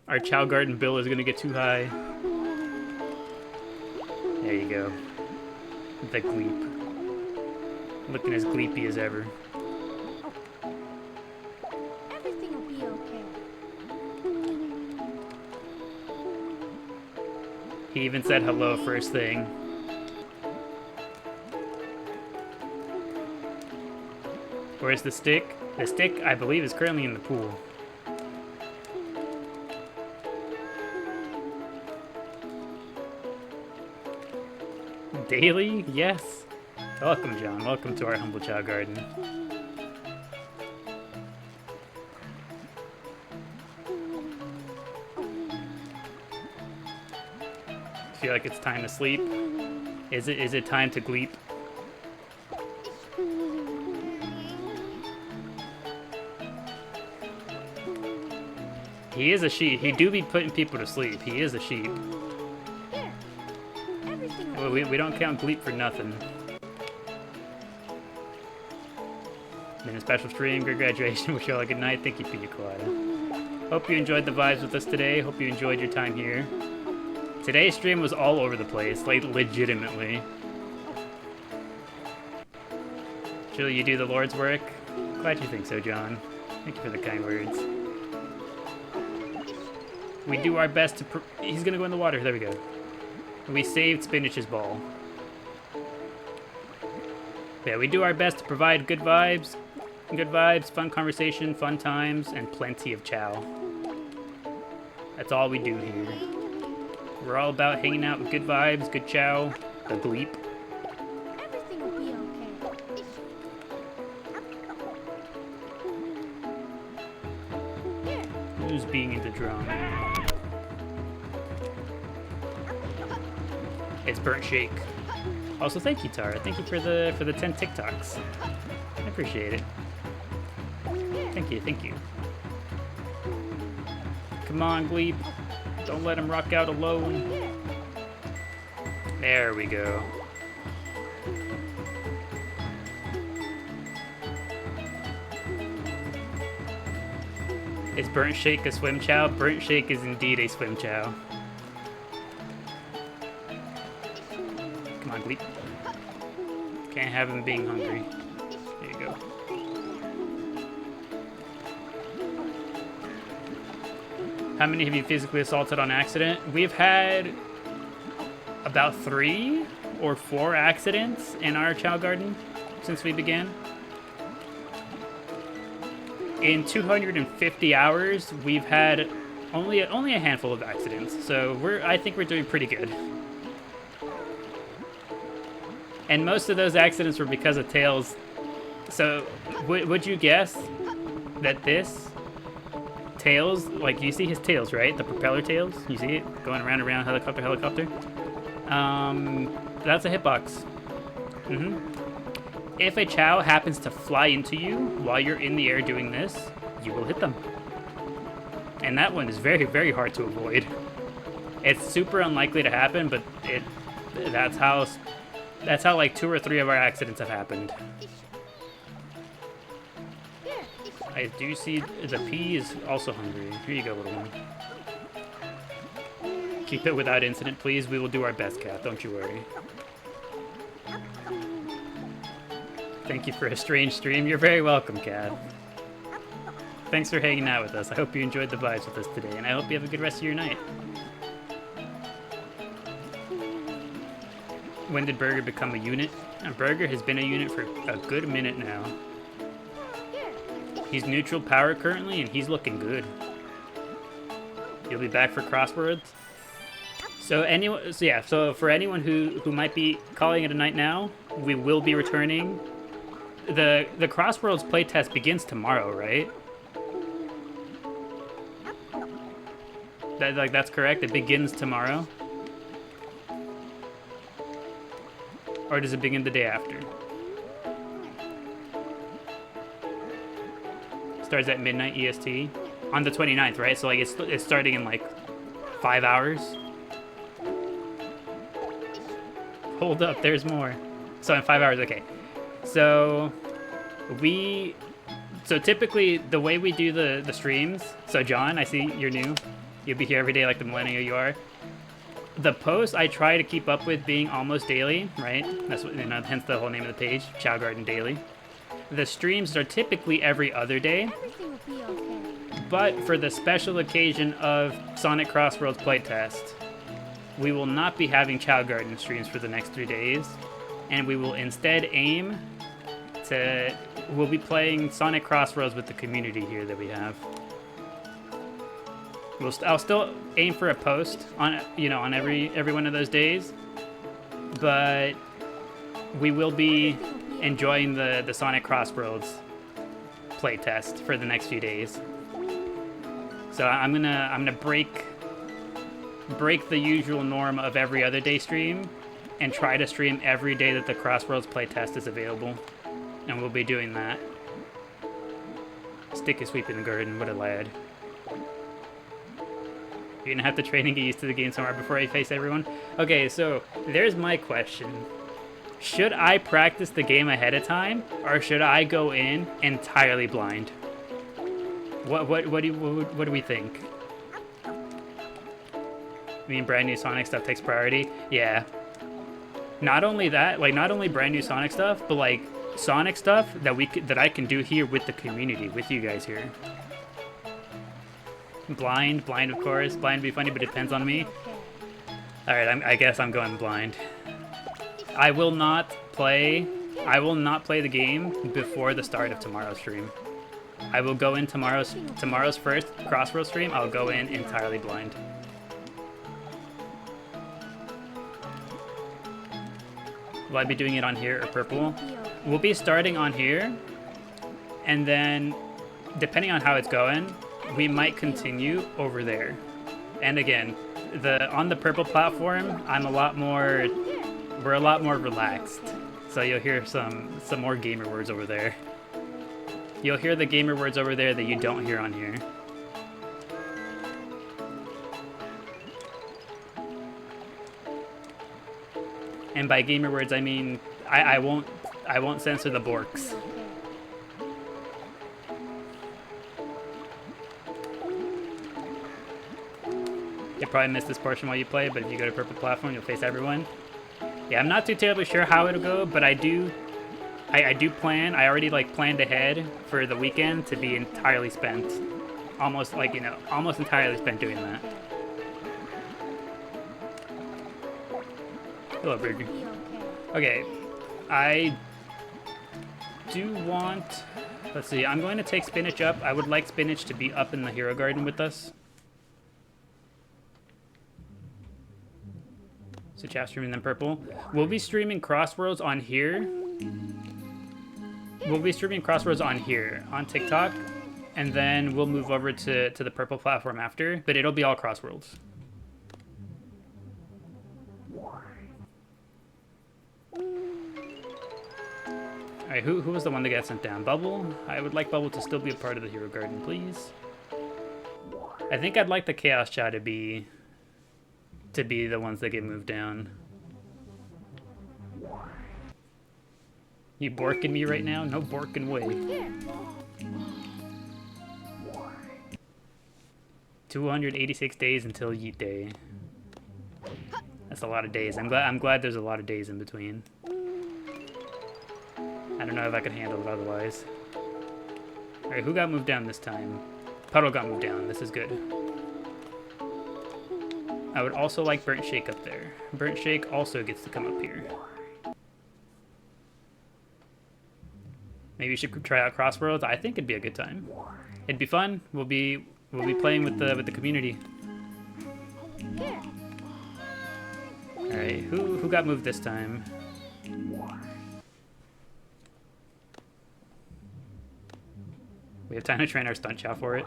Our Chao Garden bill is gonna get too high. There you go. The Gleep. Looking as gleepy as ever. Everything will be okay. He even said hello first thing. Where's the stick? The stick, I believe, is currently in the pool. Daily? Yes. Welcome, John. Welcome to our humble Chao garden. Feel like it's time to sleep? Is it time to gleep? He is a sheep. He do be putting people to sleep. He is a sheep. Here. Everything will Well, we don't count gleep for nothing. Been a special stream. Good graduation. Wish you all a good night. Thank you, Pina Colada. Hope you enjoyed the vibes with us today. Hope you enjoyed your time here. Today's stream was all over the place, like legitimately. Jill, you do the Lord's work? Glad you think so, John. Thank you for the kind words. We do our best to he's gonna go in the water. There we go. We saved Spinach's ball. Yeah, we do our best to provide good vibes, fun conversation, fun times, and plenty of chow. That's all we do here. We're all about hanging out with good vibes, good chow, the gleep. everything will be okay. Here. Who's being into drum? It's Burnt Shake. Also, thank you, Tara. Thank you for the 10 TikToks. I appreciate it. Thank you, thank you. Come on, Gleep. Don't let him rock out alone. There we go. Is Burnt Shake a swim chow? Burnt Shake is indeed a swim chow. Come on, Gleep. Can't have him being hungry. There you go. How many have you physically assaulted on accident? We've had about 3 or 4 accidents in our Chao garden since we began. In 250 hours, we've had only a handful of accidents, so I think we're doing pretty good. And most of those accidents were because of tails. So, would you guess that this tails, like you see his tails, right? The propeller tails, you see it going around and around, helicopter. That's a hitbox. If a chow happens to fly into you while you're in the air doing this, you will hit them. And that one is very, very hard to avoid. It's super unlikely to happen, but that's how like 2 or 3 of our accidents have happened. I do see the pea is also hungry. Here you go, little one. Keep it without incident, please. We will do our best, Cat. Don't you worry. Thank you for a strange stream. You're very welcome, Cat. Thanks for hanging out with us. I hope you enjoyed the vibes with us today, and I hope you have a good rest of your night. When did Burger become a unit? Burger has been a unit for a good minute now. He's neutral power currently, and he's looking good. You'll be back for crosswords? So for anyone who might be calling it a night now, we will be returning. The Crossworlds playtest begins tomorrow, right? That's correct. It begins tomorrow. Or does it begin the day after? Starts at midnight EST on the 29th, right? So like it's starting in like 5 hours. Hold up, there's more. So in 5 hours, okay. So typically the way we do the streams, so John, I see you're new. You'll be here every day like the millennial you are. The posts I try to keep up with being almost daily, right? That's what, hence the whole name of the page, ChaoGardenDaily. The streams are typically every other day. Everything will be okay. But for the special occasion of Sonic Crossworlds playtest, we will not be having Chao Garden streams for the next 3 days, and we will instead aim to... We'll be playing Sonic Crossroads with the community here that we have. I'll still aim for a post on, you know, on every one of those days, but we will be enjoying the Sonic Crossroads playtest for the next few days. So I'm gonna break the usual norm of every other day stream and try to stream every day that the Crossroads playtest is available, and we'll be doing that. Stick is sweeping the garden. What a lad. You're gonna have to train and get used to the game somewhere before I face everyone. Okay, so there's my question. Should I practice the game ahead of time, or should I go in entirely blind? What do we think? I mean, brand new Sonic stuff takes priority. Yeah. Not only that, like not only brand new Sonic stuff, but like Sonic stuff that I can do here with the community, with you guys here. Blind of course. Blind would be funny, but it depends on me. Alright, I guess I'm going blind. I will not play the game before the start of tomorrow's stream. I will go in tomorrow's first Crossroads stream, I'll go in entirely blind. Will I be doing it on here or purple? We'll be starting on here, and then depending on how it's going, we might continue over there. And again, on the purple platform, we're a lot more relaxed. So you'll hear some more gamer words over there. You'll hear the gamer words over there that you don't hear on here. And by gamer words, I mean I won't censor the borks. You'll probably miss this portion while you play, but if you go to purple platform, you'll face everyone. Yeah, I'm not too terribly sure how it'll go, but I do plan. I already like planned ahead for the weekend to be entirely spent, almost entirely spent doing that. Hello, Burger. Okay, I do want. Let's see. I'm going to take Spinach up. I would like Spinach to be up in the Hero Garden with us. So Chao streaming then purple. We'll be streaming Crossroads on here. We'll be streaming Crossroads on here, on TikTok, and then we'll move over to the purple platform after, but it'll be all Crossroads. Alright, who was the one that got sent down? Bubble? I would like Bubble to still be a part of the Hero Garden, please. I think I'd like the Chaos Chao to be the ones that get moved down. You borking me right now? No borking way. 286 days until Yeet Day. That's a lot of days. I'm glad there's a lot of days in between. I don't know if I could handle it otherwise. Alright, who got moved down this time? Puddle got moved down. This is good. I would also like Burnt Shake up there. Burnt Shake also gets to come up here. Maybe you should try out Crossroads. I think it'd be a good time. It'd be fun. We'll be playing with the community. All right, who got moved this time? We have time to train our stunt Chao for it.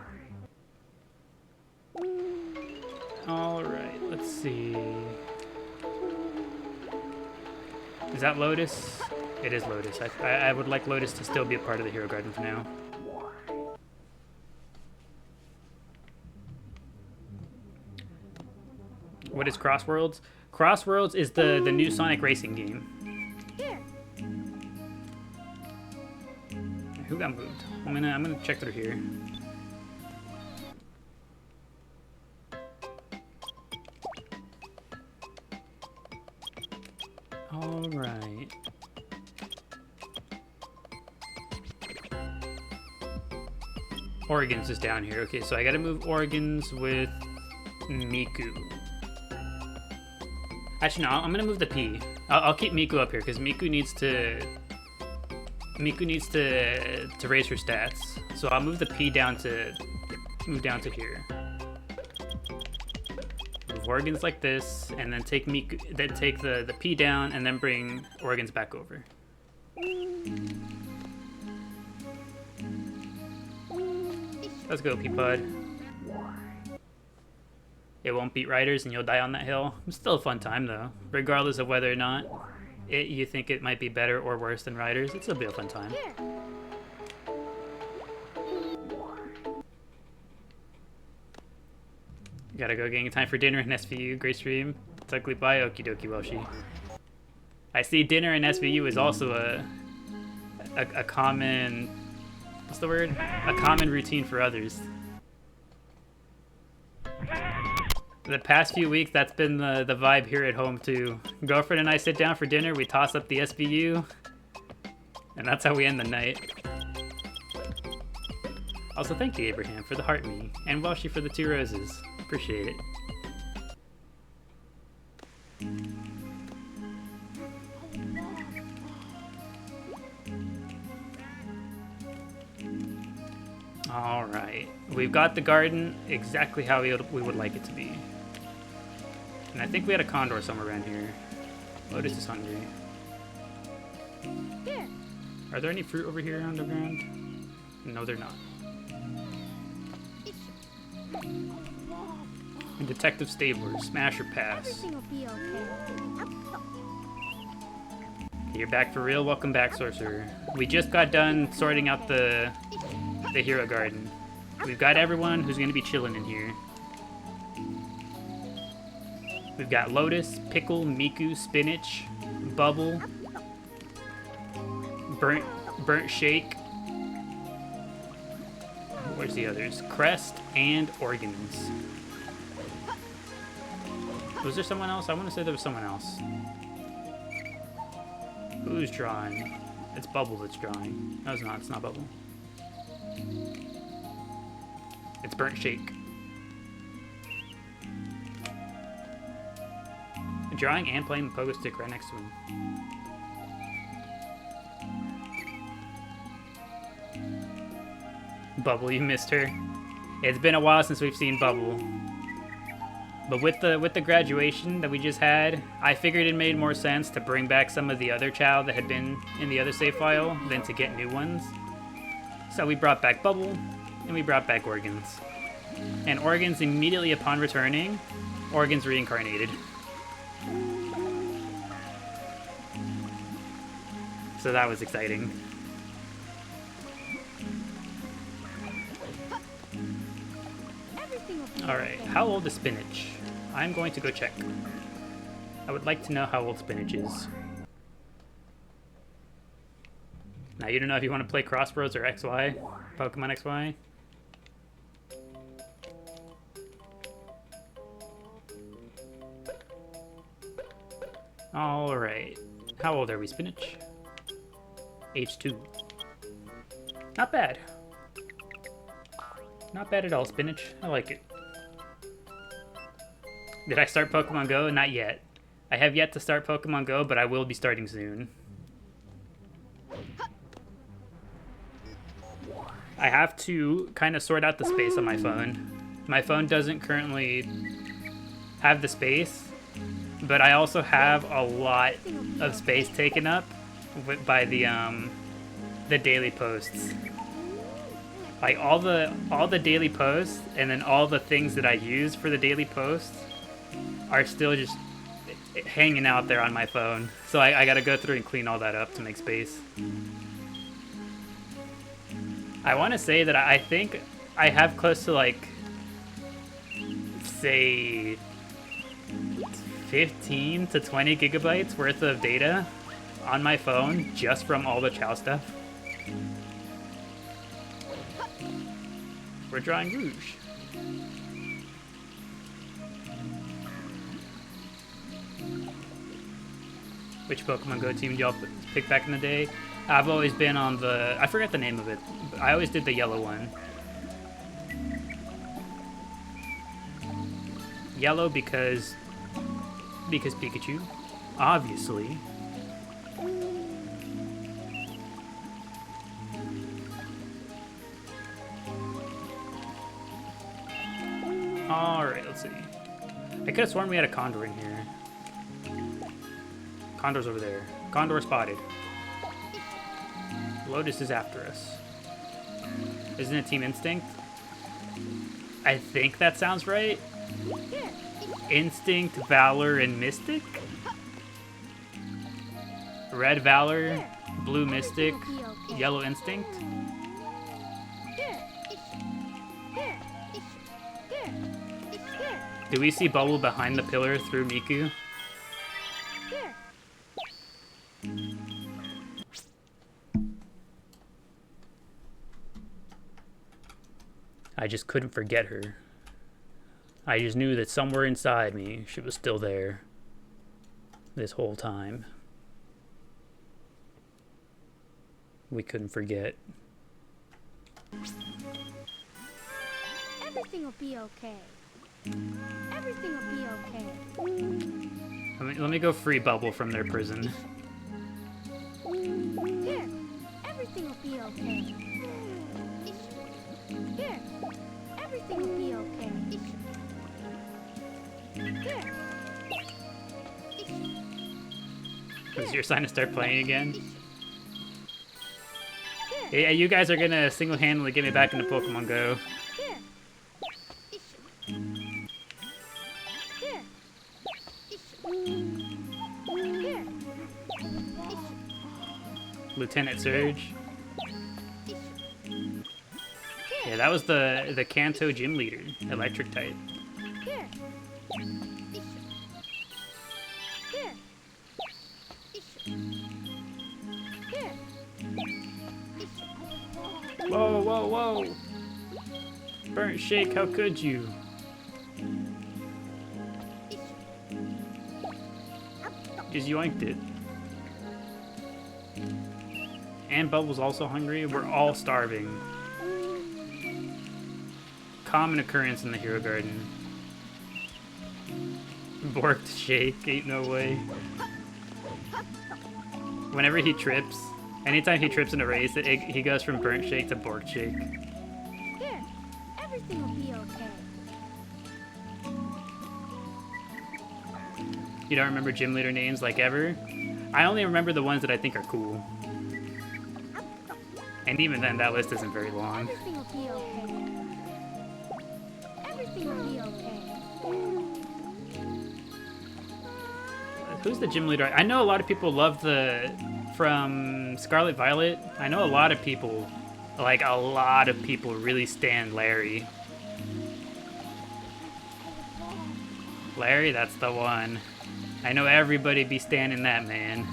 All right, let's see. Is that Lotus? It is Lotus. I would like Lotus to still be a part of the Hero Garden for now. What is Crossworlds? Crossworlds is the new Sonic racing game. Who got moved? I'm gonna check through here. All right. Oregon's is down here. Okay, so I gotta move Oregon's with Miku. Actually, no. I'm gonna move the P. I'll keep Miku up here because Miku needs to raise her stats. So I'll move the P down to here. Move organs like this, and then take Miku. Then take the P down, and then bring organs back over. Let's go, Peapod. It won't beat Riders, and you'll die on that hill. It's still a fun time, though. Regardless of whether or not you think it might be better or worse than Riders, it's still be a fun time. Here. Gotta go, gang. Time for dinner and SVU. Great stream. It's ugly. Bye. Okie dokie, Welshi. I see dinner and SVU is also a common... What's the word? A common routine for others. The past few weeks, that's been the vibe here at home, too. Girlfriend and I sit down for dinner, we toss up the SVU, and that's how we end the night. Also, thank you, Abraham, for the heart me, and Welshi for the 2 roses. Appreciate it. Alright, we've got the garden exactly how we would like it to be. And I think we had a condor somewhere around here. Lotus is hungry. Here. Are there any fruit over here on the ground? No, they're not. And Detective Stabler, smash or pass. Everything will be okay. You're back for real? Welcome back, Sorcerer. We just got done sorting out the hero garden. We've got everyone who's going to be chilling in here. We've got Lotus, Pickle, Miku, Spinach, Bubble, Burnt Shake. Where's the others? Crest and Organs. Was there someone else? I want to say there was someone else. Who's drawing? It's Bubble that's drawing. No, it's not. It's not Bubble. It's Burnt Shake. Drawing and playing the pogo stick right next to him. Bubble, you missed her. It's been a while since we've seen Bubble. But with the graduation that we just had, I figured it made more sense to bring back some of the other Chao that had been in the other save file than to get new ones. So we brought back Bubble, and we brought back Organs. And Organs, immediately upon returning, Organs reincarnated. So that was exciting. Alright, how old is Spinach? I'm going to go check. I would like to know how old Spinach is. Now, you don't know if you want to play Crossroads or XY? Pokemon XY? Alright. How old are we, Spinach? Age 2. Not bad. Not bad at all, Spinach. I like it. Did I start Pokemon Go? Not yet. I have yet to start Pokemon Go, but I will be starting soon. I have to kind of sort out the space on my phone. My phone doesn't currently have the space, but I also have a lot of space taken up by the daily posts. Like all the daily posts and then all the things that I use for the daily posts are still just hanging out there on my phone. So I gotta go through and clean all that up to make space. I want to say that I think I have close to like, say, 15 to 20 gigabytes worth of data on my phone just from all the Chao stuff. We're drawing Rouge. Which Pokemon Go team do y'all pick back in the day? I've always been on the... I forget the name of it. But I always did the yellow one. Yellow because Because Pikachu, obviously. Alright, let's see. I could have sworn we had a Condor in here. Condor's over there. Condor spotted. Lotus is after us. Isn't it Team Instinct? I think that sounds right. Instinct, Valor, and Mystic? Red Valor, Blue Mystic, Yellow Instinct? Do we see Bubble behind the pillar through Miku? I just couldn't forget her. I just knew that somewhere inside me, she was still there. This whole time. We couldn't forget. Everything will be okay. Everything will be okay. Let me go free Bubble from their prison. Here, everything will be okay. Here, everything will be okay. Here. Is your sign to start playing again? Yeah, you guys are gonna single-handedly get me back into Pokemon Go. Lieutenant Surge. Yeah, that was the Kanto gym leader, electric type. Whoa, whoa, whoa! Burnt Shake, how could you? Just yoinked it. And Bubble's also hungry. We're all starving. Common occurrence in the Hero Garden. Borked Shake, ain't no way. Whenever he trips, anytime he trips in a race, he goes from Burnt Shake to Borked Shake. Here, everything will be okay. You don't remember gym leader names like ever? I only remember the ones that I think are cool. And even then, that list isn't very long. Everything will be okay. Everything will be okay. Who's the gym leader? I know a lot of people love from Scarlet Violet. I know a lot of people, like a lot of people really stan Larry. Larry, that's the one. I know everybody be standing that man.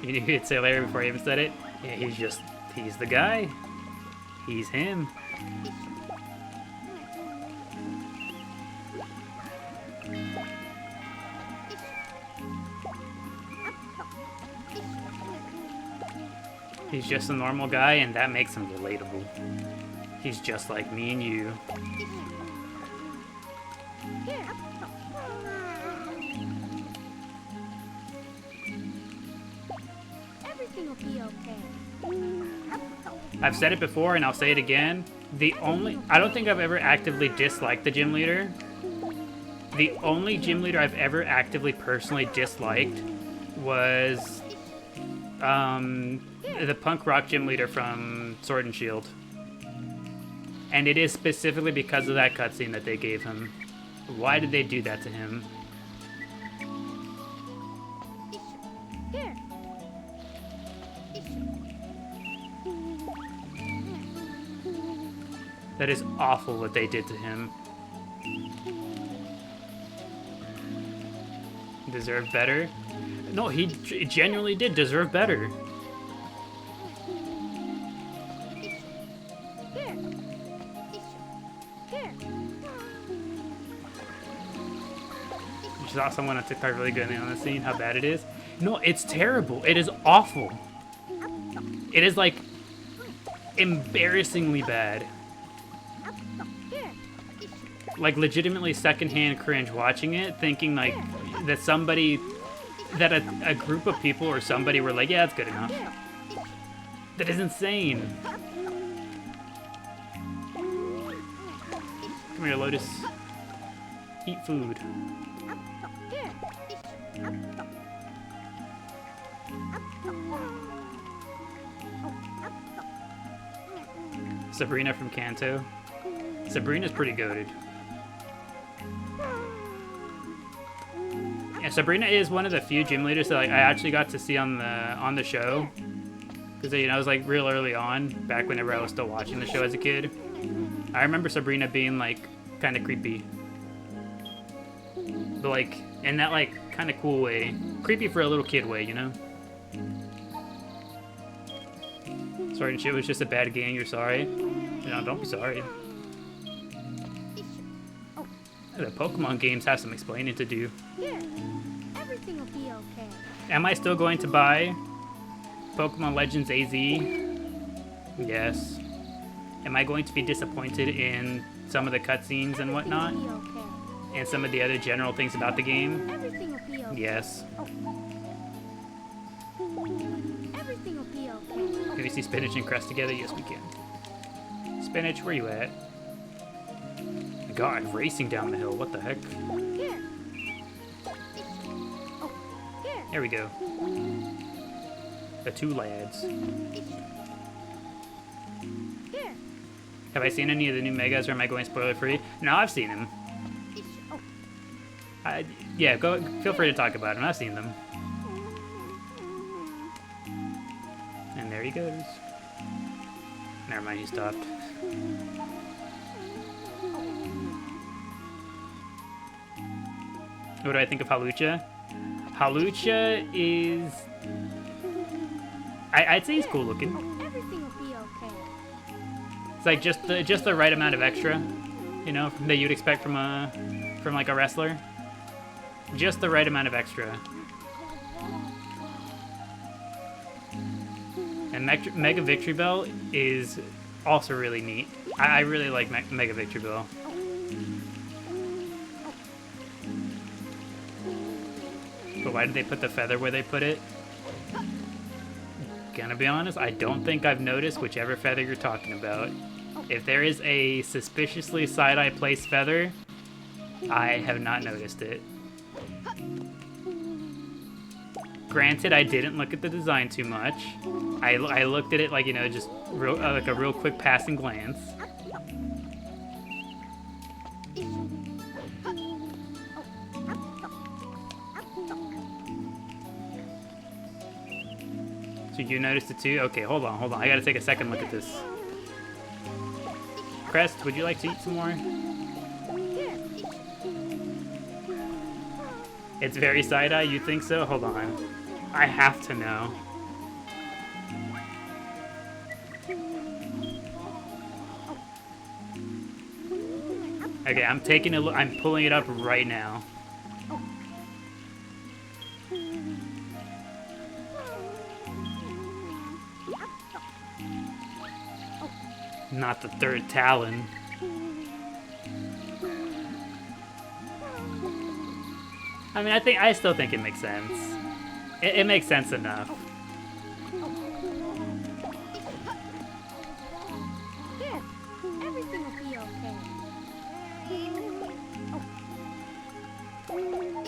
You knew you'd say Larry before I even said it? Yeah, he's the guy. He's him. He's just a normal guy, and that makes him relatable. He's just like me and you. Everything will be okay. I've said it before, and I'll say it again. I don't think I've ever actively disliked the gym leader. The only gym leader I've ever actively personally disliked was the punk rock gym leader from Sword and Shield. And it is specifically because of that cutscene that they gave him. Why did they do that to him? Here. That is awful what they did to him. Deserve better? No, he genuinely did deserve better. You saw someone on TikTok really good on the scene, how bad it is? No, it's terrible. It is awful. It is like embarrassingly bad. like legitimately secondhand cringe watching it, thinking like that somebody, that a group of people or somebody were like, yeah, that's good enough. That is insane. Come here, Lotus. Eat food. Sabrina from Kanto. Sabrina's pretty goated. Yeah, Sabrina is one of the few gym leaders that like, I actually got to see on the show. Because you know, I was like real early on, back whenever I was still watching the show as a kid. I remember Sabrina being like kind of creepy. But like, in that like kind of cool way. Creepy for a little kid way, you know? Sorry, shit was just a bad game, you're sorry? No, don't be sorry. The Pokemon games have some explaining to do. Here, everything will be okay. Am I still going to buy Pokemon Legends AZ? Yes. Am I going to be disappointed in some of the cutscenes and whatnot? Everything will be okay. And some of the other general things about the game? Everything will be okay. Yes. Everything will be okay. Can we see Spinach and Crest together? Yes, we can. Spinach, where you at? God, racing down the hill. What the heck? Here. Oh, here. There we go. The two lads. Here. Have I seen any of the new Megas, or am I going spoiler free? No, I've seen them. Oh, Yeah, go. Feel free to talk about them. I've seen them. And there he goes. Never mind, he stopped. What do I think of Halucha? Halucha is... I'd say he's cool looking. everything will be okay. It's like just the right amount of extra, you know, that you'd expect from like a wrestler. Just the right amount of extra. And Mega Victory Bell is also really neat. I really like Mega Victory Bell. But why did they put the feather where they put it? Gonna be honest, I don't think I've noticed whichever feather you're talking about. If there is a suspiciously side-eye placed feather, I have not noticed it. Granted, I didn't look at the design too much. I looked at it like, you know, just like a real quick passing glance. So you noticed it too? Okay, hold on. I gotta take a second look at this. Crest, would you like to eat some more? It's very side-eye, you think so? Hold on. I have to know. Okay, I'm taking a look. I'm pulling it up right now. Not the third Talon. I mean, I still think it makes sense. It makes sense enough. Here, everything will be okay.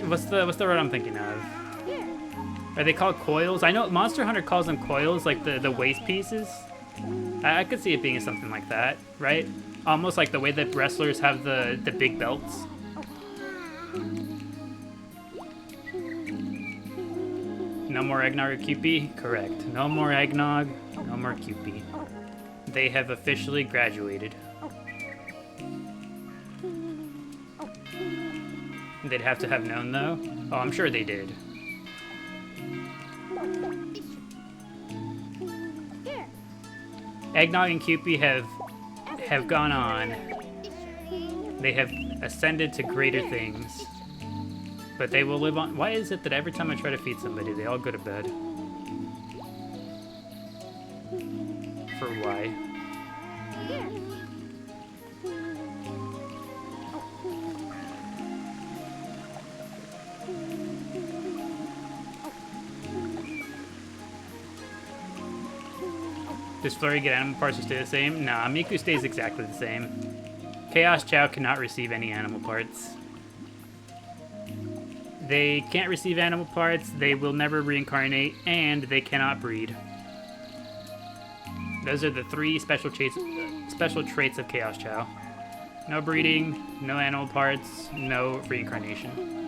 What's the word I'm thinking of? Here. Are they called coils? I know Monster Hunter calls them coils, like the waist pieces. I could see it being something like that, right? Almost like the way that wrestlers have the big belts. No more eggnog or QP? Correct. No more eggnog, no more QP. They have officially graduated. They'd have to have known, though. Oh, I'm sure they did. Eggnog and QP have gone on. They have ascended to greater things. But they will live on. Why is it that every time I try to feed somebody, they all go to bed? For why? Does Flurry get animal parts or stay the same? Nah, Miku stays exactly the same. Chaos Chao cannot receive any animal parts. They can't receive animal parts, they will never reincarnate, and they cannot breed. Those are the 3 special traits of Chaos Chao. No breeding, no animal parts, no reincarnation.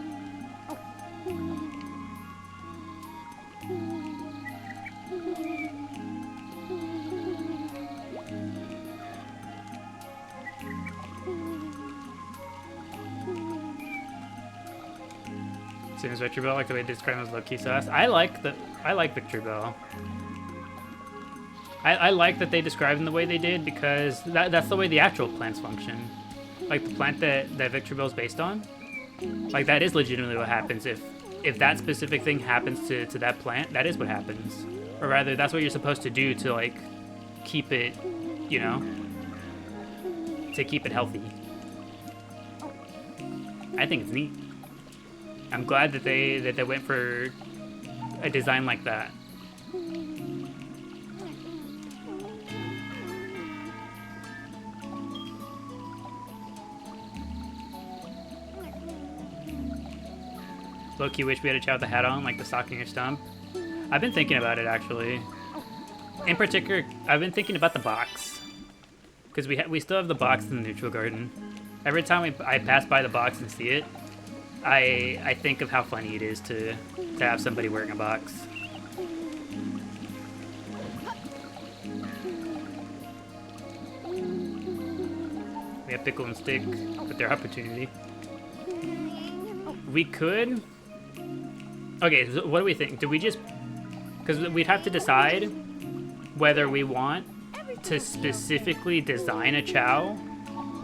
Same as Victory Bell, I like the way they describe him as low-key sauce. I like Victory Bell. I like that they described him the way they did because that's the way the actual plants function. Like the plant that Victory Bell is based on. Like that is legitimately what happens. If that specific thing happens to that plant, that is what happens. Or rather, that's what you're supposed to do to like keep it, you know, to keep it healthy. I think it's neat. I'm glad that they went for a design like that. Low-key wish we had a Chao with the hat on, like the stocking or stump. I've been thinking about it actually. In particular, I've been thinking about the box. Because we still have the box in the neutral garden. Every time I pass by the box and see it, I think of how funny it is to have somebody wearing a box. We have Pickle and Stick with their opportunity. We could... Okay, so what do we think? Do we just... Because we'd have to decide whether we want to specifically design a Chao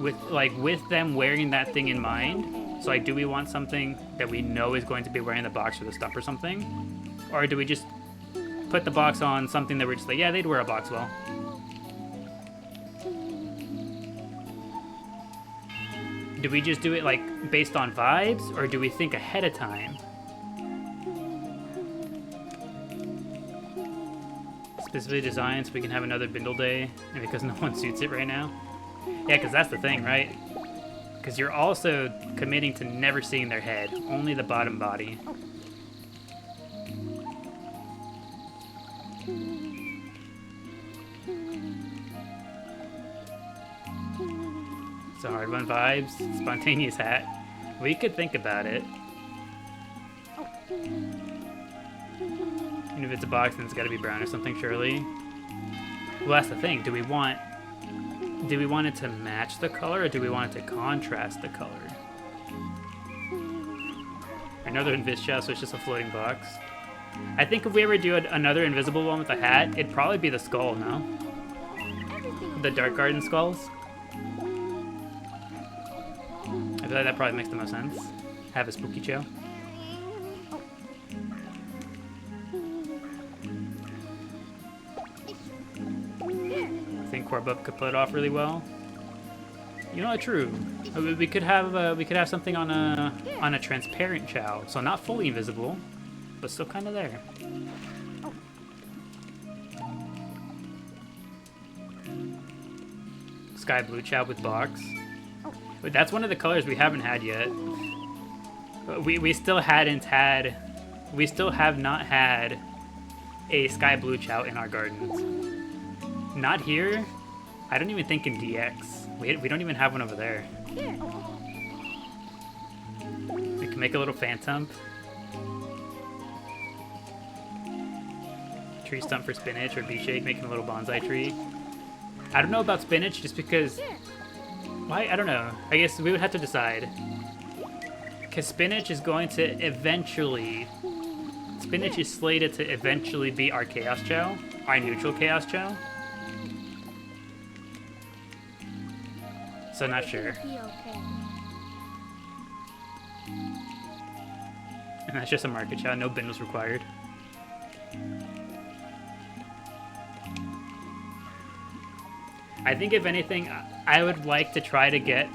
with them wearing that thing in mind. So like, do we want something that we know is going to be wearing the box or the stump or something? Or do we just put the box on something that we're just like, yeah, they'd wear a box well. Do we just do it like based on vibes, or do we think ahead of time? Specifically designed so we can have another bindle day, and because no one suits it right now? Yeah, because that's the thing, right? Because you're also committing to never seeing their head, only the bottom body. So hard one vibes, spontaneous hat. We could think about it. And if it's a box, then it's got to be brown or something, surely. Well, that's the thing. Do we want it to match the color, or do we want it to contrast the color? Another Invis Chao, so it's just a floating box. I think if we ever do another invisible one with a hat, it'd probably be the skull, no? The Dark Garden skulls. I feel like that probably makes the most sense. Have a spooky Chao. I think Corbub could pull it off really well. You know what? True. We could have something on a transparent Chao, so not fully invisible, but still kind of there. Sky blue Chao with box. But that's one of the colors we haven't had yet. We still have not had a sky blue Chao in our gardens. Not here. I don't even think in DX. We don't even have one over there. We can make a little phantom. Tree stump for spinach, or B-shake, making a little bonsai tree. I don't know about spinach just because... Why? I don't know. I guess we would have to decide. Because spinach is going to eventually... Spinach is slated to eventually be our Chaos Chao. Our neutral Chaos Chao. So not sure. And that's just a market Chao. No bin was required. I think if anything, I would like to try to get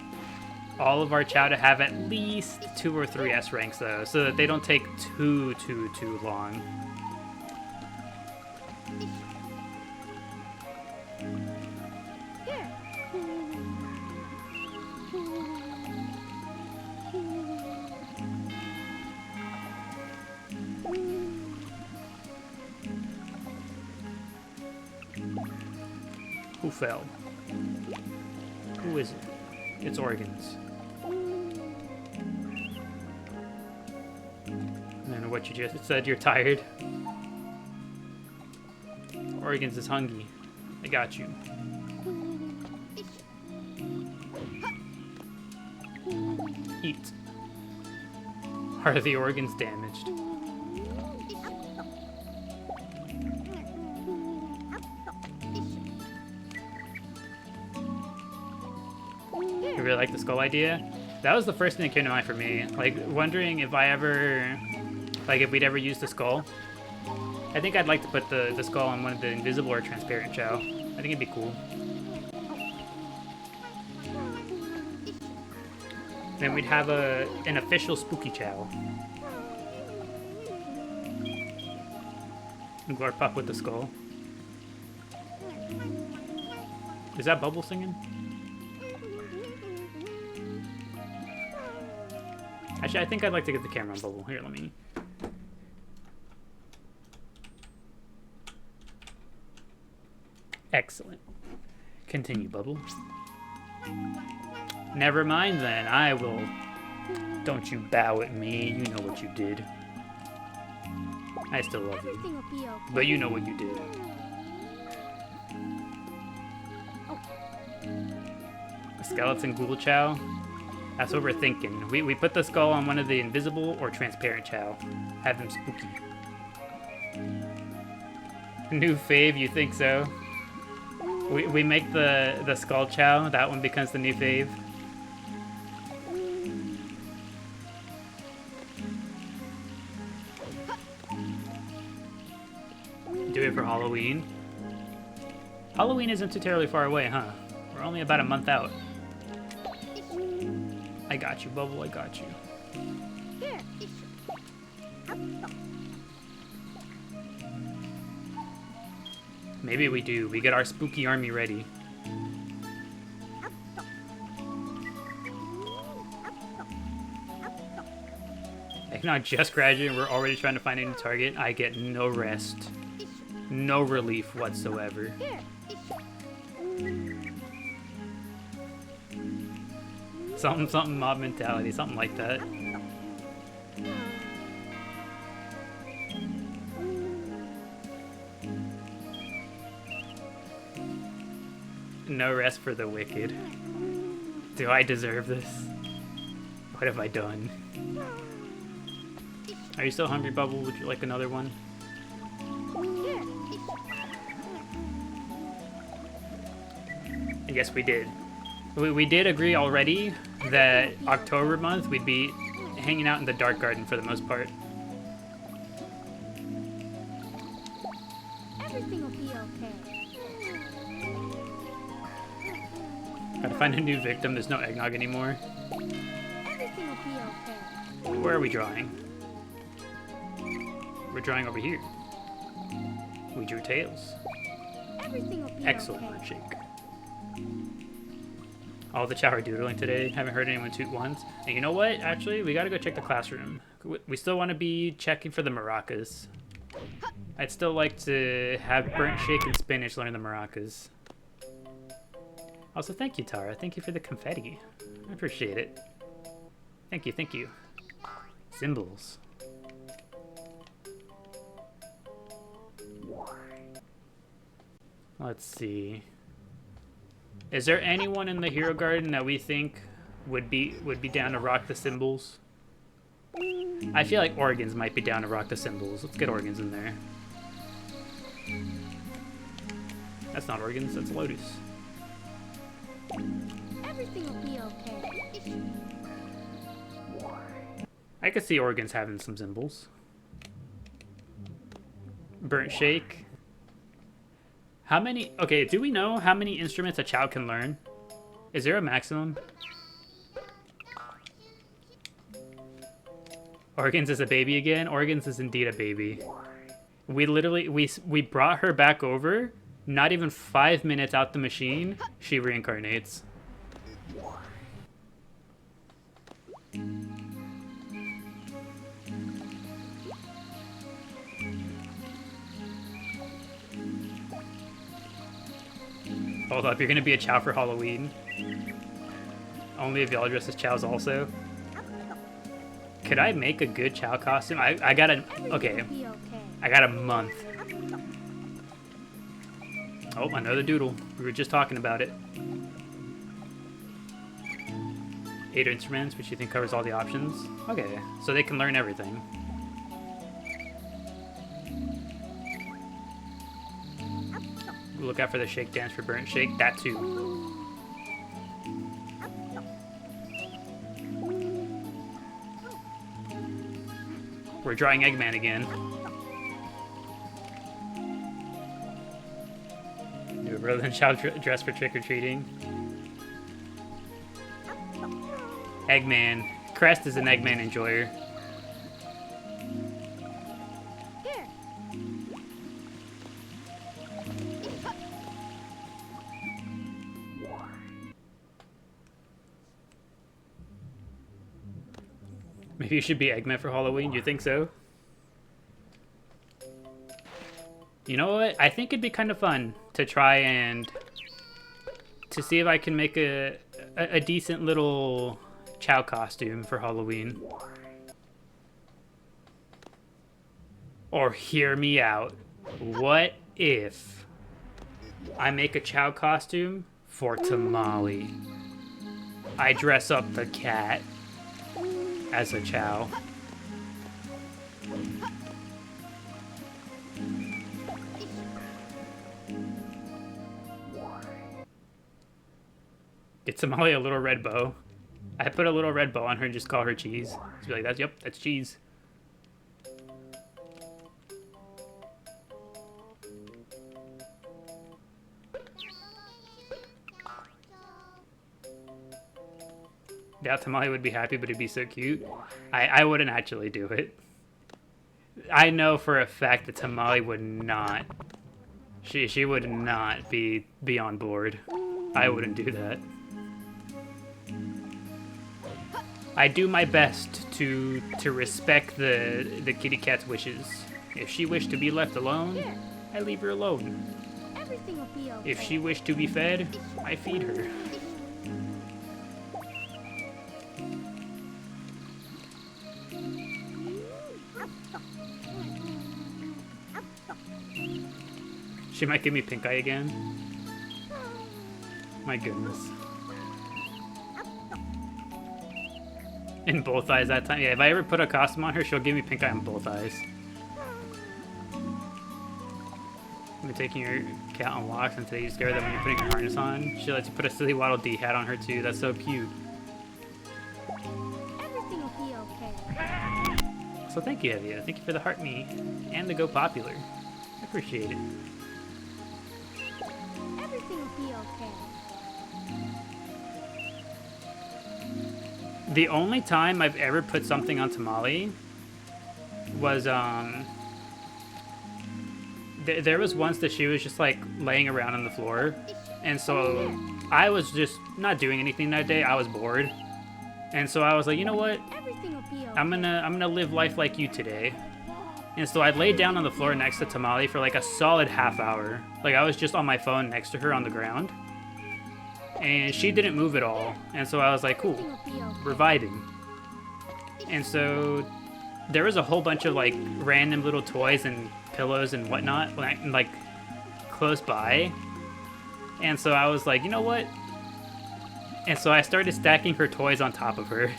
all of our Chao to have at least 2 or 3 S ranks though, so that they don't take too long. Who fell? Who is it? It's Organs. I don't know what you just said. You're tired. Organs is hungry. I got you. Eat. Are the organs damaged? You really like the skull idea? That was the first thing that came to mind for me. Like, wondering if I ever... Like, if we'd ever use the skull. I think I'd like to put the skull on one of the invisible or transparent Chao. I think it'd be cool. Then we'd have an official spooky Chao. And Glorpop with the skull. Is that Bubble singing? Actually, I think I'd like to get the camera on Bubble. Here, let me... Excellent. Continue, Bubble. Never mind then, I will... Don't you bow at me, you know what you did. I still love Everything you. will be okay. But you know what you did. A skeleton ghoul Chao? That's what we're thinking. We put the skull on one of the invisible or transparent Chao. Have them spooky. New fave, you think so? We make the skull Chao, that one becomes the new fave. Do it for Halloween. Halloween isn't too terribly far away, huh? We're only about a month out. I got you, Bubble, I got you. Maybe we do. We get our spooky army ready. If not just graduating, we're already trying to find a new target. I get no rest. No relief whatsoever. Something mob mentality, something like that. No rest for the wicked. Do I deserve this? What have I done? Are you still hungry, Bubble? Would you like another one? Yes, we did. We did agree already that October month we'd be hanging out in the Dark Garden for the most part. Everything will be okay. Gotta find a new victim. There's no eggnog anymore. Everything will be okay. Where are we drawing? We're drawing over here. We drew tails. Everything will be Excellent, okay. Shake. All the Chao are doodling today. Haven't heard anyone toot once. And you know what? Actually, we gotta go check the classroom. We still want to be checking for the maracas. I'd still like to have Burnt Shake and Spinach learn the maracas. Also, thank you, Tara. Thank you for the confetti. I appreciate it. Thank you, thank you. Symbols. Let's see. Is there anyone in the Hero Garden that we think would be down to rock the symbols? I feel like Organs might be down to rock the symbols. Let's get Organs in there. That's not Organs, that's Lotus. Everything will be okay. I could see Organs having some symbols. Burnt Shake. How many... Okay, do we know how many instruments a Chao can learn? Is there a maximum? Organs is a baby again? Organs is indeed a baby. We literally... We brought her back over. Not even 5 minutes out the machine, she reincarnates. Hold up, you're gonna be a Chao for Halloween. Only if y'all dress as Chaos also. Could I make a good Chao costume? I got a... Okay. I got a month. Oh, another doodle. We were just talking about it. 8 instruments, which you think covers all the options? Okay, so they can learn everything. Look out for the shake dance for burnt shake. That too. We're drawing Eggman again. Do a brother than child dress for trick-or-treating. Eggman. Crest is an Eggman enjoyer. Here. Maybe you should be Eggman for Halloween. You think so? You know what? I think it'd be kind of fun to try and to see if I can make a decent little Chao costume for Halloween. Or hear me out. What if I make a Chao costume for Tamale? I dress up the cat as a Chao. Get Tamale a little red bow. I put a little red bow on her and just call her Cheese. Just be like, that's, yep, that's Cheese. Yeah, Tamale would be happy, but it'd be so cute. I wouldn't actually do it. I know for a fact that Tamale would not. She would not be on board. I wouldn't do that. I do my best to respect the kitty cat's wishes. If she wished to be left alone, I leave her alone. Everything will be okay. If she wished to be fed, I feed her. She might give me pink eye again. My goodness. In both eyes that time? Yeah, if I ever put a costume on her, she'll give me pink eye on both eyes. I'm taking your cat on walks until you scare them when you're putting your harness on. She lets you put a silly Waddle Dee hat on her too. That's so cute. Everything will be okay. So thank you, Evia. Thank you for the heart me and the go popular. I appreciate it. Everything will be okay. The only time I've ever put something on Tamale was, there was once that she was just, like, laying around on the floor. And so I was just not doing anything that day. I was bored. And so I was like, you know what? Everything will be okay. I'm gonna live life like you today. And so I laid down on the floor next to Tamale for, like, a solid half hour. Like, I was just on my phone next to her on the ground. And she didn't move at all. And so I was like, cool, we're vibing. And so there was a whole bunch of like random little toys and pillows and whatnot like close by. And so I was like, you know what? And so I started stacking her toys on top of her.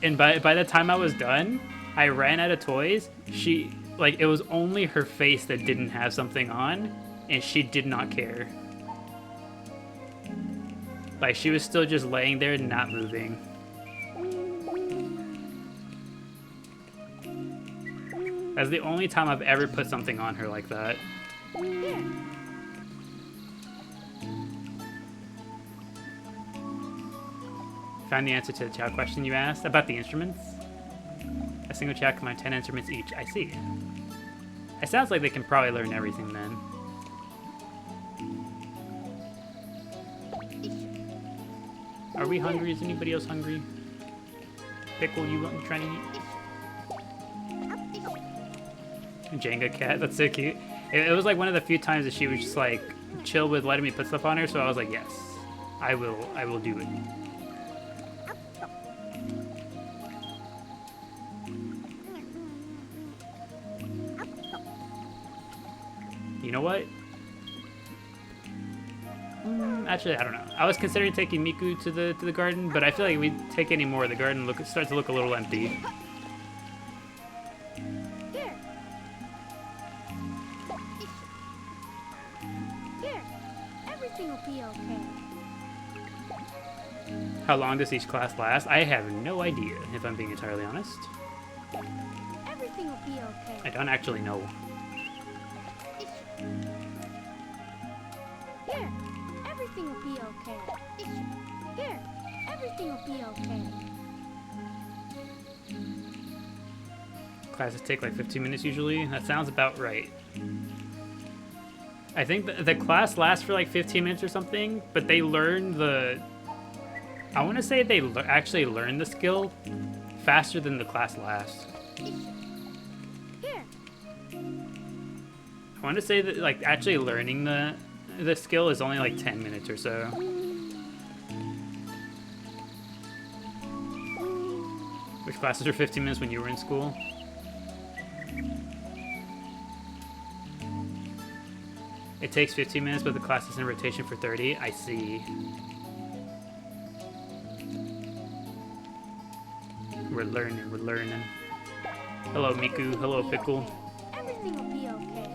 And by the time I was done, I ran out of toys. It was only her face that didn't have something on, and she did not care. Like, she was still just laying there, not moving. That's the only time I've ever put something on her like that. Found the answer to the Chao question you asked about the instruments. A single Chao can learn 10 instruments each. I see. It sounds like they can probably learn everything then. Are we hungry? Is anybody else hungry? Pickle, you trying to eat? Jenga cat, that's so cute. It was like one of the few times that she was just like chill with letting me put stuff on her, so I was like, yes, I will do it. You know what? Actually, I don't know. I was considering taking Miku to the garden, but I feel like if we take any more, the garden starts to look a little empty. Here. Here. Everything will be okay. How long does each class last? I have no idea, if I'm being entirely honest. Everything will be okay. I don't actually know. Here. Everything will be okay. Here. Everything will be okay. Classes take like 15 minutes usually. That sounds about right. I think the class lasts for like 15 minutes or something, but they learn the... I want to say they actually learn the skill faster than the class lasts. Here. I want to say that like actually learning the skill is only like 10 minutes or so. Which classes are 15 minutes when you were in school? It takes 15 minutes, but the class is in rotation for 30. I see. We're learning. Hello, Miku. Hello, Pickle. Everything will be okay.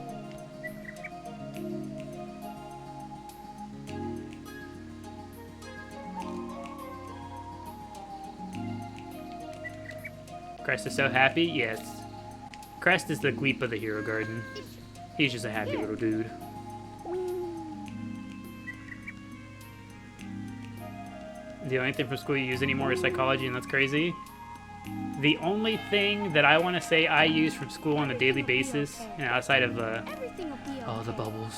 Crest is so happy? Yes. Crest is the gweep of the Hero Garden. He's just a happy little dude. The only thing from school you use anymore is psychology, and that's crazy. The only thing that I want to say I use from school on a daily basis, and outside of Everything will be okay. oh, the bubbles.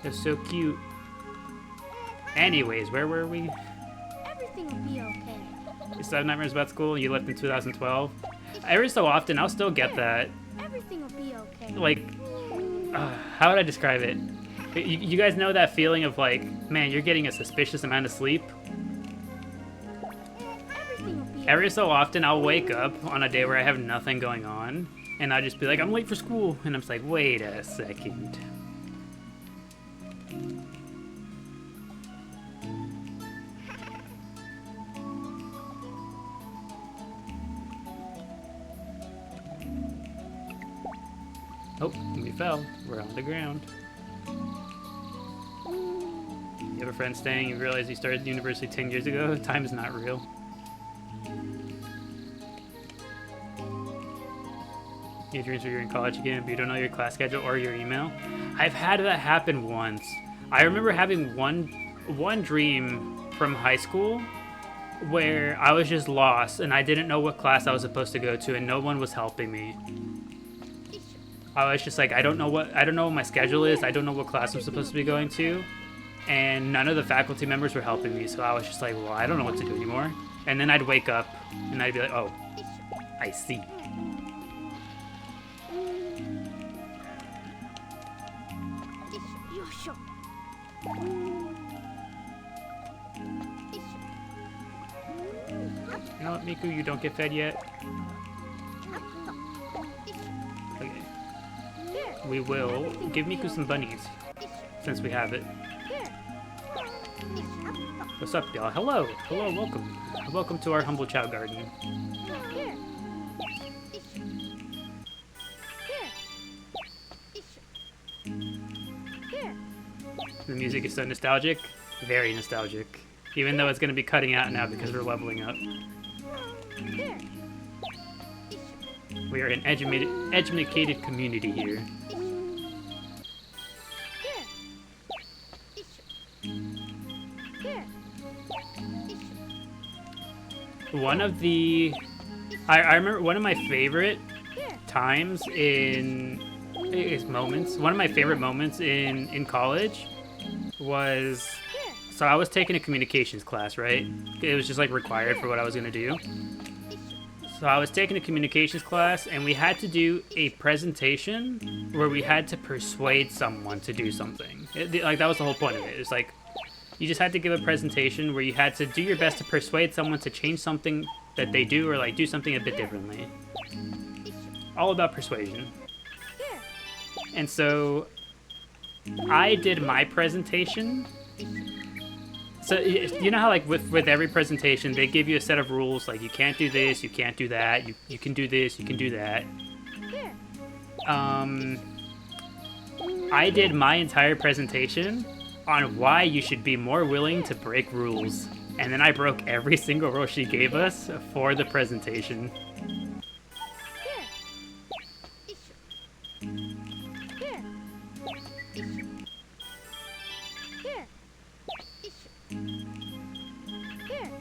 They're so cute. Anyways, where were we? Everything will be okay. You still have nightmares about school? You left in 2012? Every so often, I'll still get that. Everything will be okay. Like, how would I describe it? You guys know that feeling of like, man, you're getting a suspicious amount of sleep? Everything will be Every so often, I'll wake up on a day where I have nothing going on, and I'll just be like, I'm late for school. And I'm just like, wait a second. Oh, we fell. We're on the ground. You have a friend staying, you realize you started university 10 years ago? Time is not real. You have dreams where you're in college again, but you don't know your class schedule or your email? I've had that happen once. I remember having one dream from high school where I was just lost and I didn't know what class I was supposed to go to and no one was helping me. I was just like, I don't know what my schedule is. I don't know what class I'm supposed to be going to. And none of the faculty members were helping me. So I was just like, well, I don't know what to do anymore. And then I'd wake up and I'd be like, oh, I see. You know what, Miku, you don't get fed yet? Okay. We will give Miku some bunnies, since we have it. What's up, y'all? Hello! Hello, welcome. Welcome to our humble Chao garden. The music is so nostalgic. Very nostalgic. Even though it's going to be cutting out now because we're leveling up. We are an educated community here. One of the... I remember one of my favorite times in is moments. One of my favorite moments in college was, so I was taking a communications class, right? It was just like required for what I was gonna do. So I was taking a communications class, and we had to do a presentation where we had to persuade someone to do something. Like, that was the whole point of it. It was like, you just had to give a presentation where you had to do your best to persuade someone to change something that they do, or like do something a bit differently. All about persuasion. And so I did my presentation. So you know how like with every presentation they give you a set of rules, like you can't do this, you can't do that, you can do this, you can do that. I did my entire presentation on why you should be more willing to break rules. And then I broke every single rule she gave us for the presentation.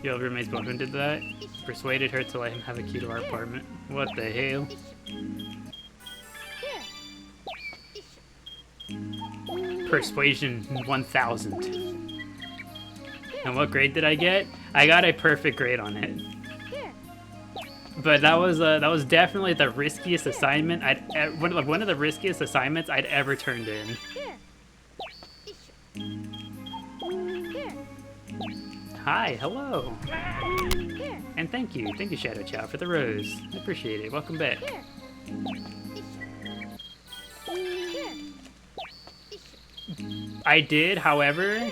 Your roommate's boyfriend did that. Persuaded her to let him have a key to our apartment. What the hell? Persuasion 1000. And what grade did I get? I got a perfect grade on it. But that was definitely the riskiest assignment one of the riskiest assignments I'd ever turned in. Hi, hello. And thank you Terachew for the rose. I appreciate it. Welcome back. I did, however,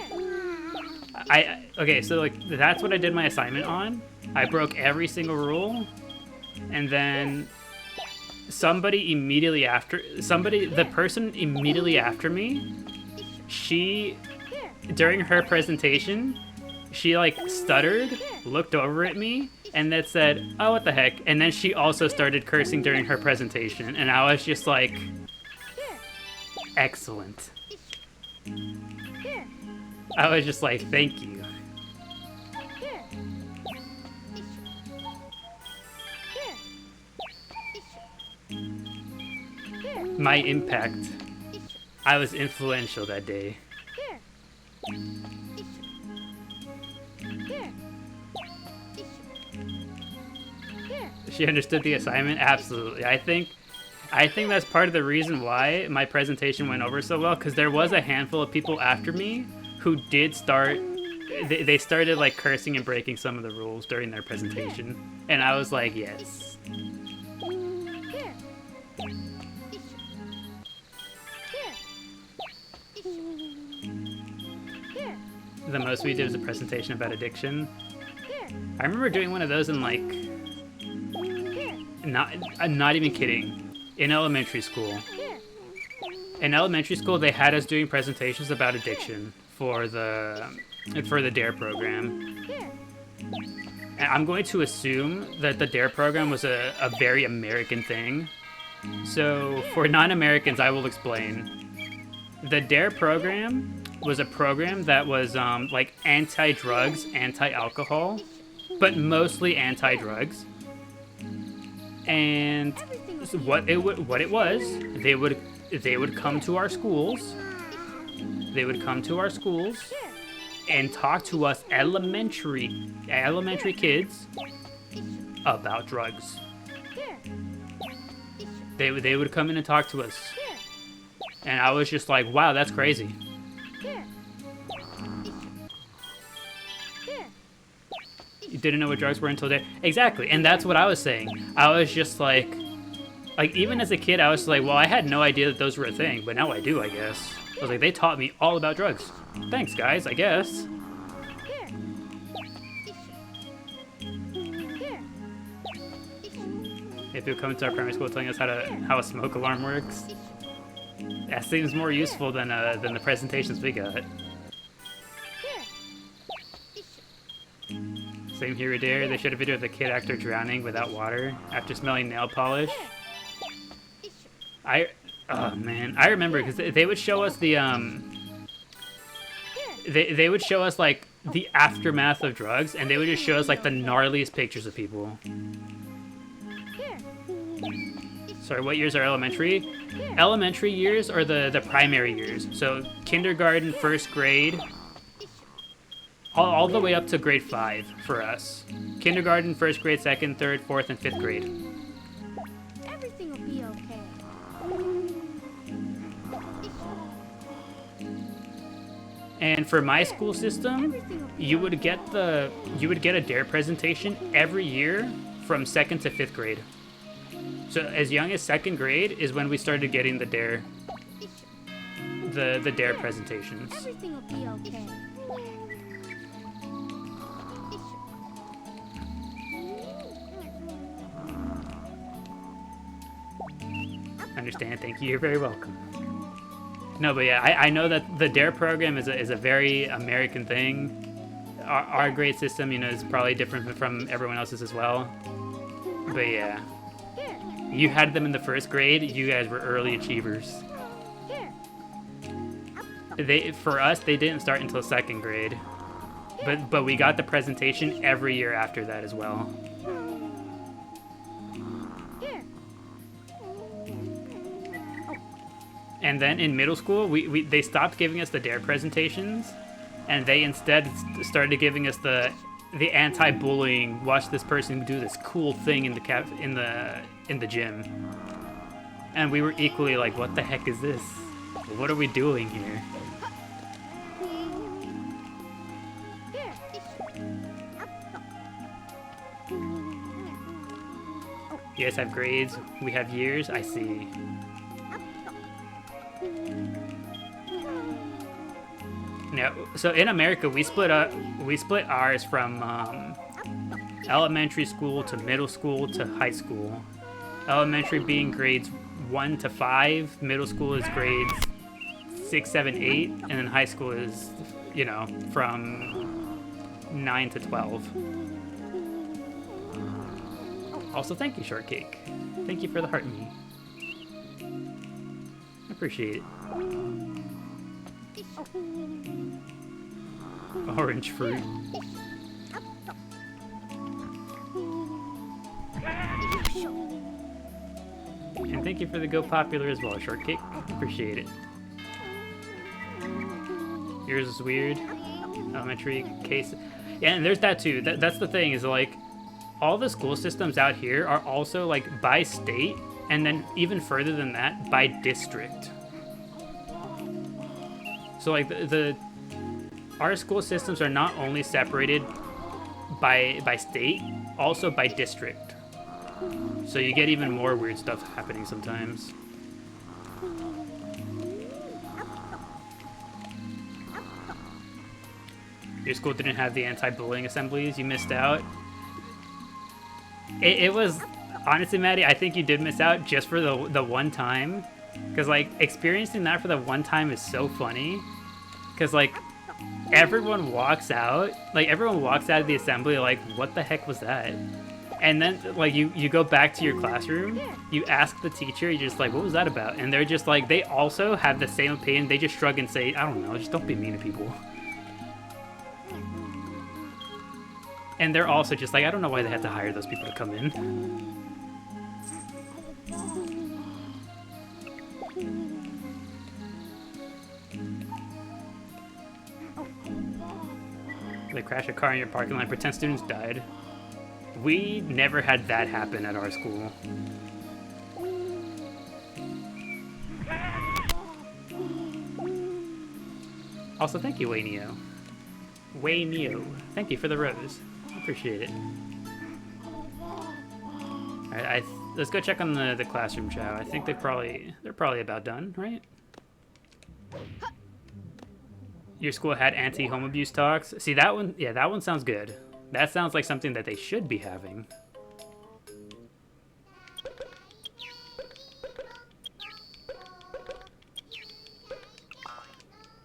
okay, so like that's what I did my assignment on. I broke every single rule, and then the person immediately after me, during her presentation, she like stuttered, looked over at me, and then said, "Oh, what the heck?" And then she also started cursing during her presentation, and I was just like, excellent. I was just like, thank you. My impact. I was influential that day. She understood the assignment? Absolutely. I think that's part of the reason why my presentation went over so well, because there was a handful of people after me who did they started like cursing and breaking some of the rules during their presentation. And I was like, yes. The most we did was a presentation about addiction. I remember doing one of those in like, I'm not even kidding, in elementary school. In elementary school, they had us doing presentations about addiction for the DARE program. And I'm going to assume that the DARE program was a very American thing. So for non-Americans, I will explain. The DARE program was a program that was like anti-drugs, anti-alcohol, but mostly anti-drugs. And what it was, they would come to our schools. They would come to our schools and talk to us elementary kids about drugs. They would come in and talk to us. And I was just like, wow, that's crazy. You didn't know what drugs were until there. Exactly, and that's what I was saying. I was just like even as a kid, I was like, well, I had no idea that those were a thing, but now I do, I guess. I was like, they taught me all about drugs. Thanks, guys, I guess. If you come to our primary school telling us how a smoke alarm works, that seems more useful than the presentations we got. Same here, Adair. They showed a video of the kid actor drowning without water after smelling nail polish. Oh man, I remember because they would show us the they would show us like the aftermath of drugs, and they would just show us like the gnarliest pictures of people. Sorry, what years are elementary? Elementary years are the primary years. So kindergarten, first grade, all the way up to grade 5 for us. Kindergarten, first grade, second, third, fourth, and fifth grade. Everything will be okay. And for my school system, you would get a DARE presentation every year from 2nd to 5th grade. So as young as 2nd grade is when we started getting the DARE presentations. Everything will be okay. Understand, thank you, you're very welcome. No, but yeah, I know that the DARE program is a very American thing. Our grade system, you know, is probably different from everyone else's as well. But yeah, you had them in the first grade. You guys were early achievers. For us, they didn't start until 2nd grade. But we got the presentation every year after that as well. And then in middle school, they stopped giving us the DARE presentations, and they instead started giving us the anti-bullying. Watch this person do this cool thing in the gym, and we were equally like, "What the heck is this? What are we doing here?" You guys have grades. We have years. I see. Yeah, so in America, we split ours from elementary school to middle school to high school. Elementary being grades 1 to 5, middle school is grades 6, 7, 8, and then high school is, you know, from 9 to 12. Also, thank you, Shortcake. Thank you for the heart me. I appreciate it. Orange fruit. And thank you for the Go Popular as well, Shortcake. Appreciate it. Yours is weird. Elementary case. Yeah, and there's that too. That's the thing, is like, all the school systems out here are also like by state, and then even further than that, by district. So like our school systems are not only separated by state, also by district. So you get even more weird stuff happening sometimes. Your school didn't have the anti-bullying assemblies, you missed out. It was, honestly, Maddie, I think you did miss out just for the one time. Because, like, experiencing that for the one time is so funny. Because, like, everyone walks out of the assembly like, what the heck was that? And then, like, you go back to your classroom, you ask the teacher, you're just like, what was that about? And they're just like, they also have the same opinion, they just shrug and say, I don't know, just don't be mean to people. And they're also just like, I don't know why they had to hire those people to come in. They crash a car in your parking lot, pretend students died. We never had that happen at our school. Also, thank you, Wayneo. Wayneo. Thank you for the rose. Appreciate it. Alright, let's go check on the classroom, Chao. I think they're probably about done, right? Your school had anti-home abuse talks. See, that one, yeah, that one sounds good. That sounds like something that they should be having.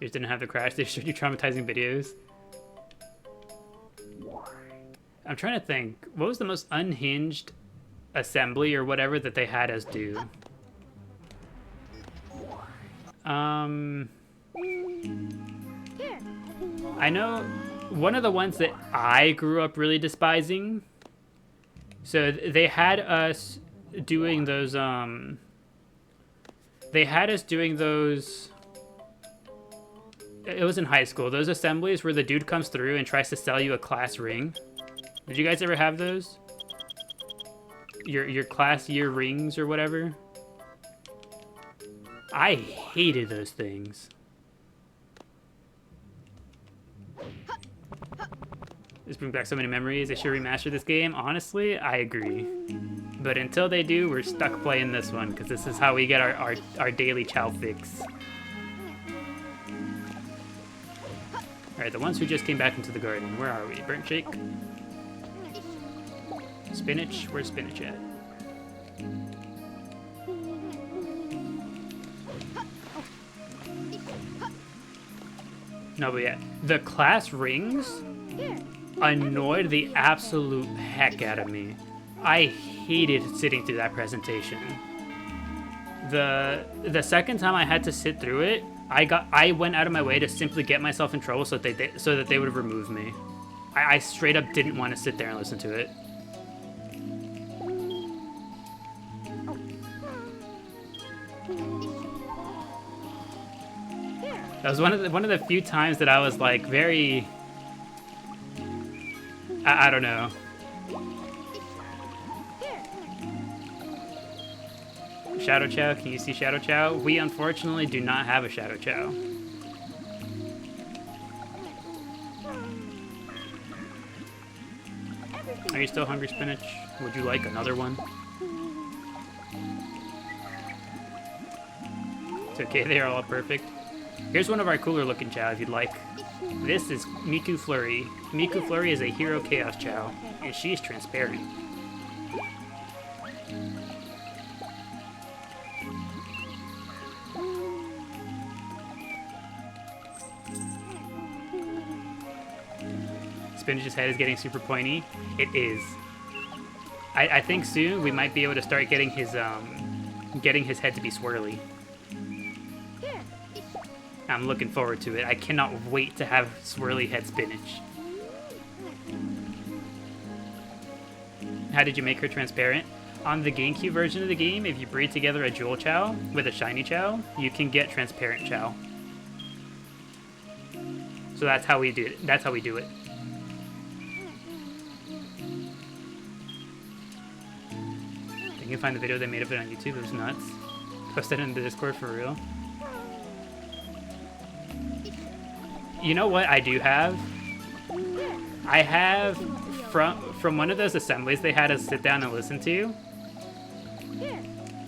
You just didn't have the crash. They showed you traumatizing videos. I'm trying to think. What was the most unhinged assembly or whatever that they had us do? I know one of the ones that I grew up really despising. So they had us doing those, they had us doing those, it was in high school, those assemblies where the dude comes through and tries to sell you a class ring. Did you guys ever have those? Your class year rings or whatever? I hated those things. This brings back so many memories. They should remaster this game. Honestly, I agree. But until they do, we're stuck playing this one because this is how we get our daily Chao fix. Alright, the ones who just came back into the garden. Where are we? Burnt shake? Spinach? Where's spinach at? No, but yeah. The class rings annoyed the absolute heck out of me. I hated sitting through that presentation. The second time I had to sit through it, I went out of my way to simply get myself in trouble so that they would have removed me. I straight up didn't want to sit there and listen to it. That was one of the few times that I was like very, I don't know. Shadow Chao, can you see Shadow Chao? We unfortunately do not have a Shadow Chao. Are you still hungry, Spinach? Would you like another one? It's okay, they are all perfect. Here's one of our cooler looking Chao if you'd like. This is Miku Flurry. Miku Flurry is a Hero Chaos Chao, and she's transparent. Spinach's head is getting super pointy. It is. I think soon we might be able to start getting his head to be swirly. I'm looking forward to it. I cannot wait to have swirly head Spinach. How did you make her transparent? On the GameCube version of the game, if you breed together a Jewel Chao with a Shiny Chao, you can get transparent Chao. So that's how we do it. That's how we do it. You can find the video they made of it on YouTube. It was nuts. Posted it in the Discord for real. You know what I do have? I have from one of those assemblies they had us sit down and listen to.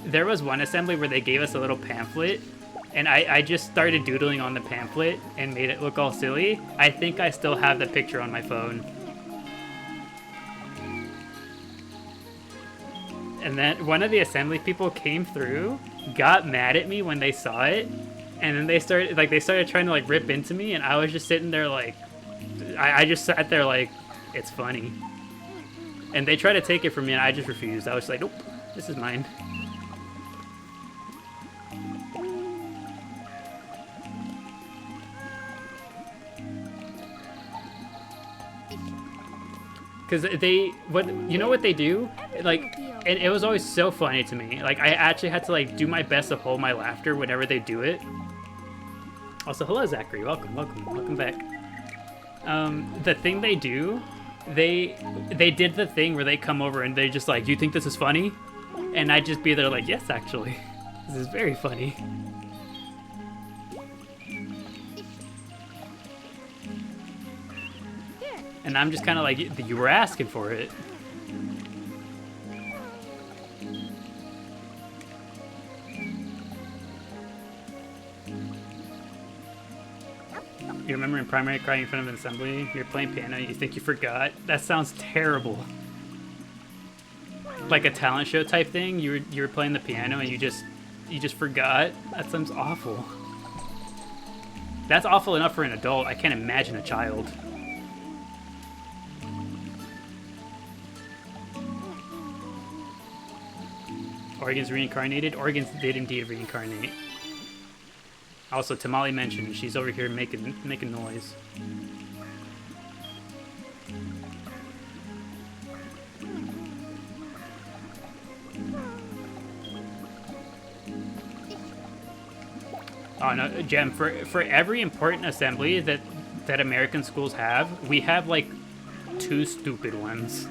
There was one assembly where they gave us a little pamphlet, and I just started doodling on the pamphlet and made it look all silly. I think I still have the picture on my phone. And then one of the assembly people came through, got mad at me when they saw it, and then they started trying to like rip into me, and I was just sitting there like, I just sat there like, it's funny. And they tried to take it from me, and I just refused. I was like, nope, this is mine. Because you know what they do? Like, and it was always so funny to me. Like, I actually had to, like, do my best to hold my laughter whenever they do it. Also, hello, Zachary. Welcome back. The thing they do, they did the thing where they come over and they just like, do you think this is funny? And I'd just be there like, yes, actually. This is very funny. And I'm just kind of like, you were asking for it. You remember in primary crying in front of an assembly? You're playing piano, you think you forgot? That sounds terrible. Like a talent show type thing? You were playing the piano and you just forgot? That sounds awful. That's awful enough for an adult. I can't imagine a child. Oregon's reincarnated. Oregon's did indeed reincarnate. Also, Tamale mentioned she's over here making noise. Oh no, Jem, for every important assembly that American schools have, we have like 2 stupid ones.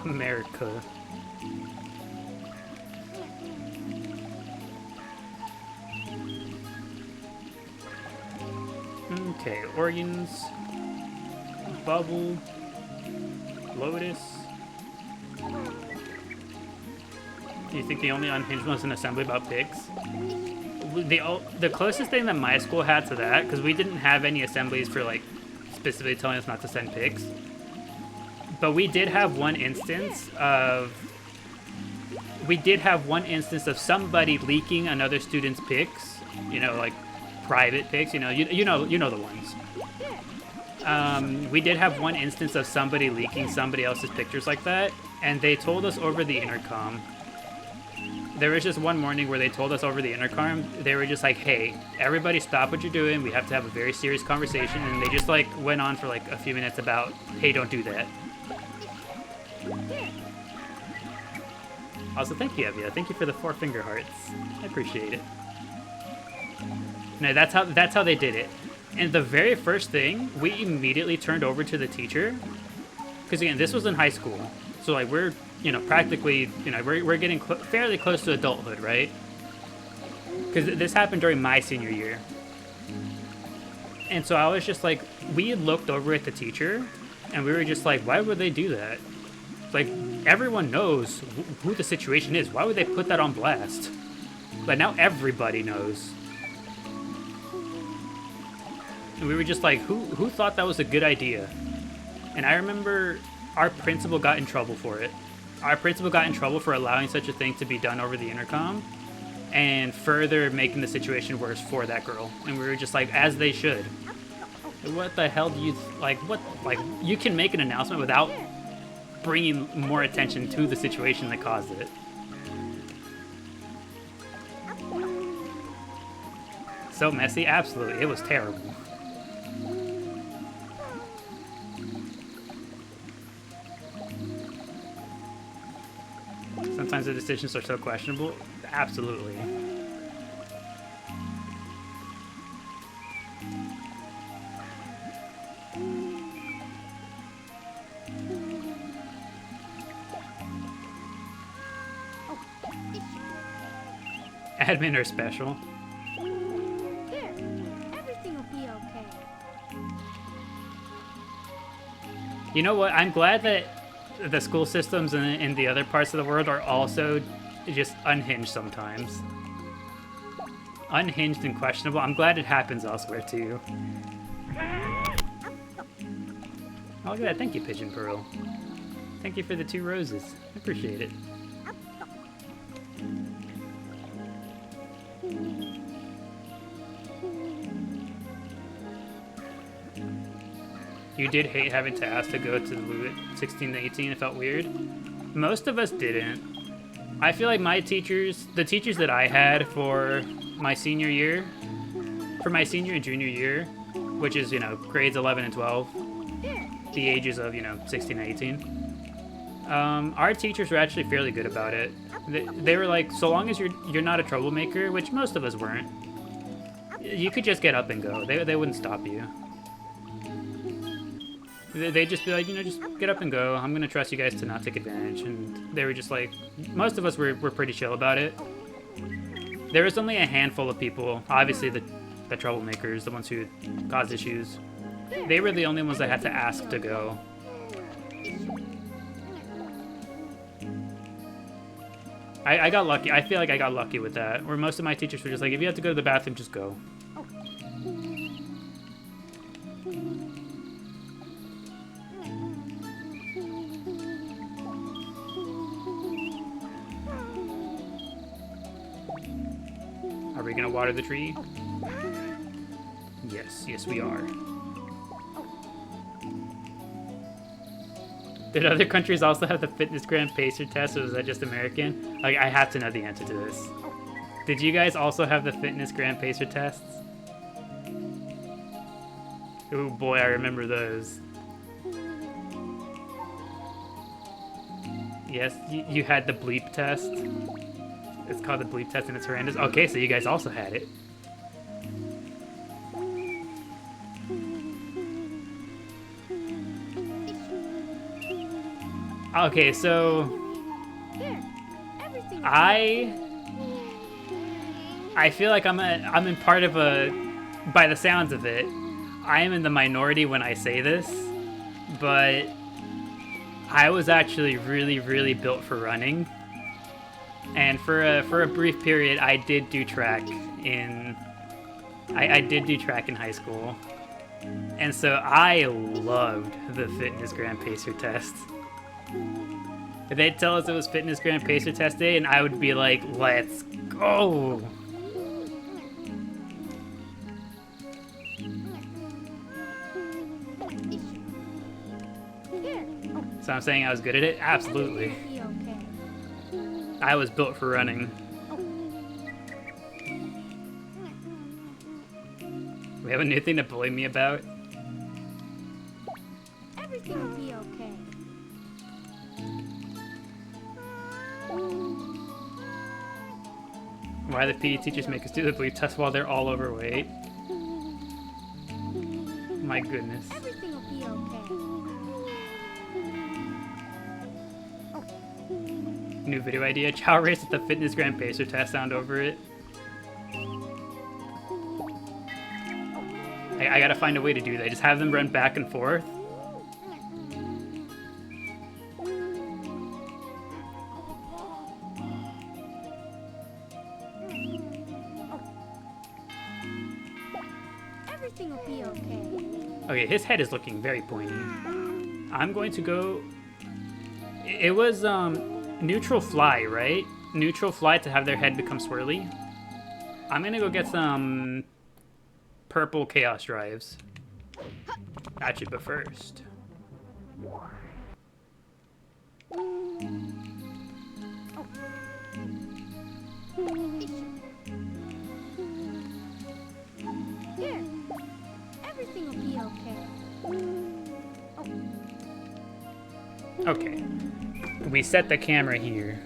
America. Okay, organs, bubble, lotus. Do you think the only unhinged one was an assembly about pigs? The closest thing that my school had to that, because we didn't have any assemblies for like specifically telling us not to send pigs, but we did have one instance of somebody leaking another student's pics, you know, like private pics, you know the ones. We did have one instance of somebody leaking somebody else's pictures like that, and they told us over the intercom. There was just one morning where they told us over the intercom, they were just like, hey, everybody stop what you're doing, we have to have a very serious conversation, and they just like went on for like a few minutes about, hey, don't do that. Also, thank you, Evia. Thank you for the 4 finger hearts. I appreciate it. No, that's how they did it. And the very first thing, we immediately turned over to the teacher. Because again, this was in high school. So like we're, you know, practically, you know, we're getting fairly close to adulthood, right? Because this happened during my senior year. And so I was just like, we looked over at the teacher, and we were just like, why would they do that? Like, everyone knows who the situation is. Why would they put that on blast? Like, now everybody knows. And we were just like, who thought that was a good idea? And I remember our principal got in trouble for it. Our principal got in trouble for allowing such a thing to be done over the intercom, and further making the situation worse for that girl. And we were just like, as they should. What the hell do you, you can make an announcement without bringing more attention to the situation that caused it. So messy? Absolutely. It was terrible. Sometimes the decisions are so questionable. Absolutely. Admin or special? There, everything will be okay. You know what? I'm glad that the school systems in the other parts of the world are also just unhinged sometimes. Unhinged and questionable. I'm glad it happens elsewhere too. Oh, look at that. Thank you, Pigeon Pearl. Thank you for the 2 roses. I appreciate it. You did hate having to ask to go to the Louis 16 to 18. It felt weird. Most of us didn't. I feel like my teachers, the teachers that I had for my senior year, for my senior and junior year, which is, you know, grades 11 and 12, the ages of, you know, 16 and 18, our teachers were actually fairly good about it. They were like, so long as you're not a troublemaker, which most of us weren't, you could just get up and go. They wouldn't stop you. They'd just be like, you know, just get up and go. I'm going to trust you guys to not take advantage. And they were just like, most of us were pretty chill about it. There was only a handful of people, obviously the troublemakers, the ones who caused issues. They were the only ones that had to ask to go. I got lucky. I feel like I got lucky with that. Where most of my teachers were just like, if you have to go to the bathroom, just go. Are we gonna water the tree? Yes, yes we are. Did other countries also have the fitness gram pacer test, or was that just American? Like, I have to know the answer to this. Did you guys also have the fitness gram pacer tests? Oh boy, I remember those. Yes, you had the bleep test. It's called the bleep test and it's horrendous. Okay, so you guys also had it. Okay, so Here, everything will be I feel like I'm in part of a, by the sounds of it, I am in the minority when I say this, but I was actually really built for running. And for a brief period, I did do track in I did do track in high school. And so I loved the fitness gram pacer test. They'd tell us it was fitness gram pacer test day and I would be like, let's go. Here, So I'm saying I was good at it? Absolutely. everything will be okay. I was built for running. We have a new thing to bully me about? Everything will be okay. Why the PE teachers make us do the bleep test while they're all overweight? My goodness. Everything will be okay. New video idea. Chao race with the fitness gram pacer test sound over it. I gotta find a way to do that. Just have them run back and forth. Everything will be okay. Okay, his head is looking very pointy. I'm going to go... It was, neutral fly, right? Neutral fly to have their head become swirly. I'm gonna go get some purple chaos drives. Actually, but first. Here, everything will be okay. Okay. We set the camera here.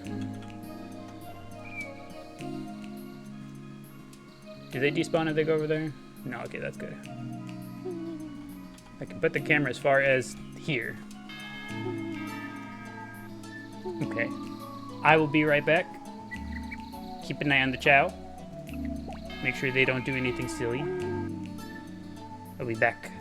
Do they despawn if they go over there? No, okay, that's good. I can put the camera as far as here. Okay. I will be right back. Keep an eye on the Chao. Make sure they don't do anything silly. I'll be back.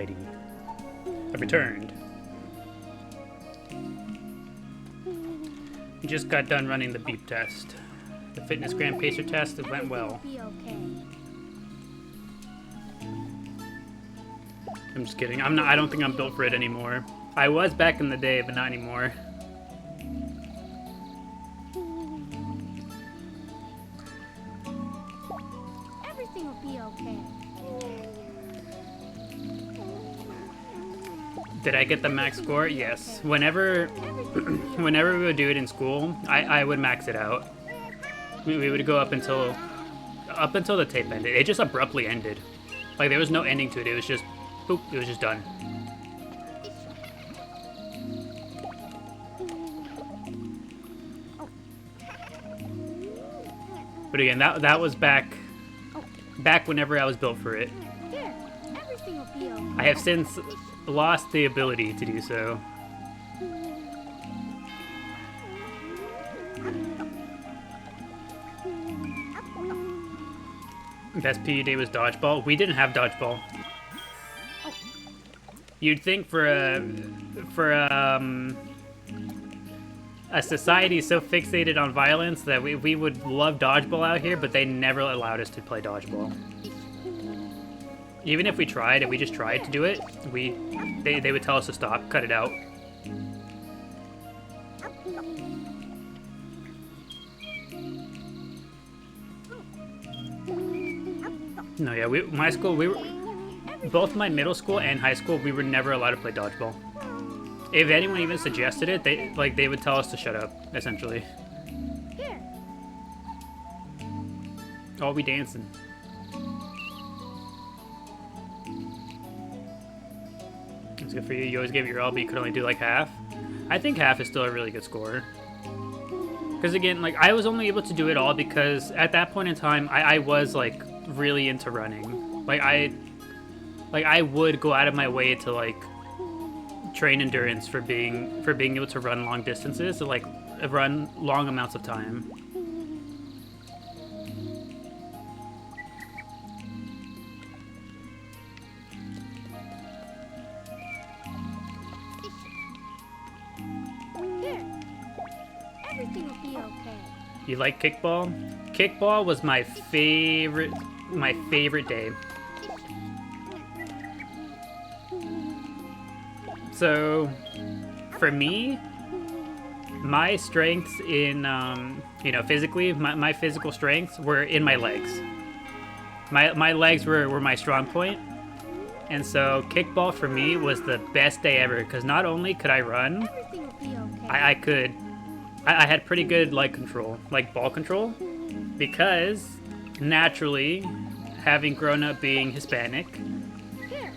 Alrighty. I've returned. We just got done running the beep test. The fitness grand pacer test, it went well. Be okay. I'm just kidding. I don't think I'm built for it anymore. I was back in the day, but not anymore. Everything will be okay. Did I get the max score? Yes. Whenever whenever we would do it in school, I would max it out. We would go up until the tape ended. It just abruptly ended. Like there was no ending to it. It was just boop, it was just done. But again, that was back whenever I was built for it. Here, everything will be okay. I have since lost the ability to do so. Best PE day was dodgeball. We didn't have dodgeball. You'd think for a society so fixated on violence that we would love dodgeball out here, but they never allowed us to play dodgeball. Even if we tried, if we just tried to do it, they would tell us to stop, cut it out. No, yeah, my school, both my middle school and high school, we were never allowed to play dodgeball. If anyone even suggested it, they would tell us to shut up, essentially. Here. Oh, we dancing. That's good for you. You always gave it your all, but you could only do like half. I think half is still a really good score. Because again, like I was only able to do it all because at that point in time, I was like really into running. Like I would go out of my way to like train endurance for being able to run long distances, to like run long amounts of time. Here. Everything will be okay. You like kickball? Kickball was my favorite day. So, for me, my strengths in, physically, my physical strengths were in my legs. My legs were my strong point. And so, kickball for me was the best day ever, because not only could I run, Everything will be okay. I had pretty good leg control, like ball control, because naturally, having grown up being Hispanic, Here.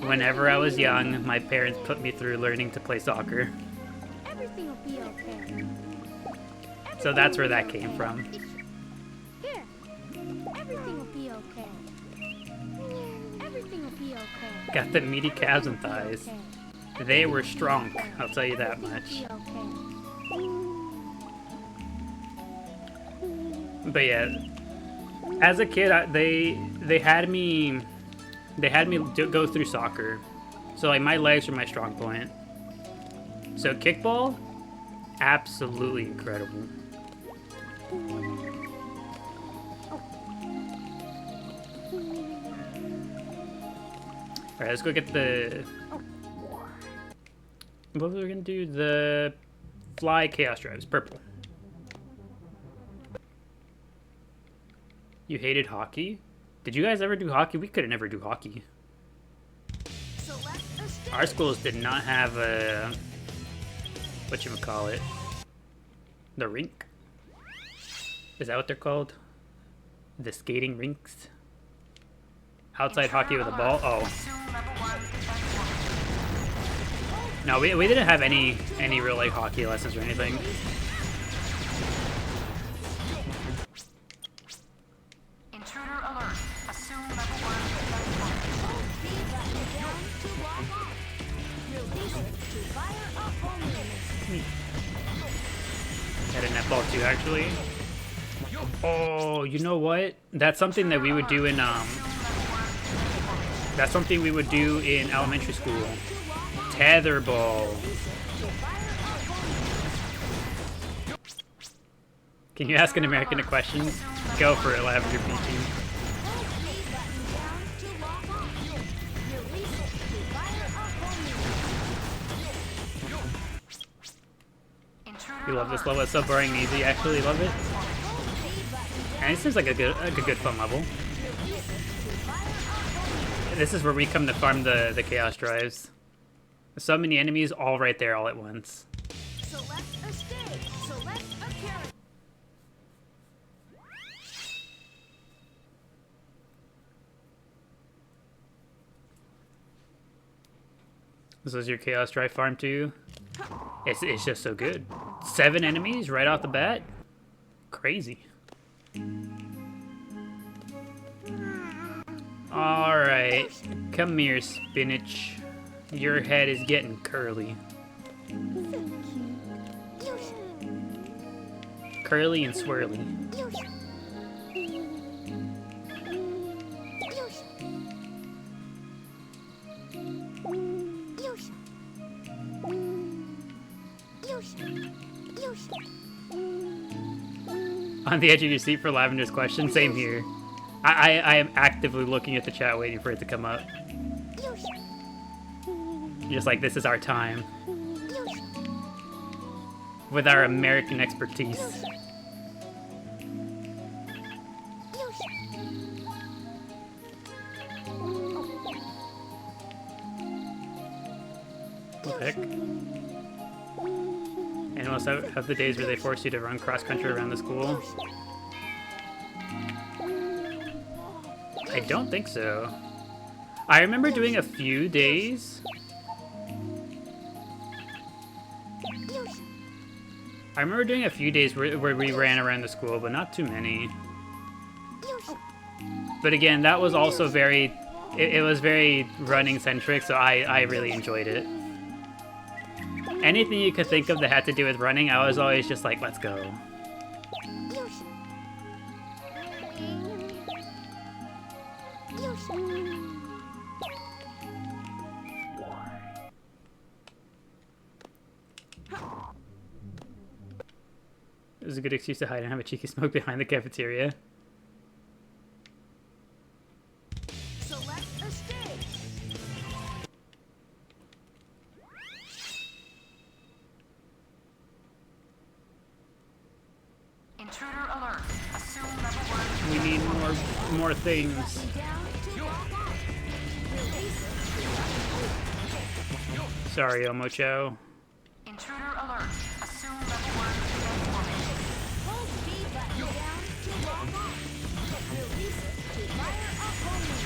whenever I was young, my parents put me through learning to play soccer. Everything will be okay. So that's where that came from. Here. Everything will be okay. Everything will be okay. Got the meaty calves and thighs. They were strong, I'll tell you that much. Be okay. But yeah, as a kid, they had me go through soccer. So like my legs were my strong point. So kickball, absolutely incredible. All right, let's go get the. What was we gonna do? The fly chaos drives, purple. You hated hockey? Did you guys ever do hockey? We could never do hockey. Our schools did not have a whatchamacallit? The rink? Is that what they're called? The skating rinks? Outside hockey with a ball? Oh. No, we didn't have any real like hockey lessons or anything. Intruder alert. Assume level 1. Had a netball too, actually. Oh, you know what? That's something that we would do in That's something we would do in elementary school. Tetherball. Can you ask an American a question? Go for it, Lavender Peachy. You love this level. It's so boring and easy. I actually love it. And it seems like a good fun level. This is where we come to farm the chaos drives. So many enemies all right there all at once. Select a stage. Select a character. This is your chaos drive farm too. It's just so good. 7 enemies right off the bat. Crazy. Alright. Come here, spinach. Your head is getting curly. Curly and swirly. On the edge of your seat for Lavender's question? Same here. I am actively looking at the chat waiting for it to come up. Just like, this is our time. With our American expertise. What the heck? And also have the days where they force you to run cross-country around the school? I don't think so. I remember doing a few days. I remember doing a few days where we ran around the school, but not too many. But again, that was also very... It was very running-centric, so I really enjoyed it. Anything you could think of that had to do with running, I was always just like, let's go. It was a good excuse to hide and have a cheeky smoke behind the cafeteria. Select a stage. Intruder alert. Assume level 1. We need more things. Sorry, Chao. Intruder alert. Assume level 1 transformation. Hold B button down to log on. Release it to fire up homing.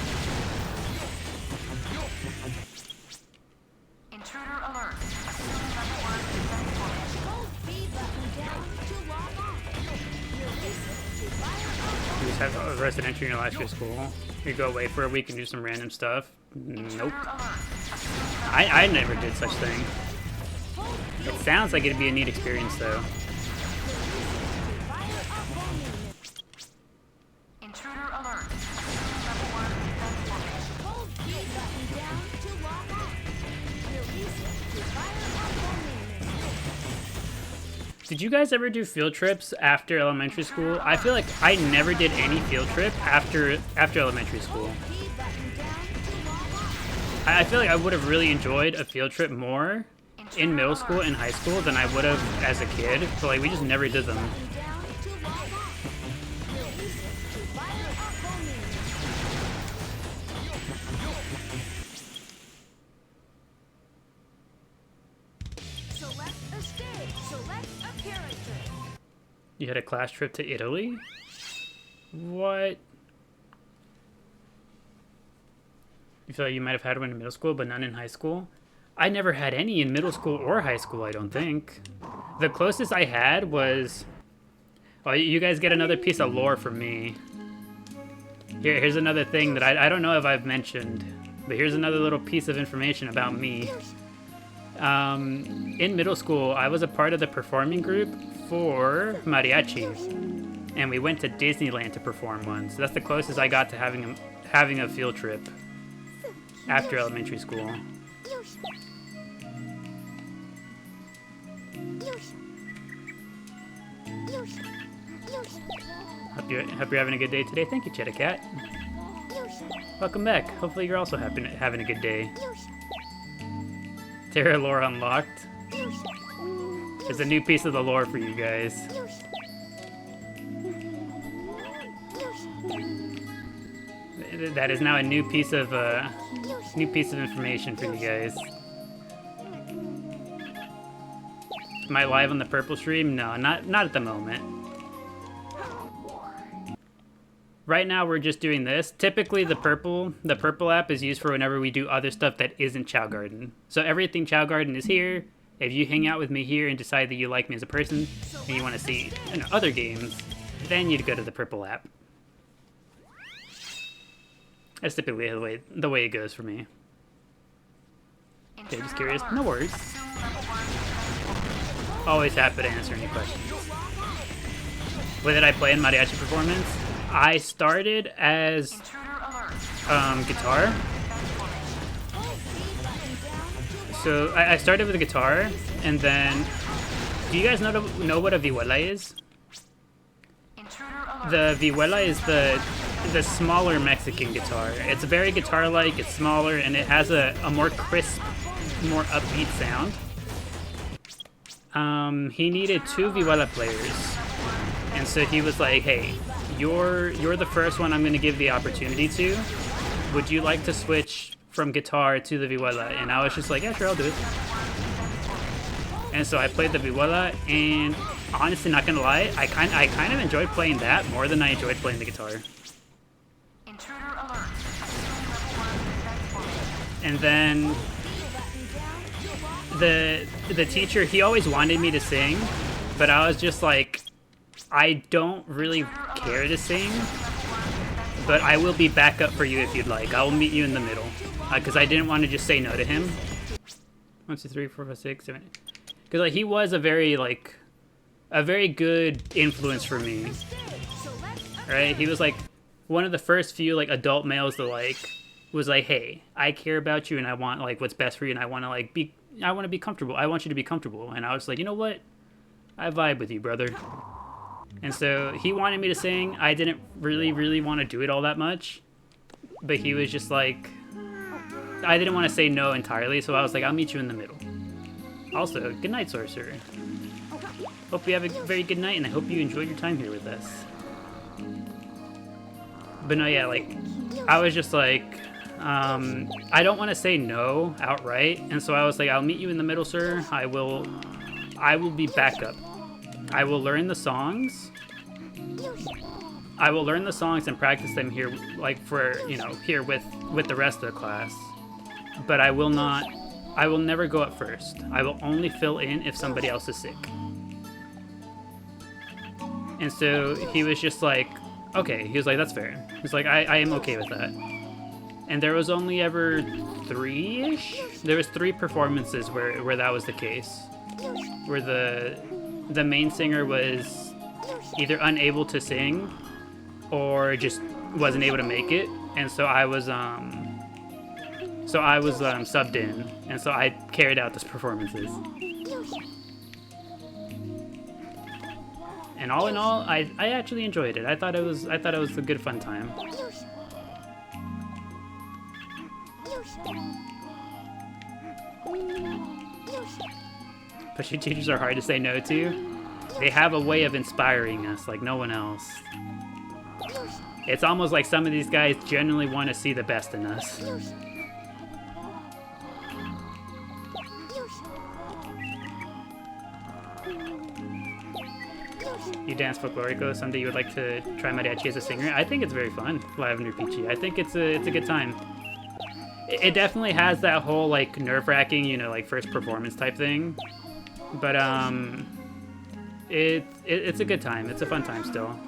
Intruder alert. Assume level 1 transformation. Hold B button down to log on. Release it to fire up You just have a resident entry in your last year of school. You go away for a week and do some random stuff. Nope. I never did such thing. It sounds like it'd be a neat experience though. Intruder alert. Assume level 1 transformation. Hold B button down to log on. Release it to fire up homing. Did you guys ever do field trips after elementary school? I feel like I never did any field trip after elementary school. B button down to log on. I feel like I would have really enjoyed a field trip more in middle school and high school than I would have as a kid, but like we just never did them. Down to log on. Release it to fire up homing. Select a stage. Select a character. You had a class trip to Italy? What? You feel like you might have had one in middle school, but none in high school? I never had any in middle school or high school, I don't think. The closest I had was... Well, you guys get another piece of lore from me. Here's another thing that I don't know if I've mentioned, but here's another little piece of information about me. In middle school, I was a part of the performing group for mariachis, and we went to Disneyland to perform once. So that's the closest I got to having a field trip. after elementary school. Hope you're having a good day today. Thank you, Cat. Welcome back. Hopefully you're also having a good day. Terra lore unlocked. There's a new piece of the lore for you guys. That is now a new piece of information for you guys. Am I live on the purple stream? No, not at the moment. Right now we're just doing this. Typically the purple app is used for whenever we do other stuff that isn't Chao Garden. So everything Chao Garden is here. If you hang out with me here and decide that you like me as a person and you want to see other games, then you'd go to the purple app. That's typically the way it goes for me. Okay, just curious. No worries. Always happy to answer any questions. What did I play in Mariachi performance? I started as guitar. So I started with a guitar, and then do you guys know what a vihuela is? The vihuela is the smaller Mexican guitar. It's very guitar-like, it's smaller, and it has a more crisp, more upbeat sound. He needed 2 vihuela players, and so he was like, hey, you're the first one I'm going to give the opportunity to. Would you like to switch from guitar to the vihuela? And I was just like, yeah, sure, I'll do it. And so I played the vihuela, and honestly, not gonna lie, I kind of enjoyed playing that more than I enjoyed playing the guitar. And then the teacher, he always wanted me to sing, but I was just like, I don't really care to sing, but I will be backup for you if you'd like. I will meet you in the middle, because I didn't want to just say no to him. 1, 2, 3, 4, 5, 6, 7. Because like he was a very good influence for me, right? He was like one of the first few like adult males that was like, hey, I care about you and I want like what's best for you, and I want to be comfortable. I want you to be comfortable. And I was like, you know what? I vibe with you, brother. And so he wanted me to sing. I didn't really want to do it all that much, but he was just like, I didn't want to say no entirely, so I was like, I'll meet you in the middle. Also, good night, Sorcerer. Hope you have a very good night, and I hope you enjoy your time here with us. But no, yeah, like, I was just like, I don't want to say no outright, and so I was like, I'll meet you in the middle, sir. I will be backup. I will learn the songs. I will learn the songs and practice them here, like for, here with the rest of the class. But I will never go up first. I will only fill in if somebody else is sick. And so he was just like, okay. He was like, that's fair. He's like, I am okay with that. And there was only ever 3-ish? There was 3 performances where that was the case. Where the main singer was either unable to sing or just wasn't able to make it. And so I was subbed in, and so I carried out those performances. And all in all, I actually enjoyed it. I thought it was a good fun time. Pushy teachers are hard to say no to. They have a way of inspiring us like no one else. It's almost like some of these guys genuinely want to see the best in us. You dance folklorico. Someday you would like to try mariachi as a singer. I think it's very fun, Lavender Peachy. I think it's a good time. It definitely has that whole like nerve-wracking, like first performance type thing. But it's a good time. It's a fun time still.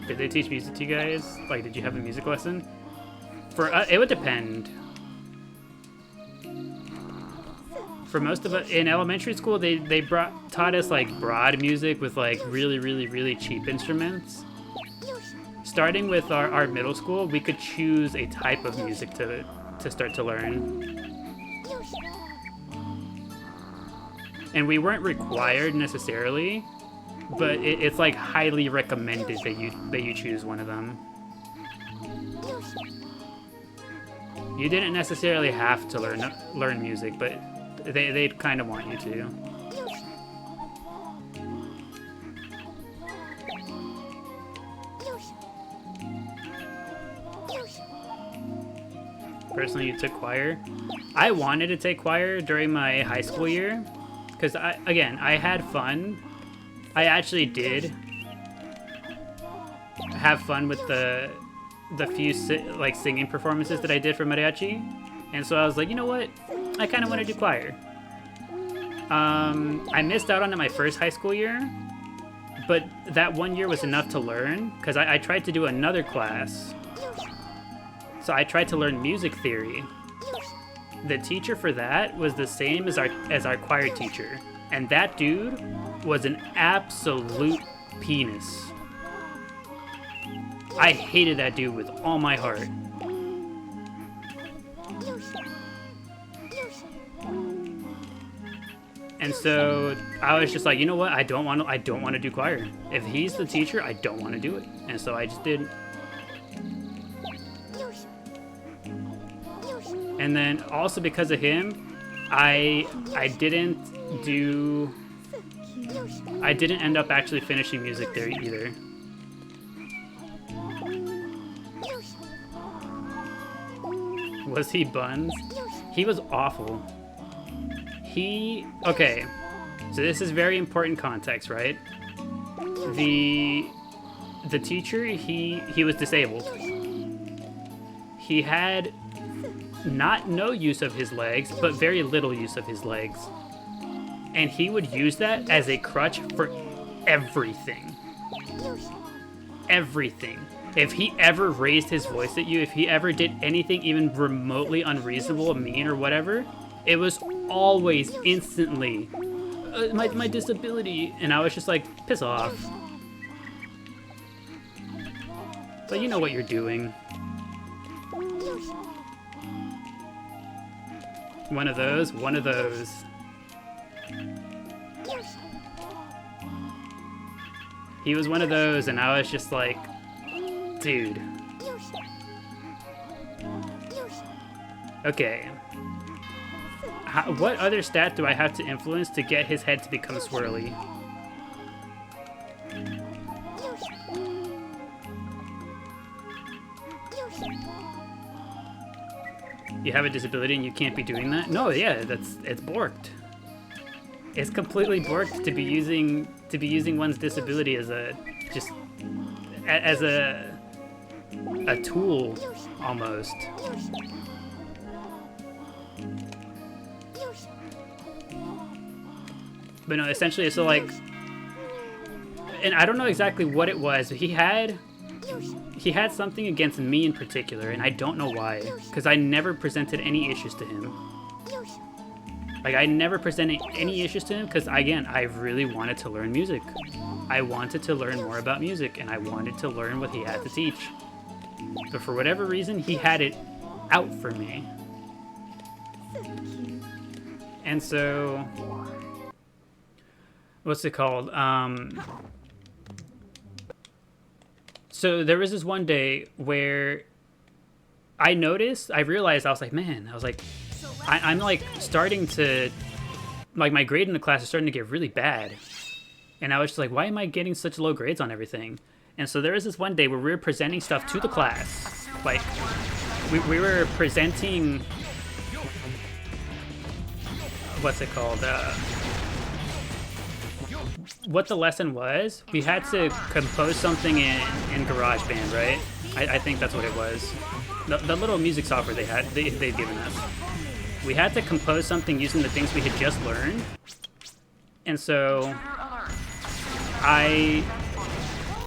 Did they teach music to you guys? Like, did you have a music lesson? It would depend. For most of it, in elementary school, they taught us like broad music with like really cheap instruments. starting with our middle school, we could choose a type of music to start to learn. And we weren't required necessarily, but it's like highly recommended that you choose one of them. You didn't necessarily have to learn music, but they'd kind of want you to. Personally, you took choir. I wanted to take choir during my high school year, because I had fun. I actually did have fun with the few singing performances that I did for mariachi, and so I was like, you know what? I kind of want to do choir. I missed out on it my first high school year, but that 1 year was enough to learn, because I tried to do another class. So I tried to learn music theory. The teacher for that was the same as our choir teacher, and that dude was an absolute penis. I hated that dude with all my heart. And so I was just like, you know what? I don't want to do choir. If he's the teacher, I don't want to do it. And so I just didn't. And then also because of him, I didn't end up actually finishing music there either. Was he buns? He was awful. Okay, so this is very important context, right? The teacher, he was disabled. He had no use of his legs, but very little use of his legs. And he would use that as a crutch for everything. Everything. If he ever raised his voice at you, if he ever did anything even remotely unreasonable, mean, or whatever, it was always instantly, my disability. And I was just like, piss off. But you know what you're doing. One of those. He was one of those, and I was just like, dude. Okay. What other stat do I have to influence to get his head to become swirly? You have a disability and you can't be doing that? No, yeah, it's borked. It's completely borked to be using one's disability as a tool almost. But no, essentially, so like, and I don't know exactly what it was, but he had something against me in particular, and I don't know why, because I never presented any issues to him. Like, I never presented any issues to him, because, again, I really wanted to learn music. I wanted to learn more about music, and I wanted to learn what he had to teach. But for whatever reason, he had it out for me. And so, what's it called? So there was this one day where I realized, I was like, man, I'm like starting to, like, my grade in the class is starting to get really bad. And I was just like, why am I getting such low grades on everything? And so there was this one day where we were presenting stuff to the class. Like, we were presenting, what's it called? What the lesson was, we had to compose something in GarageBand, right? I think that's what it was. The little music software they'd given us. We had to compose something using the things we had just learned. And so I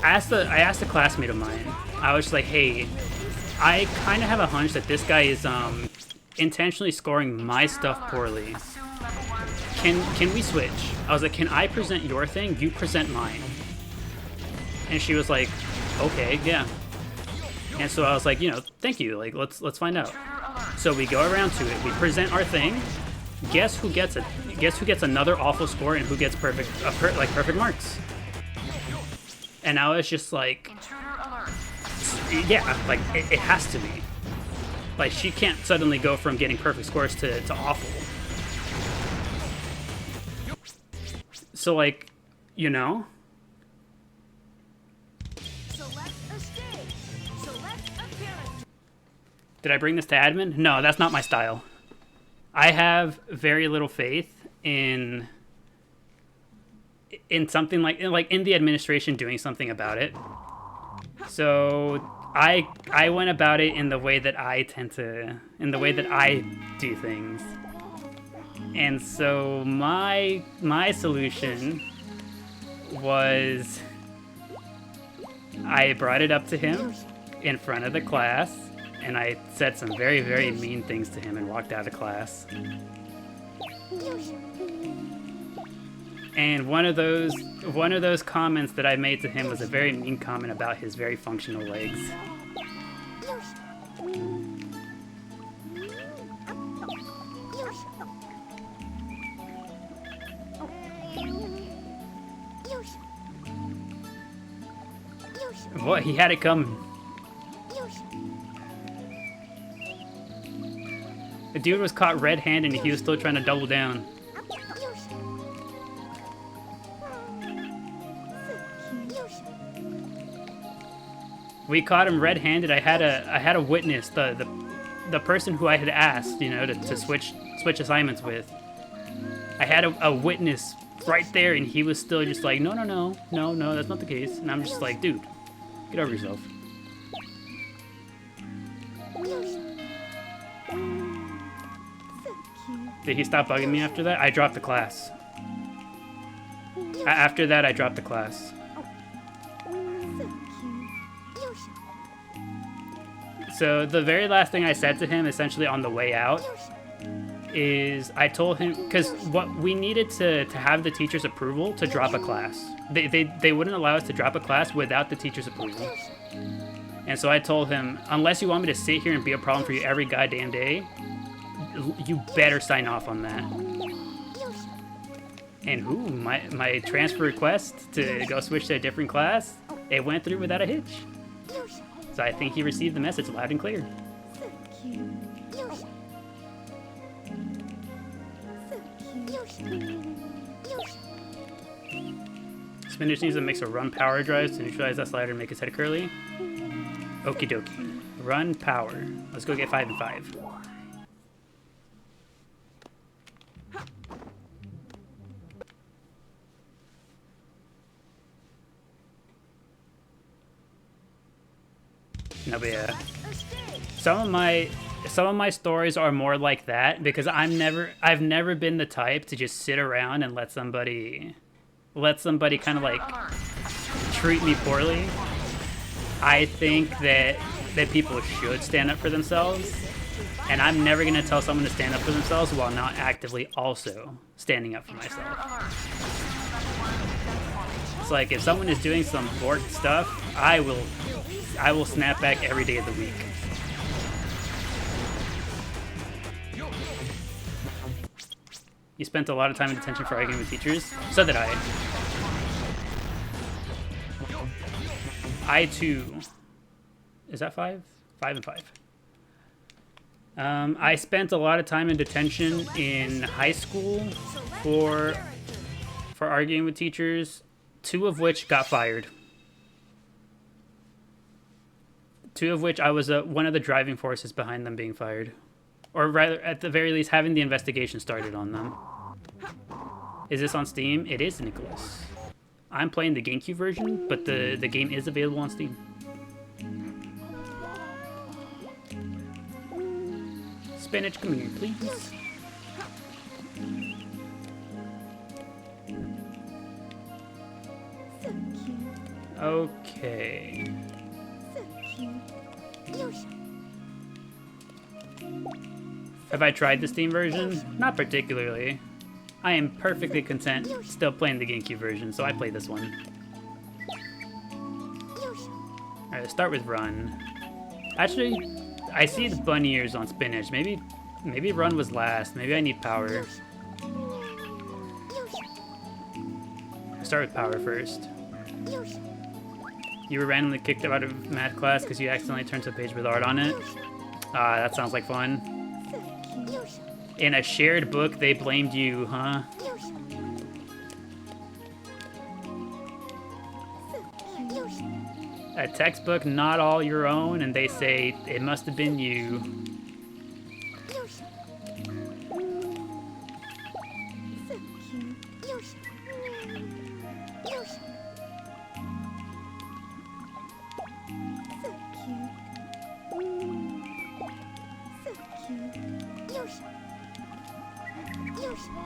asked a classmate of mine. I was just like, hey, I kind of have a hunch that this guy is intentionally scoring my stuff poorly. Can we switch? I was like, can I present your thing? You present mine. And she was like, okay, yeah. And so I was like, you know, thank you. Like, let's find out. So we go around to it. We present our thing. Guess who gets another awful score and who gets perfect marks. And I was just like, yeah, like it has to be. Like she can't suddenly go from getting perfect scores to awful. So like, you know. Did I bring this to admin? No, that's not my style. I have very little faith in something like in the administration doing something about it. So I went about it in the way that I do things. And so my solution was I brought it up to him in front of the class. And I said some very, very mean things to him and walked out of class. And one of those comments that I made to him was a very mean comment about his very functional legs. What? He had it coming. The dude was caught red-handed and he was still trying to double down. We caught him red-handed. I had a witness, the person who I had asked, you know, to switch assignments with. I had a witness right there and he was still just like, no, that's not the case. And I'm just like, dude, get over yourself. Did he stop bugging me after that? I dropped the class. After that, I dropped the class. So the very last thing I said to him, essentially on the way out, is I told him, because what we needed to have the teacher's approval to drop a class. They wouldn't allow us to drop a class without the teacher's approval. And so I told him, unless you want me to sit here and be a problem for you every goddamn day, you better sign off on that. And my transfer request to go switch to a different class, it went through without a hitch. So I think he received the message loud and clear. Spinach needs a mix of run power drives to neutralize that slider and make his head curly. Okie dokie. Run power. Let's go get 5 and 5. No, but yeah. Some of my stories are more like that because I've never been the type to just sit around and let somebody kind of like treat me poorly. I think that people should stand up for themselves, and I'm never gonna tell someone to stand up for themselves while not actively also standing up for myself. It's like if someone is doing some bork stuff, I will snap back every day of the week. You spent a lot of time in detention for arguing with teachers? So did I. I too. Is that 5? 5 and 5. I spent a lot of time in detention in high school for arguing with teachers, 2 of which got fired. 2 of which I was one of the driving forces behind them being fired. Or rather, at the very least, having the investigation started on them. Is this on Steam? It is, Nicholas. I'm playing the GameCube version, but the game is available on Steam. Spinach, come here, please. Okay. Have I tried the Steam version? Not particularly. I am perfectly content still playing the GameCube version, so I play this one. Alright, let's start with Run. Actually, I see the bunny ears on spinach. Maybe run was last. Maybe I need power. Start with power first. You were randomly kicked out of math class because you accidentally turned to a page with art on it. Ah, that sounds like fun. In a shared book, they blamed you, huh? A textbook not all your own, and they say it must have been you.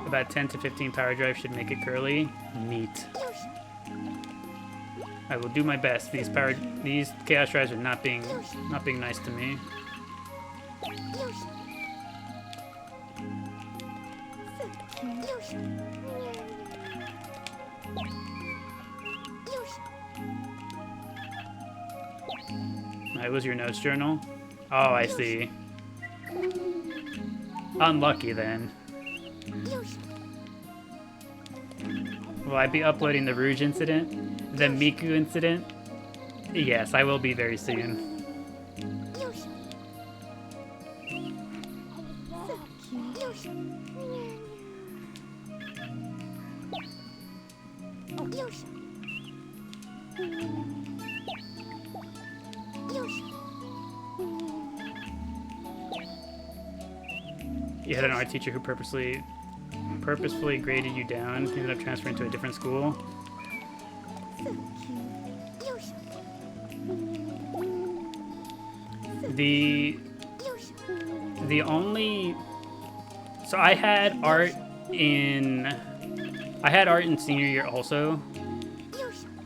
About 10 to 15 power drive should make it curly. Neat. I will do my best. These chaos drives are not being nice to me. That was your notes journal? Oh, I see. Unlucky then. Will I be uploading the Rouge incident? The Miku incident? Yes, I will be very soon. You had an art teacher who purposefully graded you down, ended up transferring to a different school. The only, so I had art in senior year also.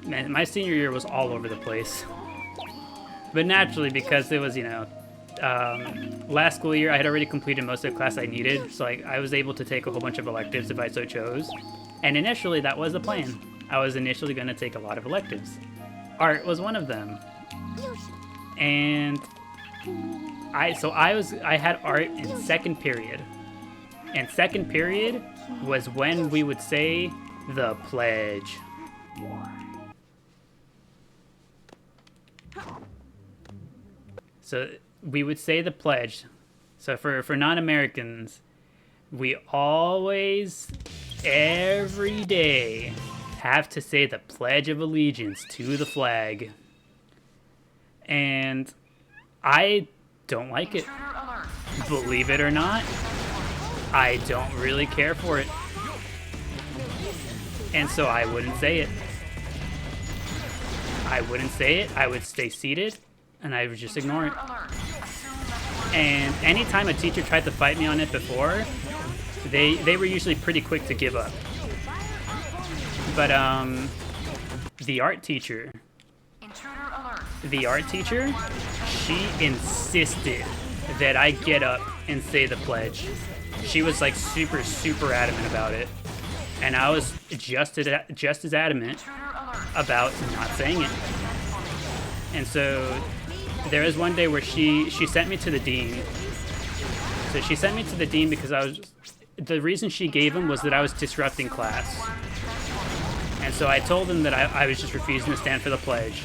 Man, my senior year was all over the place. But naturally, because it was, last school year I had already completed most of the class I needed, so I was able to take a whole bunch of electives if I so chose. And initially that was the plan. I was initially going to take a lot of electives. Art was one of them. And I had art in second period. And second period was when we would say the pledge. So we would say the pledge. So for non-Americans, we always, every day, have to say the Pledge of Allegiance to the flag. And I don't like it. Believe it or not, I don't really care for it. And so I wouldn't say it. I wouldn't say it. I would stay seated, and I would just ignore it. And anytime a teacher tried to fight me on it before, they were usually pretty quick to give up. But the art teacher, she insisted that I get up and say the pledge. She was like super adamant about it, and I was just as adamant about not saying it. And so there was one day where she sent me to the dean. So she sent me to the dean because the reason she gave him was that I was disrupting class. And so I told him that I was just refusing to stand for the pledge.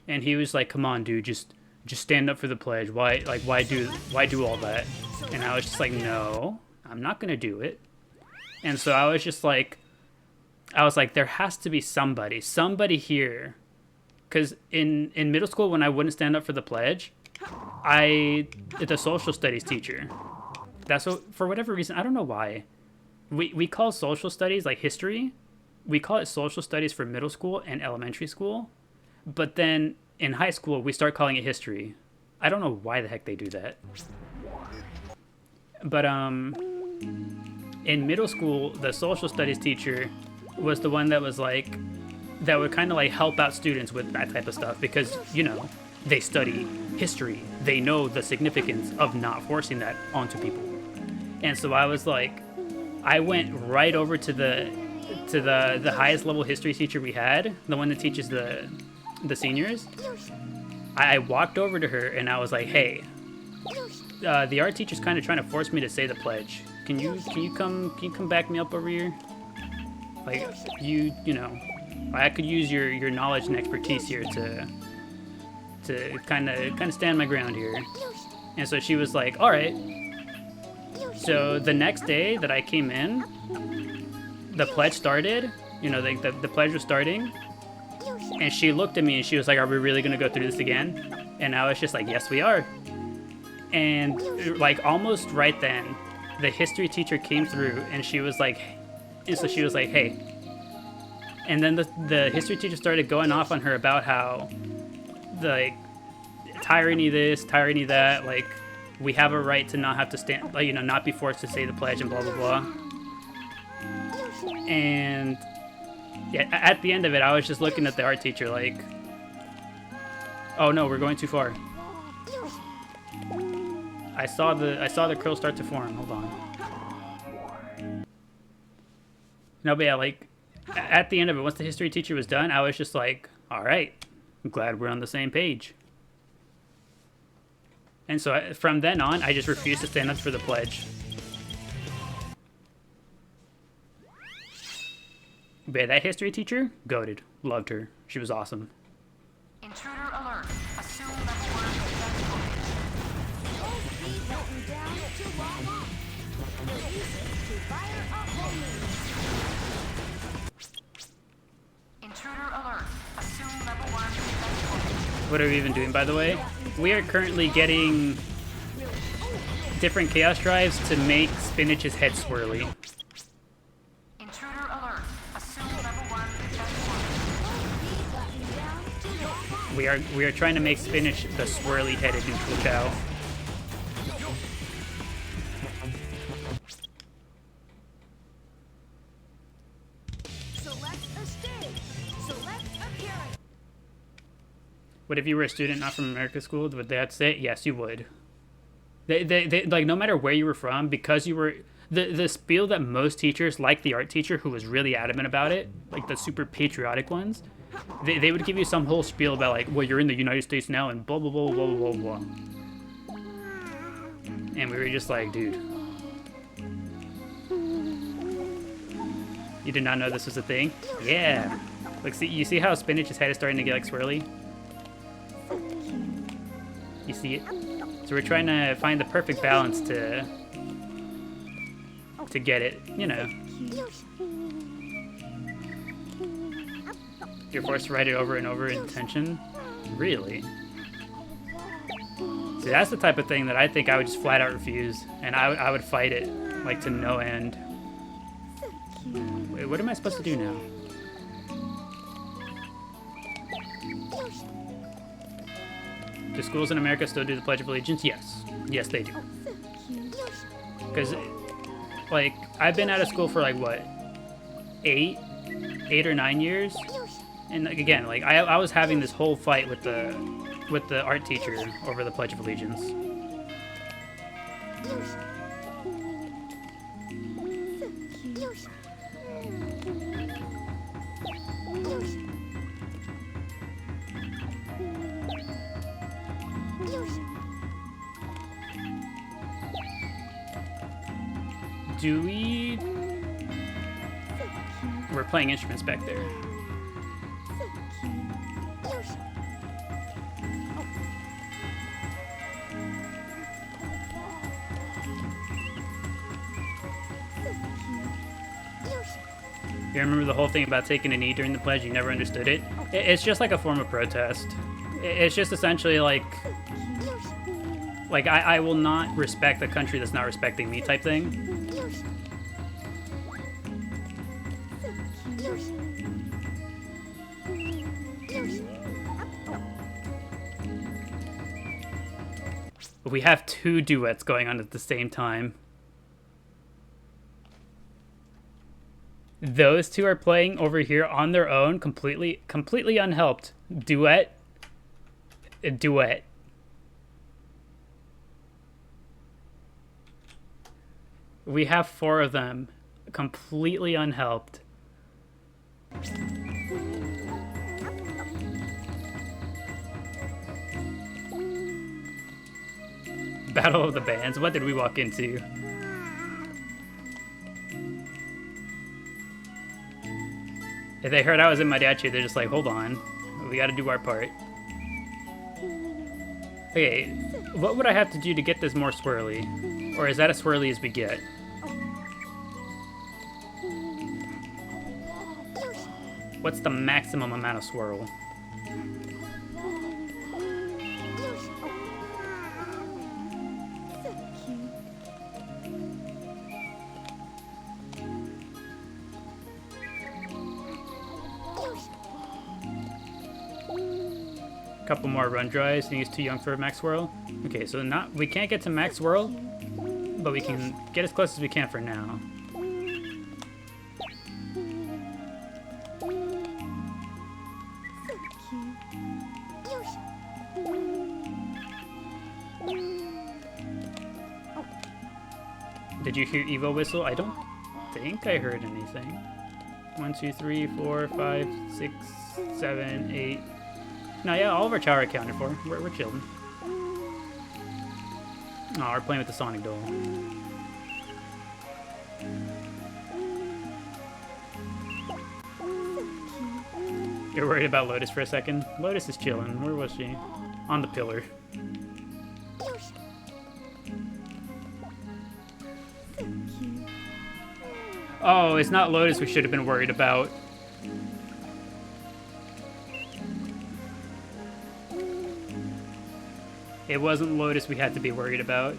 And he was like, "Come on, dude, just stand up for the pledge. Why do all that?" And I was just like, "No, I'm not gonna do it." And so I was like, there has to be somebody here. Because in middle school, when I wouldn't stand up for the pledge, the social studies teacher, that's what, for whatever reason, I don't know why, we call social studies, like history, we call it social studies for middle school and elementary school, but then in high school, we start calling it history. I don't know why the heck they do that. But in middle school, the social studies teacher was the one that was like, that would kind of like help out students with that type of stuff because, they study history. They know the significance of not forcing that onto people. And so I was like, I went right over to the highest level history teacher we had, the one that teaches the seniors. I walked over to her and I was like, hey, the art teacher's kind of trying to force me to say the pledge. Can you come back me up over here? Like, you know, I could use your knowledge and expertise here to kind of stand my ground here. And so she was like, all right. So the next day that I came in, the pledge started. You know, the pledge was starting. And she looked at me and she was like, are we really going to go through this again? And I was just like, yes, we are. And like almost right then, the history teacher came through and she was like, hey. And then the history teacher started going off on her about how, like, tyranny this, tyranny that, like, we have a right to not have to stand, like, you know, not be forced to say the pledge and blah, blah, blah. And yeah, at the end of it, I was just looking at the art teacher like, oh no, we're going too far. I saw the curl start to form. Hold on. No, but yeah, like, at the end of it, once the history teacher was done, I was just like, all right, I'm glad we're on the same page. And so from then on, I just refused to stand up for the pledge. But yeah, that history teacher, goated. Loved her. She was awesome. Intruder alert. Assume level 1 Intruder alert. Assume level 1 What are we even doing, by the way? We are currently getting different chaos drives to make Spinach's head swirly. Intruder alert. Assume level 1 We are trying to make Spinach the swirly-headed neutral Chao. What if you were a student not from America school? Would they have to say it? Yes, you would. They like, no matter where you were from, because you were the spiel that most teachers, like the art teacher who was really adamant about it, like the super patriotic ones, they would give you some whole spiel about like, well, you're in the United States now and blah blah blah blah blah blah. And we were just like, dude, you did not know this was a thing? Yeah. Like, see, you see how Spinach's head is starting to get like swirly? You see it? So we're trying to find the perfect balance to get it, you know. You're forced to write it over and over in tension? Really? See, that's the type of thing that I think I would just flat out refuse, and I would fight it, like, to no end. Wait, what am I supposed to do now? Do schools in America still do the Pledge of Allegiance? Yes. Yes, they do. Because, like, I've been out of school for, like, what? 8 or 9 years? And, like, again, like, I was having this whole fight with the art teacher over the Pledge of Allegiance. Do we... We're playing instruments back there. You remember the whole thing about taking a knee during the pledge? You never understood it? It's just like a form of protest. It's just essentially like I will not respect the country that's not respecting me type thing. We have 2 duets going on at the same time. Those 2 are playing over here on their own, completely unhelped. Duet. Duet. We have 4 of them, completely unhelped. Battle of the Bands. What did we walk into? If they heard I was in Mariachi, they're just like, hold on. We gotta do our part. Okay, what would I have to do to get this more swirly? Or is that as swirly as we get? What's the maximum amount of swirl? Couple more run dries. I think he's too young for max swirl. Okay, so we can't get to max swirl, but we can get as close as we can for now. Did you hear Evo whistle? I don't think I heard anything. 1, 2, 3, 4, 5, 6, 7, 8. No, yeah, all of our Chao are accounted for. We're chilling. Oh, we're playing with the Sonic doll. You're worried about Lotus for a second? Lotus is chilling. Where was she? On the pillar. Oh, it's not Lotus we should have been worried about. It wasn't Lotus we had to be worried about.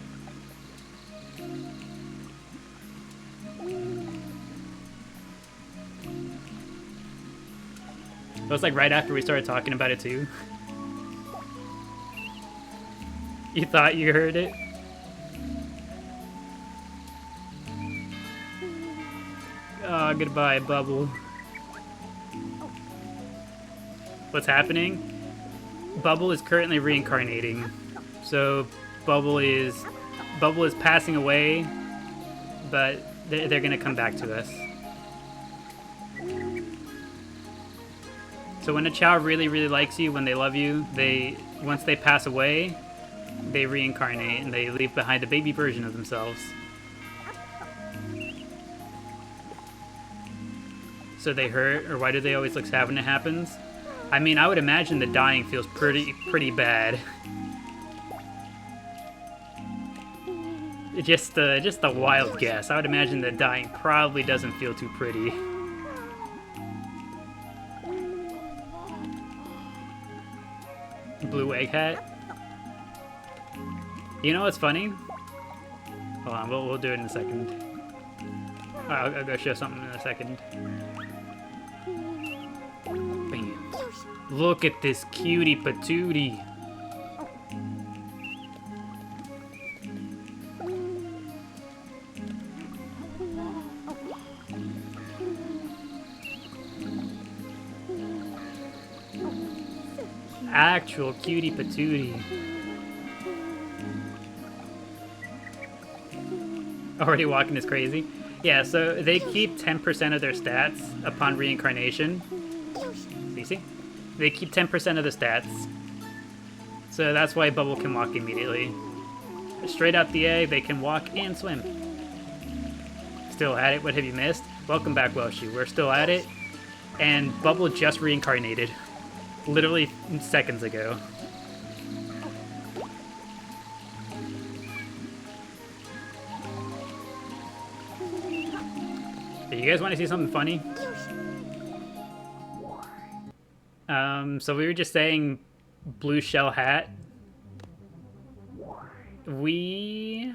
It was like right after we started talking about it too. You thought you heard it? Oh, goodbye, Bubble. What's happening? Bubble is currently reincarnating. So Bubble is passing away, but they're gonna come back to us. So when a Chao really, really likes you, when they love you, once they pass away, they reincarnate and they leave behind a baby version of themselves. So they hurt, or why do they always look sad when it happens? I mean, I would imagine the dying feels pretty bad. Just a wild guess. I would imagine that dying probably doesn't feel too pretty. Blue egg hat. You know what's funny? Hold on, we'll do it in a second. I'll go show something in a second. Bam. Look at this cutie patootie. Actual cutie patootie. Already walking is crazy. Yeah, so they keep 10% of their stats upon reincarnation. See? They keep 10% of the stats. So that's why Bubble can walk immediately. Straight out the egg, they can walk and swim. Still at it? What have you missed? Welcome back, Welshie. We're still at it. And Bubble just reincarnated. Literally seconds ago. Hey, you guys want to see something funny? So we were just saying blue shell hat. We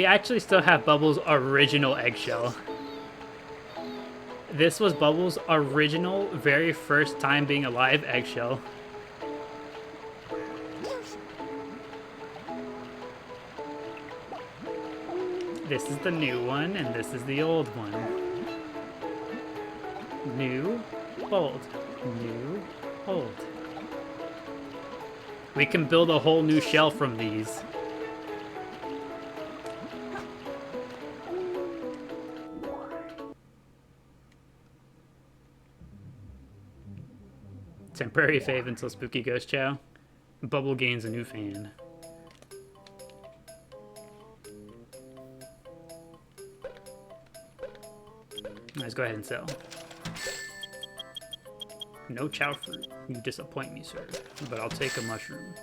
actually still have Bubbles' original eggshell. This was Bubbles' original, very first time being alive eggshell. This is the new one, and this is the old one. New, old, new, old. We can build a whole new shell from these. Temporary fave until Spooky Ghost Chao. Bubble gains a new fan. Let's go ahead and sell. No Chao fruit. You disappoint me, sir. But I'll take a mushroom.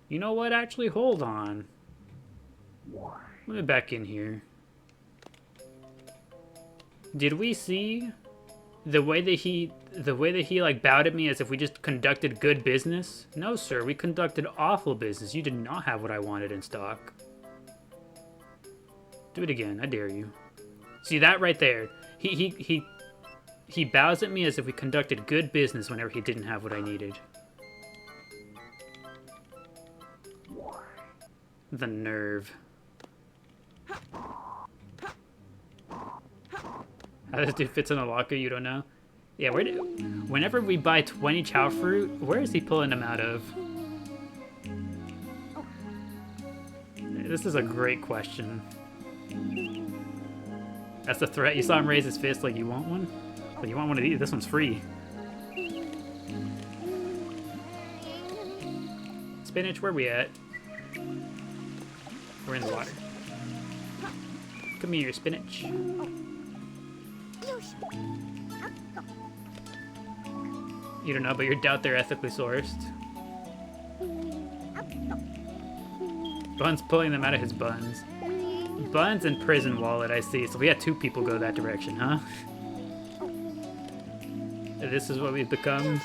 You know what? Actually, hold on. Let me back in here. Did we see the way that he like bowed at me as if we just conducted good business? No, sir. We conducted awful business. You did not have what I wanted in stock. Do it again. I dare you. See that right there? He bows at me as if we conducted good business whenever he didn't have what I needed. The nerve. How this dude fits in a locker, you don't know? Yeah, whenever we buy 20 Chao fruit, where is he pulling them out of? This is a great question. That's the threat. You saw him raise his fist like, you want one? Like, you want one of these? This one's free. Spinach, where we at? We're in the water. Come here, spinach. You don't know, but you're doubt they're ethically sourced. Bun's pulling them out of his buns. Bun's in prison wallet, I see. So we had 2 people go that direction, huh? This is what we've become.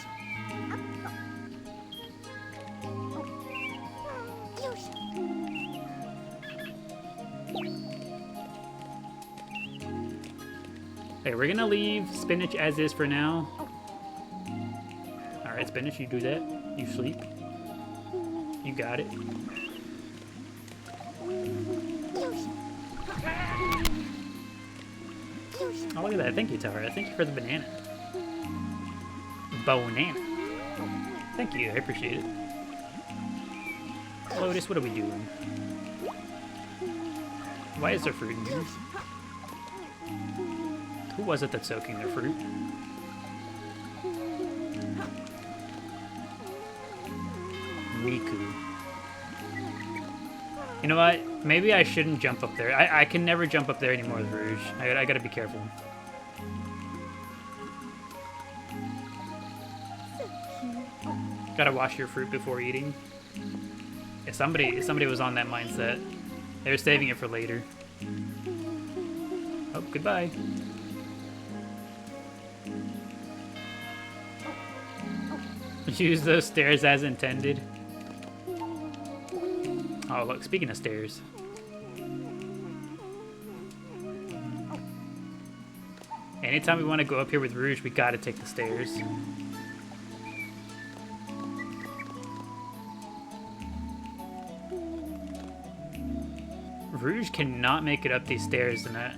Okay, we're gonna leave spinach as is for now. Alright, spinach, you do that. You sleep. You got it. Oh, look at that. Thank you, Tara. Thank you for the banana. Banana. Thank you. I appreciate it. Lotus, what are we doing? Why is there fruit in here? Who was it that's soaking their fruit? Riku. You know what? Maybe I shouldn't jump up there. I can never jump up there anymore with Rouge. I gotta be careful. Gotta wash your fruit before eating. Yeah, somebody was on that mindset. They were saving it for later. Oh, goodbye. Use those stairs as intended. Oh, look, speaking of stairs. Anytime we want to go up here with Rouge, we gotta take the stairs. Rouge cannot make it up these stairs in that.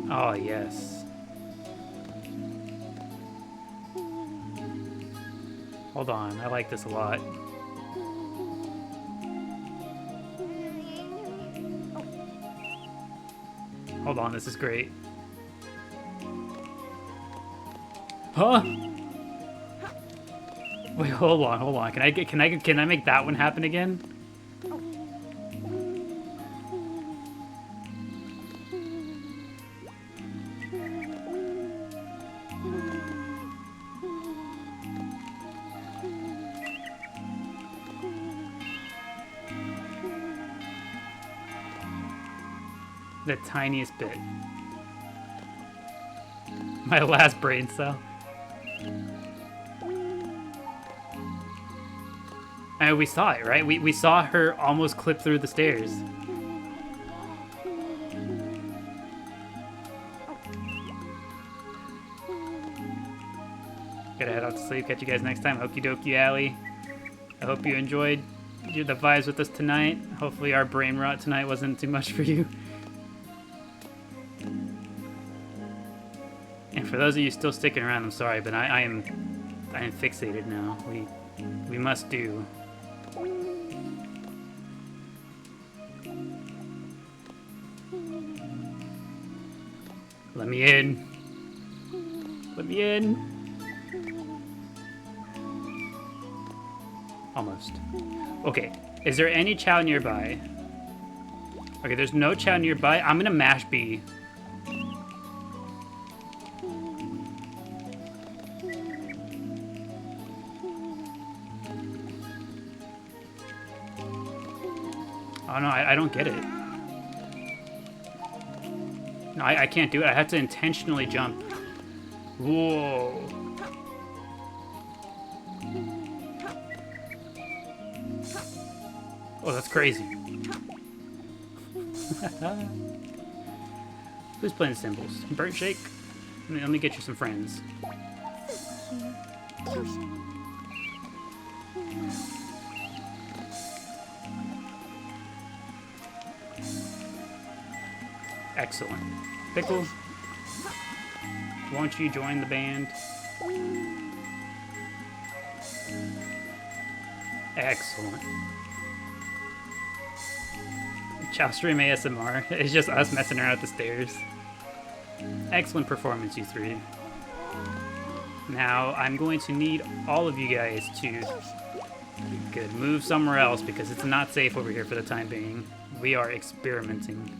Oh, yes. Hold on, I like this a lot. Hold on, this is great. Huh? Wait, hold on. Can I make that one happen again? The tiniest bit. My last brain cell. I mean, we saw it, right? We saw her almost clip through the stairs. Gotta head out to sleep. Catch you guys next time. Okie dokie, Allie. I hope you enjoyed the vibes with us tonight. Hopefully our brain rot tonight wasn't too much for you. And for those of you still sticking around, I'm sorry, but I am fixated now. We must do. Let me in. Let me in. Almost. Okay, is there any Chao nearby? Okay, there's no Chao nearby. I'm gonna mash B. Oh no, I don't get it. No, I can't do it. I have to intentionally jump. Whoa. Oh, that's crazy. Who's playing cymbals? Burnt Shake? Let me get you some friends. Excellent. Pickle, won't you join the band? Excellent. Chao stream ASMR. It's just us messing around at the stairs. Excellent performance, you three. Now, I'm going to need all of you guys to move somewhere else because it's not safe over here for the time being. We are experimenting.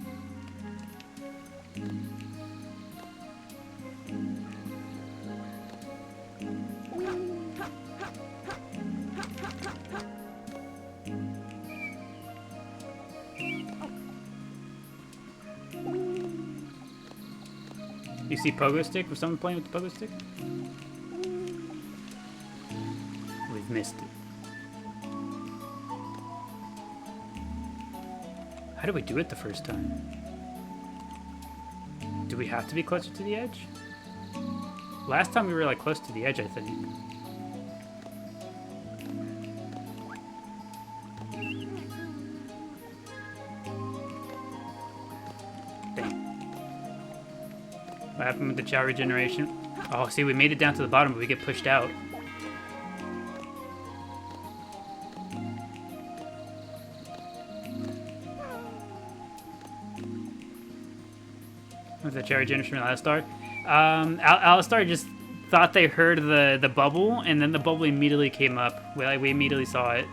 You see pogo stick? Was someone playing with the pogo stick? We've missed it. How did we do it the first time? Do we have to be closer to the edge? Last time we were like close to the edge, I think. What happened with the Chao regeneration? Oh, see, we made it down to the bottom, but we get pushed out. Was that Chao regeneration from Alistar? Alistar just thought they heard the bubble, and then the bubble immediately came up. We immediately saw it.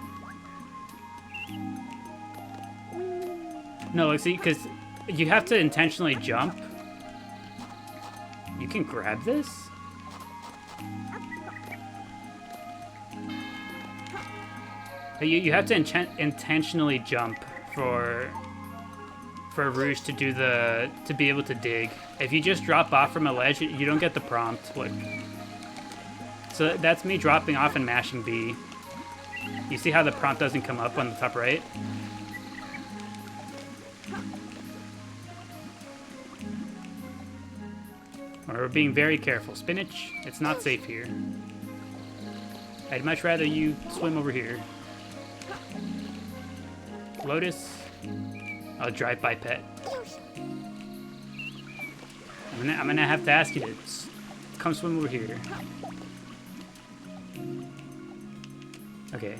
No, like, see, because you have to intentionally jump. You can grab this? You have to intentionally jump for Rouge to do to be able to dig. If you just drop off from a ledge, you don't get the prompt. Look. So that's me dropping off and mashing B. You see how the prompt doesn't come up on the top right? We're being very careful. Spinach, it's not safe here. I'd much rather you swim over here. Lotus, I'll drive by pet. I'm gonna have to ask you to come swim over here. Okay.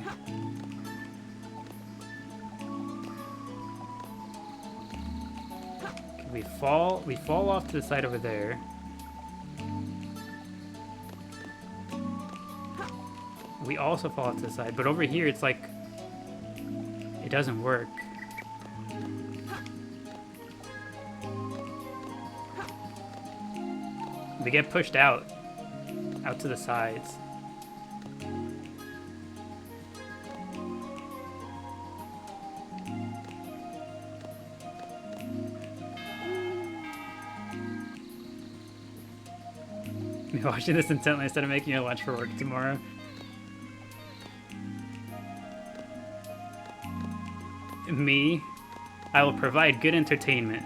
We fall off to the side over there. We also fall off to the side, but over here it's like it doesn't work. We get pushed out to the sides. Be watching this intently instead of making your lunch for work tomorrow. Me, I will provide good entertainment.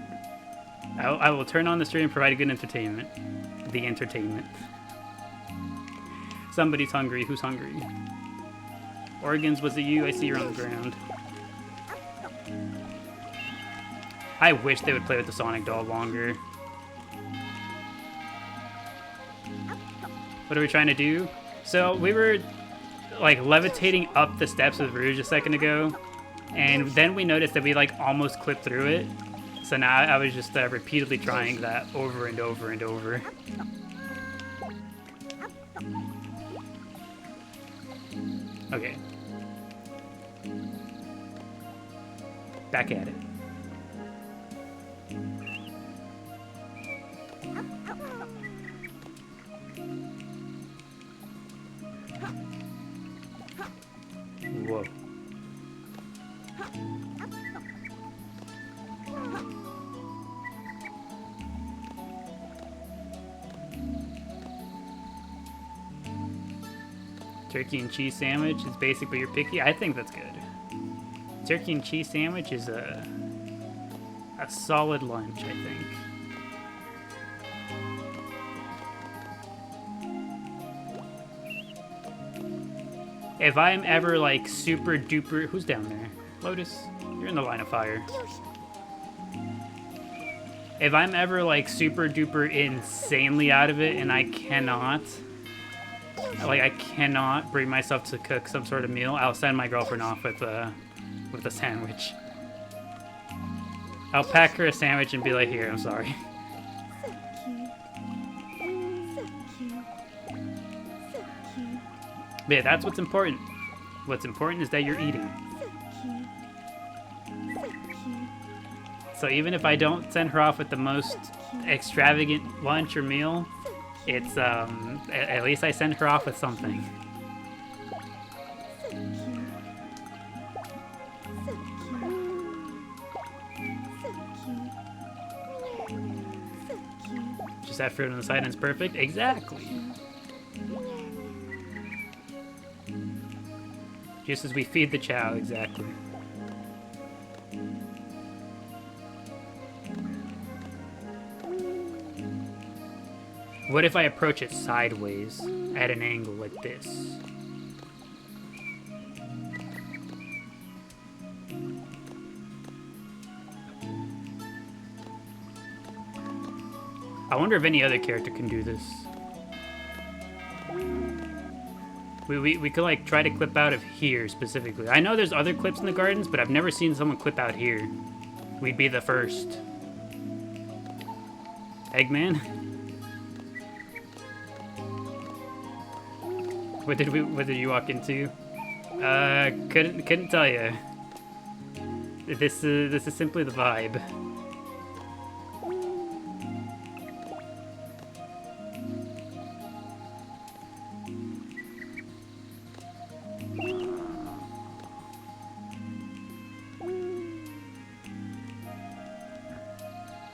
I will turn on the stream and provide good entertainment. The entertainment. Somebody's hungry. Who's hungry? Organs, was it you? I see you're on the ground. I wish they would play with the Sonic doll longer. What are we trying to do? So we were like levitating up the steps of Rouge a second ago, and then we noticed that we like almost clipped through it. So now I was just repeatedly trying that over and over and over. Okay. Back at it. Whoa. Turkey and cheese sandwich is basically your picky. I think that's good. Turkey and cheese sandwich is a solid lunch, I think. If I'm ever like super duper, who's down there? Lotus, you're in the line of fire. If I'm ever like super duper insanely out of it and I cannot bring myself to cook some sort of meal, I'll send my girlfriend off with a sandwich. I'll pack her a sandwich and be like, here, I'm sorry. So cute. So cute. So cute. But yeah, that's what's important. What's important is that you're eating. So cute. So cute. So even if I don't send her off with the most extravagant lunch or meal, it's at least I send her off with something. So cute. So cute. So cute. Just that fruit on the side and it's perfect? Exactly. Just as we feed the Chao, exactly. What if I approach it sideways at an angle like this? I wonder if any other character can do this. We could like try to clip out of here specifically. I know there's other clips in the gardens, but I've never seen someone clip out here. We'd be the first. Eggman? What did you walk into? Couldn't tell you. This is simply the vibe.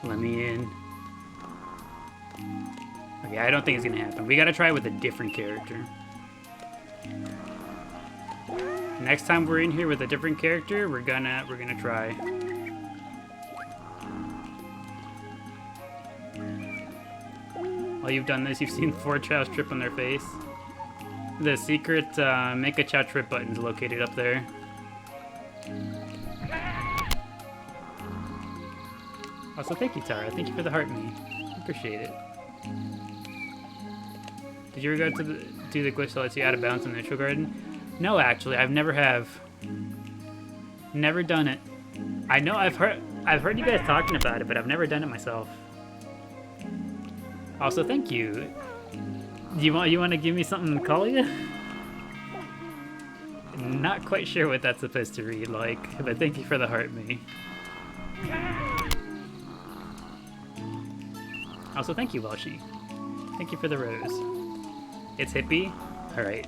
Let me in. Okay, I don't think it's gonna happen. We gotta try with a different character. Next time we're in here with a different character, we're gonna try. While you've done this, you've seen 4 Chows trip on their face. The secret make a Chow trip button is located up there. Also, thank you, Tara. Thank you for the heart me. Appreciate it. Did you ever go to do the glitch that lets you out of bounds in the neutral garden? No, actually, I've never done it. I know I've heard you guys talking about it, but I've never done it myself. Also, thank you. You want to give me something to call you? Not quite sure what that's supposed to read like, but thank you for the heart me. Also, thank you, Welshie. Thank you for the rose. It's hippie? Alright.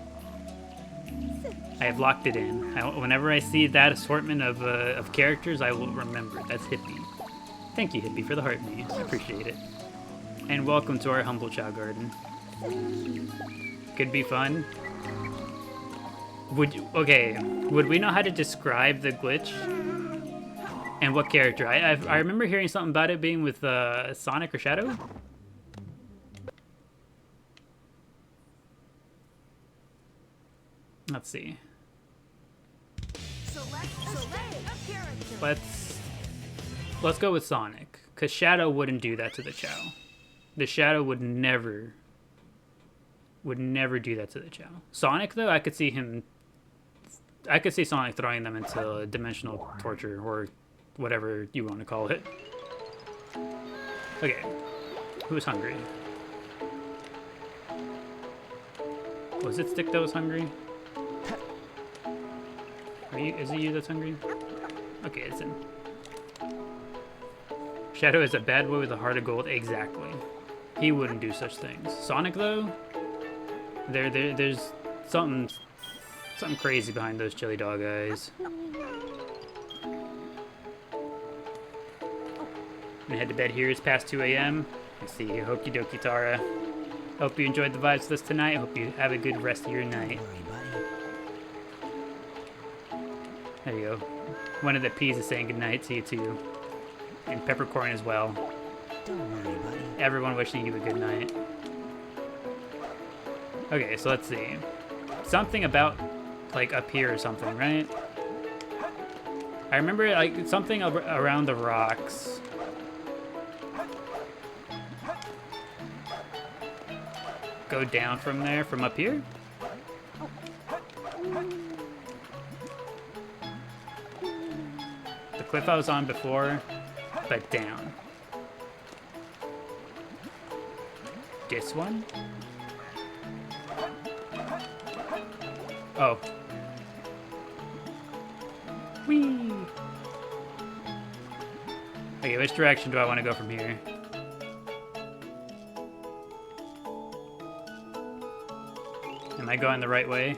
I have locked it in. Whenever I see that assortment of characters, I will remember. That's hippie. Thank you, hippie, for the heart me. I appreciate it. And welcome to our humble Chao garden. Could be fun. Would we know how to describe the glitch? And what character? I remember hearing something about it being with Sonic or Shadow. Let's see. Let's go with Sonic, because Shadow wouldn't do that to the Chao. The Shadow would never do that to the Chao. Sonic, though, I could see Sonic throwing them into dimensional torture or whatever you want to call it. Okay. Who's hungry? Was it Stick that was hungry? Is it you that's hungry? Okay, it's in. Shadow is a bad boy with a heart of gold. Exactly. He wouldn't do such things. Sonic, though? There's something crazy behind those chili dog eyes. I'm gonna head to bed here. It's past 2 a.m. I see you. Okie dokie, Tara. Hope you enjoyed the vibes with us tonight. Hope you have a good rest of your night. There you go. One of the P's is saying goodnight to you too. And Peppercorn as well. Don't worry, buddy. Everyone wishing you a good night. Okay, so let's see. Something about, like, up here or something, right? I remember, like, something around the rocks. Go down from there, from up here? The cliff I was on before, but down. This one? Oh. Whee! Okay, which direction do I want to go from here? Am I going the right way?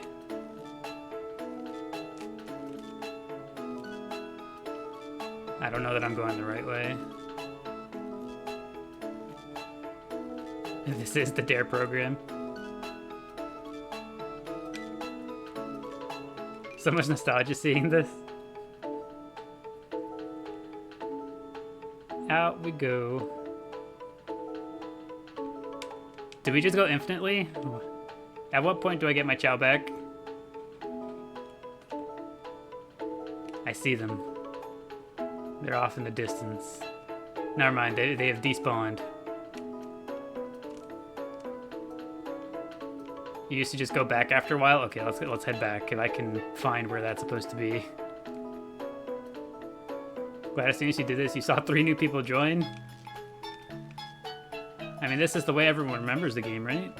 I don't know that I'm going the right way. This is the DARE program. So much nostalgia seeing this. Out we go. Did we just go infinitely? At what point do I get my Chao back? I see them. They're off in the distance. Never mind, they have despawned. You used to just go back after a while? Okay, let's head back if I can find where that's supposed to be. Glad as soon as you did this, you saw 3 new people join. I mean, this is the way everyone remembers the game, right?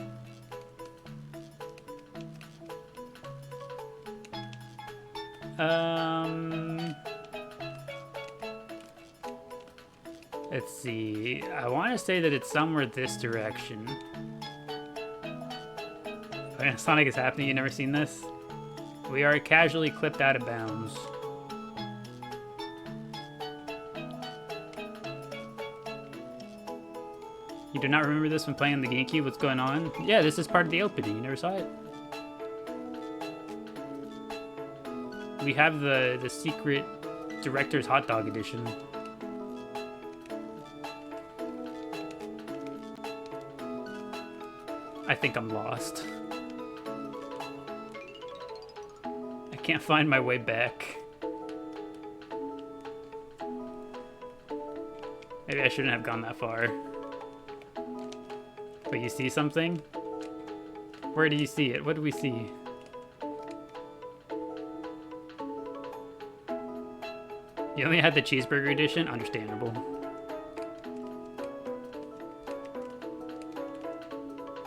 Let's see. I want to say that it's somewhere this direction. Oh, Sonic is happening. You never seen this? We are casually clipped out of bounds. You do not remember this when playing on the GameCube? What's going on? Yeah, this is part of the opening. You never saw it? We have the secret Director's Hot Dog Edition. I think I'm lost. I can't find my way back. Maybe I shouldn't have gone that far. But you see something? Where do you see it? What do we see? You only had the cheeseburger edition? Understandable.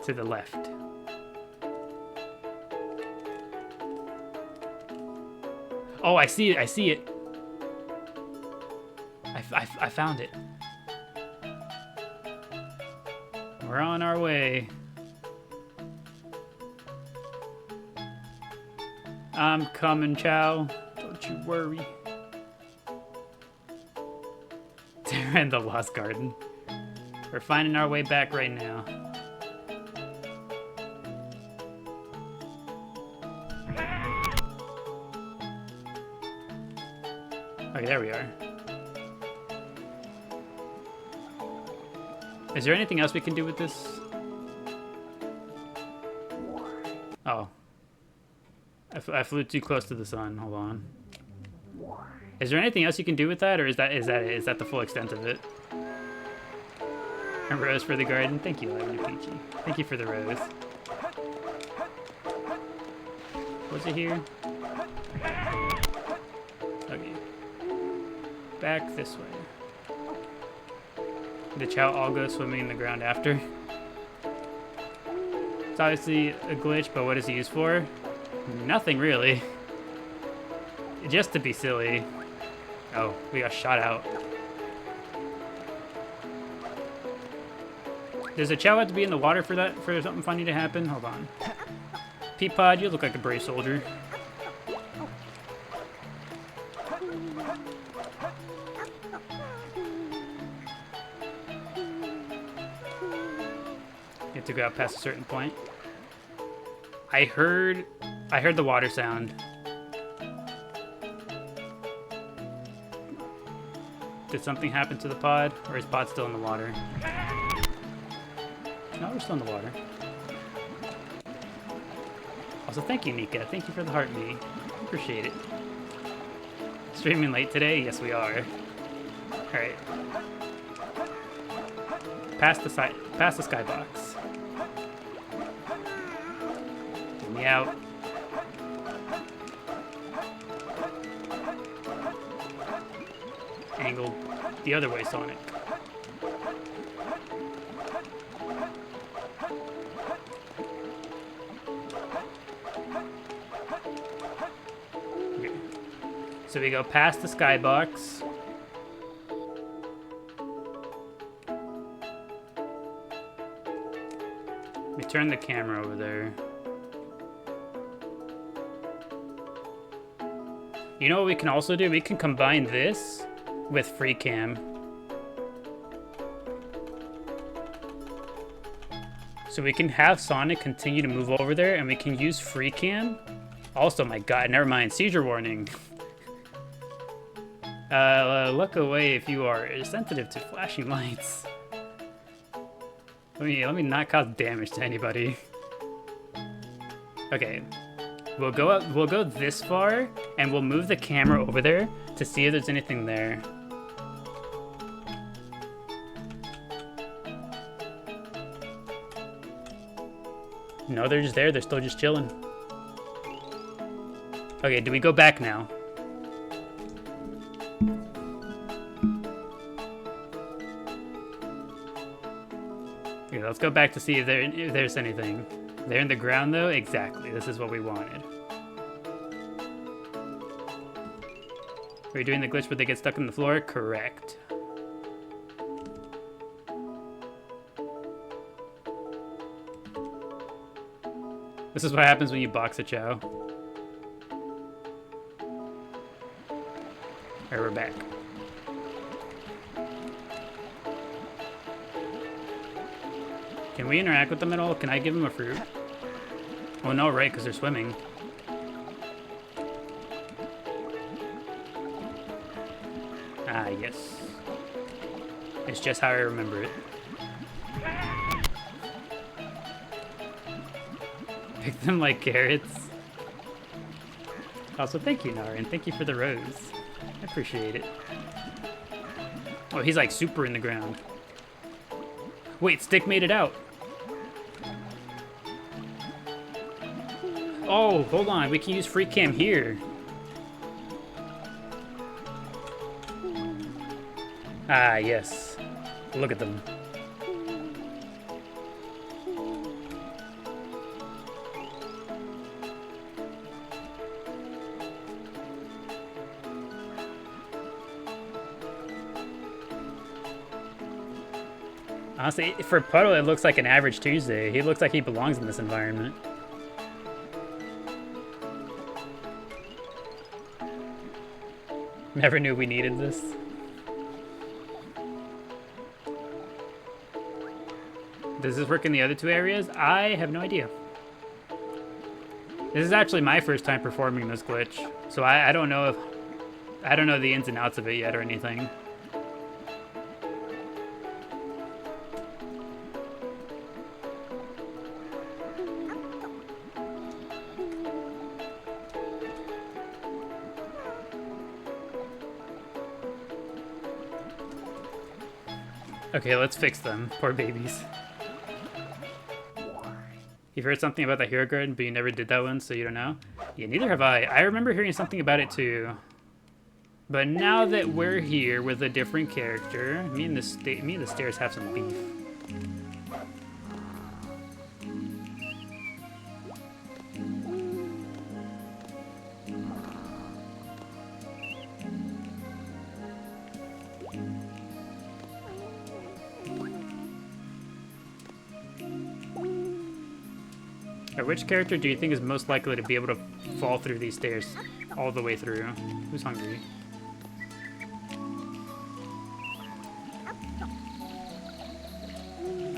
To the left. Oh, I see it. I see it. I found it. We're on our way. I'm coming, Chao. Don't you worry. They're in the Lost Garden. We're finding our way back right now. Okay, there we are. Is there anything else we can do with this? Oh. I flew too close to the sun. Hold on. Is there anything else you can do with that, or is that it? Is that the full extent of it? A rose for the garden. Thank you, Lavender Peachy. Thank you for the rose. Was it here? Okay. Back this way. The Chao all go swimming in the ground after. It's obviously a glitch, but what is it used for? Nothing really. Just to be silly. Oh, we got shot out. Does a Chao have to be in the water for that, for something funny to happen? Hold on. Peapod, you look like a brave soldier. You have to go out past a certain point. I heard the water sound. Did something happen to the pod, or is pod still in the water? No, we're still in the water. Also, thank you, Nika. Thank you for the heart me. Appreciate it. Streaming late today? Yes, we are. Alright. Past the skybox. Get me out. Angled the other way, Sonic. Okay. So we go past the skybox. We turn the camera over there. You know what we can also do? We can combine this with free cam. So we can have Sonic continue to move over there and we can use free cam. Also, my god, never mind, seizure warning. Look away if you are sensitive to flashing lights. Let me not cause damage to anybody. Okay. We'll go this far and we'll move the camera over there to see if there's anything there. No, they're just there. They're still just chilling. Okay, do we go back now? Okay, let's go back to see if there's anything. They're in the ground, though? Exactly. This is what we wanted. Are you doing the glitch where they get stuck in the floor? Correct. This is what happens when you box a Chao. Alright, we're back. Can we interact with them at all? Can I give them a fruit? Oh no, right, because they're swimming. Ah, yes. It's just how I remember it. Pick them like carrots. Also, thank you, Nara, and thank you for the rose. I appreciate it. Oh, he's like super in the ground. Wait, Stick made it out. Oh, hold on. We can use free cam here. Ah, yes. Look at them. Honestly, for Puddle, it looks like an average Tuesday. He looks like he belongs in this environment. Never knew we needed this. Does this work in the other two areas? I have no idea. This is actually my first time performing this glitch, so I don't know the ins and outs of it yet or anything. Okay, let's fix them. Poor babies. You've heard something about the Hero Garden, but you never did that one, so you don't know? Yeah, neither have I. I remember hearing something about it too. But now that we're here with a different character, me and the stairs have some beef. Which character do you think is most likely to be able to fall through these stairs all the way through? Who's hungry?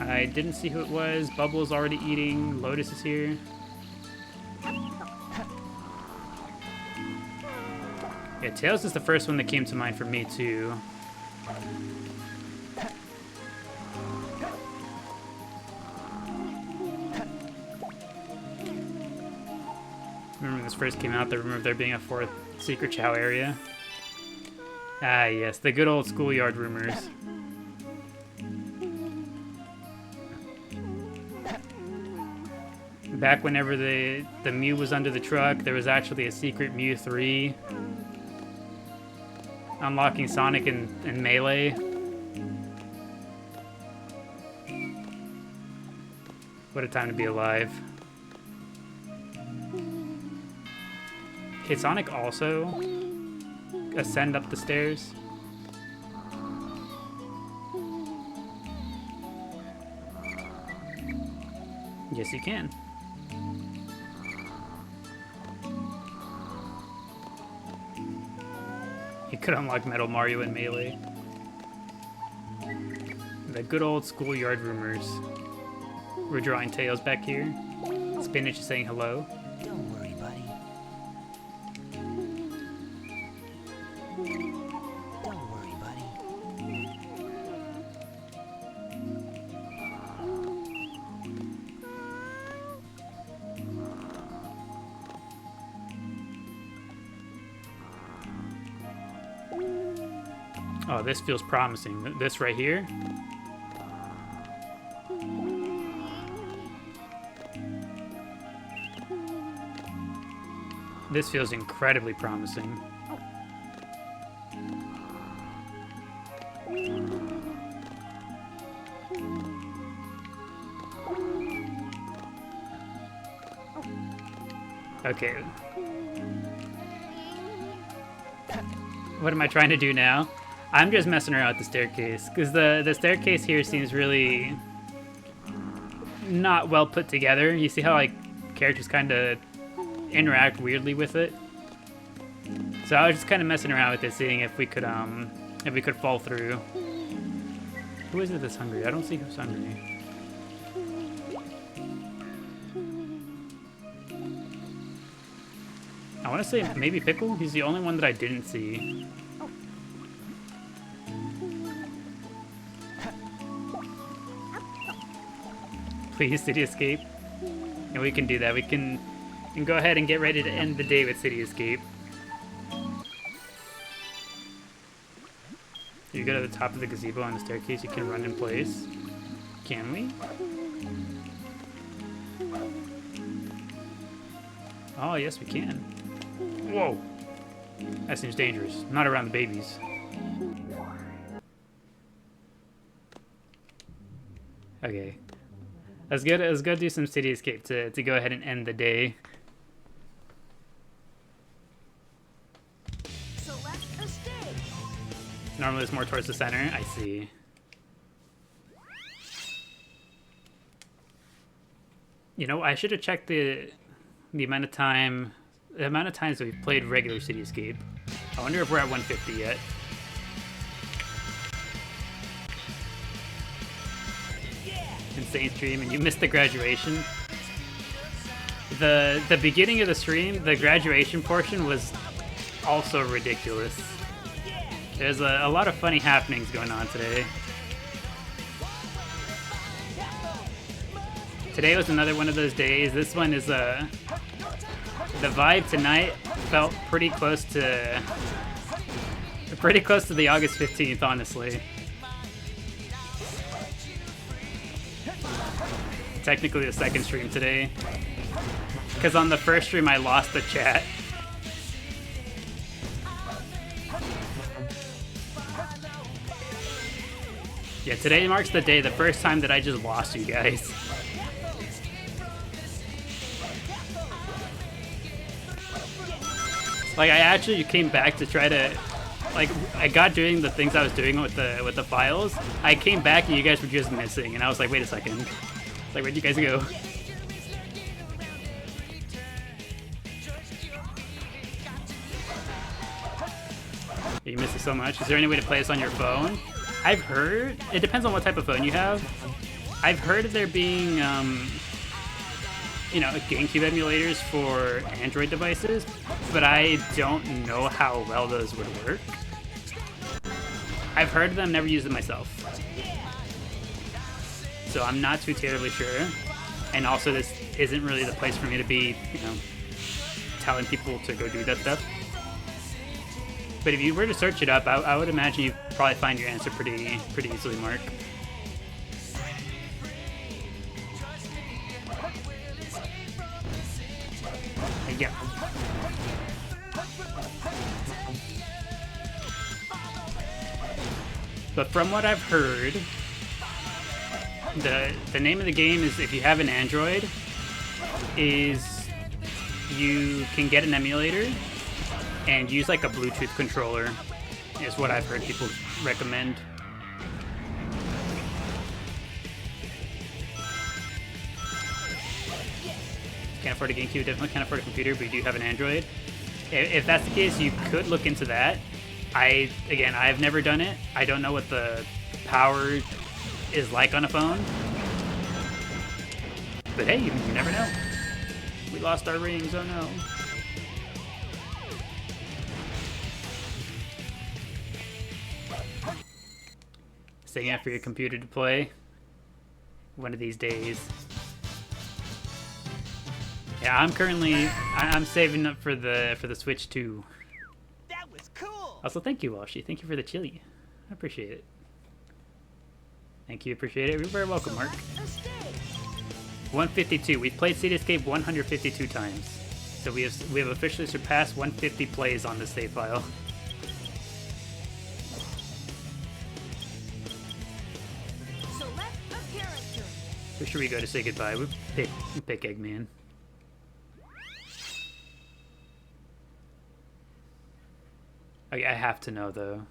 I didn't see who it was. Bubble's already eating. Lotus is here. Yeah, Tails is the first one that came to mind for me, too. Remember when this first came out, the rumor of there being a 4th secret Chao area? Ah, yes, the good old schoolyard rumors. Back whenever the Mew was under the truck, there was actually a secret Mew 3. Unlocking Sonic and Melee. What a time to be alive. Can Sonic also ascend up the stairs? Yes, you can. You could unlock Metal Mario and Melee. The good old schoolyard rumors. We're drawing Tails back here. Spinach is saying hello. Don't worry, buddy. Don't worry, buddy. Oh, this feels promising. This right here. This feels incredibly promising. Okay. What am I trying to do now? I'm just messing around with the staircase, because the staircase here seems really not well put together. You see how, like, characters kind of interact weirdly with it? So I was just kind of messing around with it, seeing if we could fall through. Who is it that's hungry? I don't see who's hungry. I want to say maybe Pickle? He's the only one that I didn't see. Please, City Escape. And we can do that. We can go ahead and get ready to end the day with City Escape. You go to the top of the gazebo on the staircase, you can run in place. Can we? Oh, yes, we can. Whoa! That seems dangerous. Not around the babies. Okay. Let's go do some City Escape to go ahead and end the day. Select a stage. Normally it's more towards the center. I see. You know, I should have checked the amount of times that we've played regular City Escape. I wonder if we're at 150 yet. Insane stream, and you missed the graduation. The beginning of the stream, the graduation portion was also ridiculous. There's a lot of funny happenings going on today. Today was another one of those days. This one is the vibe tonight felt pretty close to the August 15th, honestly. Technically the second stream today, because on the first stream I lost the chat. Yeah, today marks the day, the first time that I just lost you guys. Like, I actually came back to try to, like, I got doing the things I was doing with the files. I came back and you guys were just missing, and I was like, wait a second. It's like, where'd you guys go? You miss it so much. Is there any way to play this on your phone? I've heard, it depends on what type of phone you have. I've heard of there being, you know, GameCube emulators for Android devices, but I don't know how well those would work. I've heard of them, never used them myself. So I'm not too terribly sure. And also, this isn't really the place for me to be, you know, telling people to go do that stuff. But if you were to search it up, I would imagine you'd probably find your answer pretty easily, Mark. Yeah. But from what I've heard, the name of the game is, if you have an Android, is you can get an emulator and use like a Bluetooth controller, is what I've heard people recommend. Can't afford a GameCube, definitely can't afford a computer, but you do have an Android. If that's the case, you could look into that. Again, I've never done it. I don't know what the power is like on a phone. But hey, you never know. We lost our rings, oh no. Staying out for your computer to play one of these days. Yeah, I'm saving up for the Switch 2. That was cool. Also, thank you, Walshy. Thank you for the chili. I appreciate it. Thank you, appreciate it. You're very welcome, Mark. 152. We've played City Escape 152 times. So we have officially surpassed 150 plays on this save file. Select a character. Who should we go to say goodbye? We pick Eggman. Okay, I have to know though.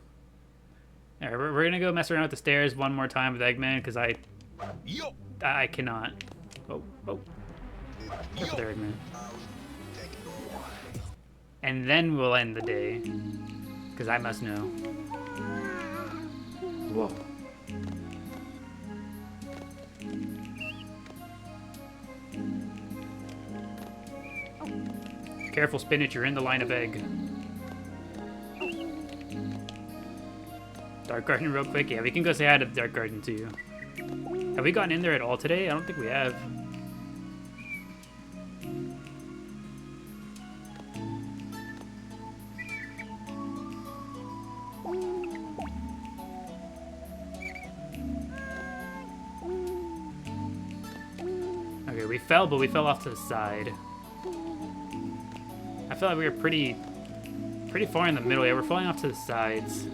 All right, we're gonna go mess around with the stairs one more time with Eggman because I cannot. Oh. Careful there, Eggman. And then we'll end the day because I must know. Whoa. Careful, Spinach, you're in the line of egg. Dark Garden real quick? Yeah, we can go say hi to the Dark Garden too. Have we gotten in there at all today? I don't think we have. Okay, we fell, but we fell off to the side. I feel like we were pretty far in the middle. Yeah, we're falling off to the sides.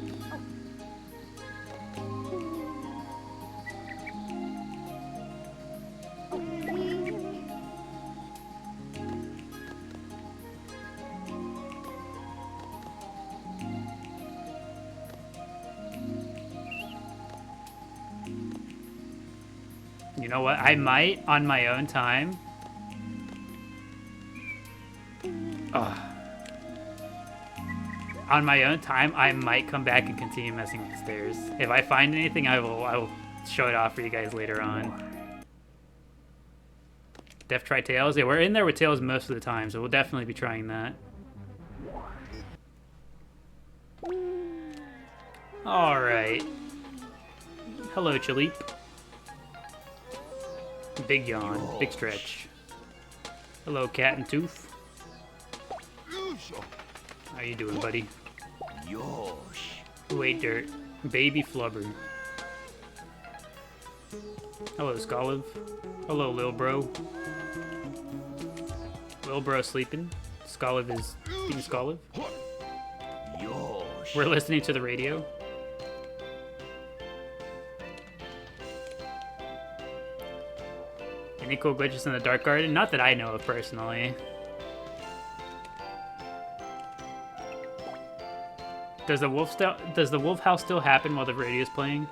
You know what? I might, on my own time. On my own time, I might come back and continue messing with the stairs. If I find anything, I will show it off for you guys later on. Def try Tails. Yeah, we're in there with Tails most of the time, so we'll definitely be trying that. Alright. Hello, Chaleep. Big yawn. Big stretch. Hello, Cat and Tooth. How you doing, buddy? Who ate dirt? Baby Flubber. Hello, Skoliv. Hello, Lil Bro. Lil Bro sleeping. Skoliv is being Skoliv. We're listening to the radio. Any cool glitches in the Dark Garden? Not that I know of personally. Does the wolf house still happen while the radio is playing?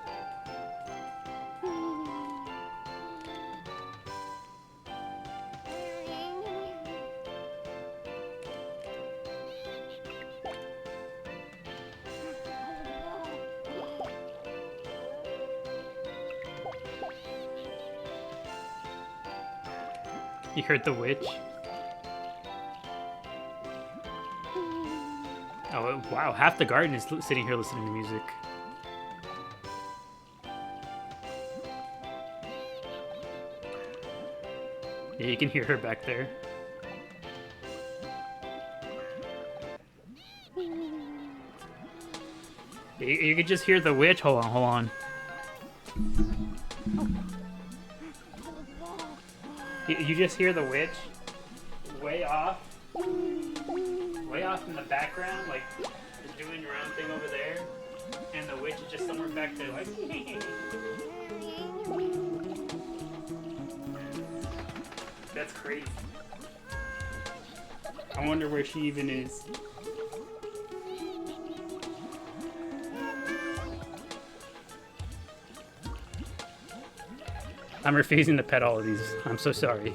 You heard the witch? Oh, wow. Half the garden is sitting here listening to music. Yeah, you can hear her back there. You can just hear the witch. Hold on. You just hear the witch way off in the background, like just doing your own thing over there, and the witch is just somewhere back there, like. That's crazy. I wonder where she even is. I'm refusing to pet all of these. I'm so sorry.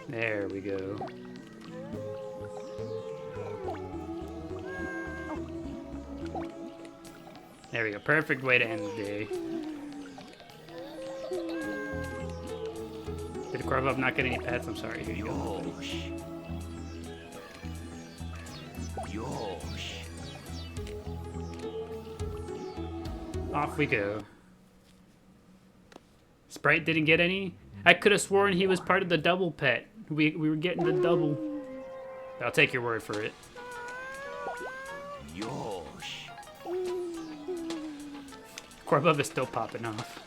There we go. There we go. Perfect way to end the day. Did Corvub not get any pets? I'm sorry. Here you go. Off we go. Sprite didn't get any? I could have sworn he was part of the double pet. We were getting the double. I'll take your word for it. Corvub is still popping off.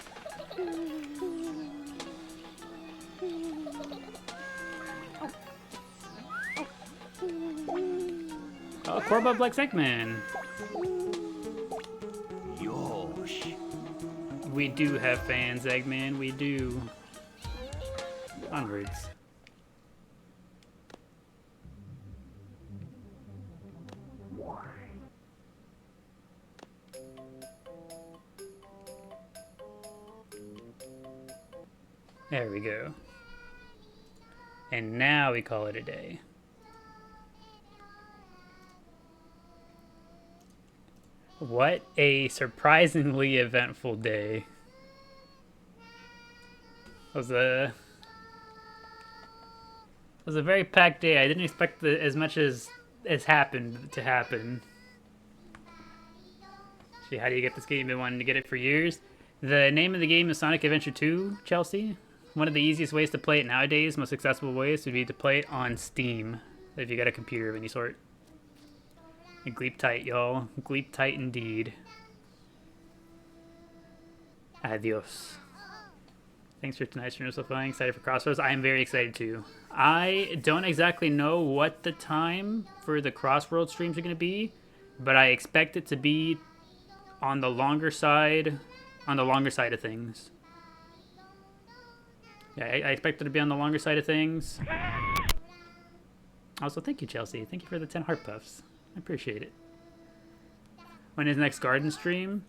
Oh, Corvub likes Eggman. We do have fans, Eggman. We do. Onwards. There we go. And now we call it a day. What a surprisingly eventful day. It was a very packed day. I didn't expect as much as happened to happen. See, how do you get this game? You've been wanting to get it for years. The name of the game is Sonic Adventure 2, Chelsea. One of the easiest ways to play it nowadays, most accessible ways, would be to play it on Steam, if you got a computer of any sort. And gleep tight, y'all. Gleep tight indeed. Adios. Thanks for tonight's stream. So fun. Excited for Crossroads. I am very excited too. I don't exactly know what the time for the Crossroads streams are going to be, but I expect it to be on the longer side of things. Yeah, I expect it to be on the longer side of things. Also, thank you, Chelsea. Thank you for the 10 heart puffs. I appreciate it. When is next garden stream?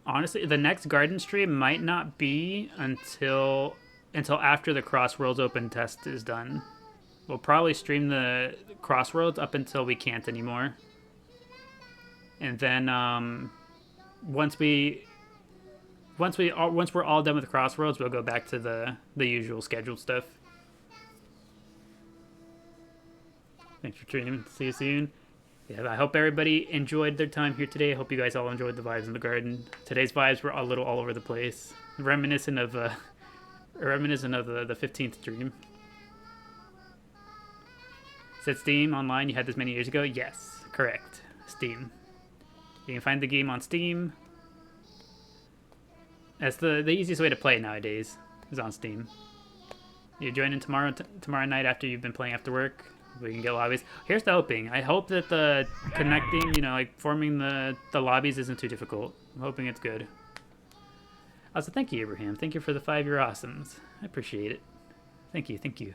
Honestly, the next garden stream might not be until after the Crossroads open test is done. We'll probably stream the Crossroads up until we can't anymore. And then once we're all done with the Crossroads, we'll go back to the usual scheduled stuff. Thanks for tuning in. See you soon. Yeah, I hope everybody enjoyed their time here today. I hope you guys all enjoyed the vibes in the garden. Today's vibes were a little all over the place, reminiscent of the 15th stream. Said Steam online. You had this many years ago. Yes, correct. Steam. You can find the game on Steam. That's the easiest way to play it nowadays, is on Steam. You join in tomorrow night after you've been playing after work. We can get lobbies. Here's the hoping. I hope that the connecting, you know, like forming the lobbies isn't too difficult. I'm hoping it's good. Also, thank you, Abraham. Thank you for the 5-year awesomes. I appreciate it. Thank you, thank you.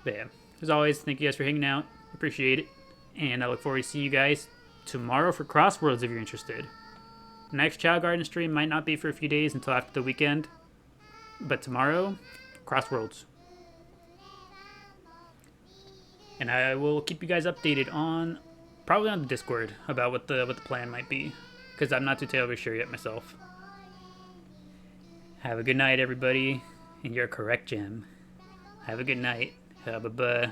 But yeah, as always, thank you guys for hanging out. Appreciate it. And I look forward to see you guys tomorrow for Crossworlds if you're interested. Next Chao Garden stream might not be for a few days until after the weekend. But tomorrow, Crossworlds. And I will keep you guys updated on, probably on the Discord, about what the plan might be. Because I'm not too terribly sure yet myself. Have a good night, everybody. And you're correct, Jim. Have a good night. Bye-bye.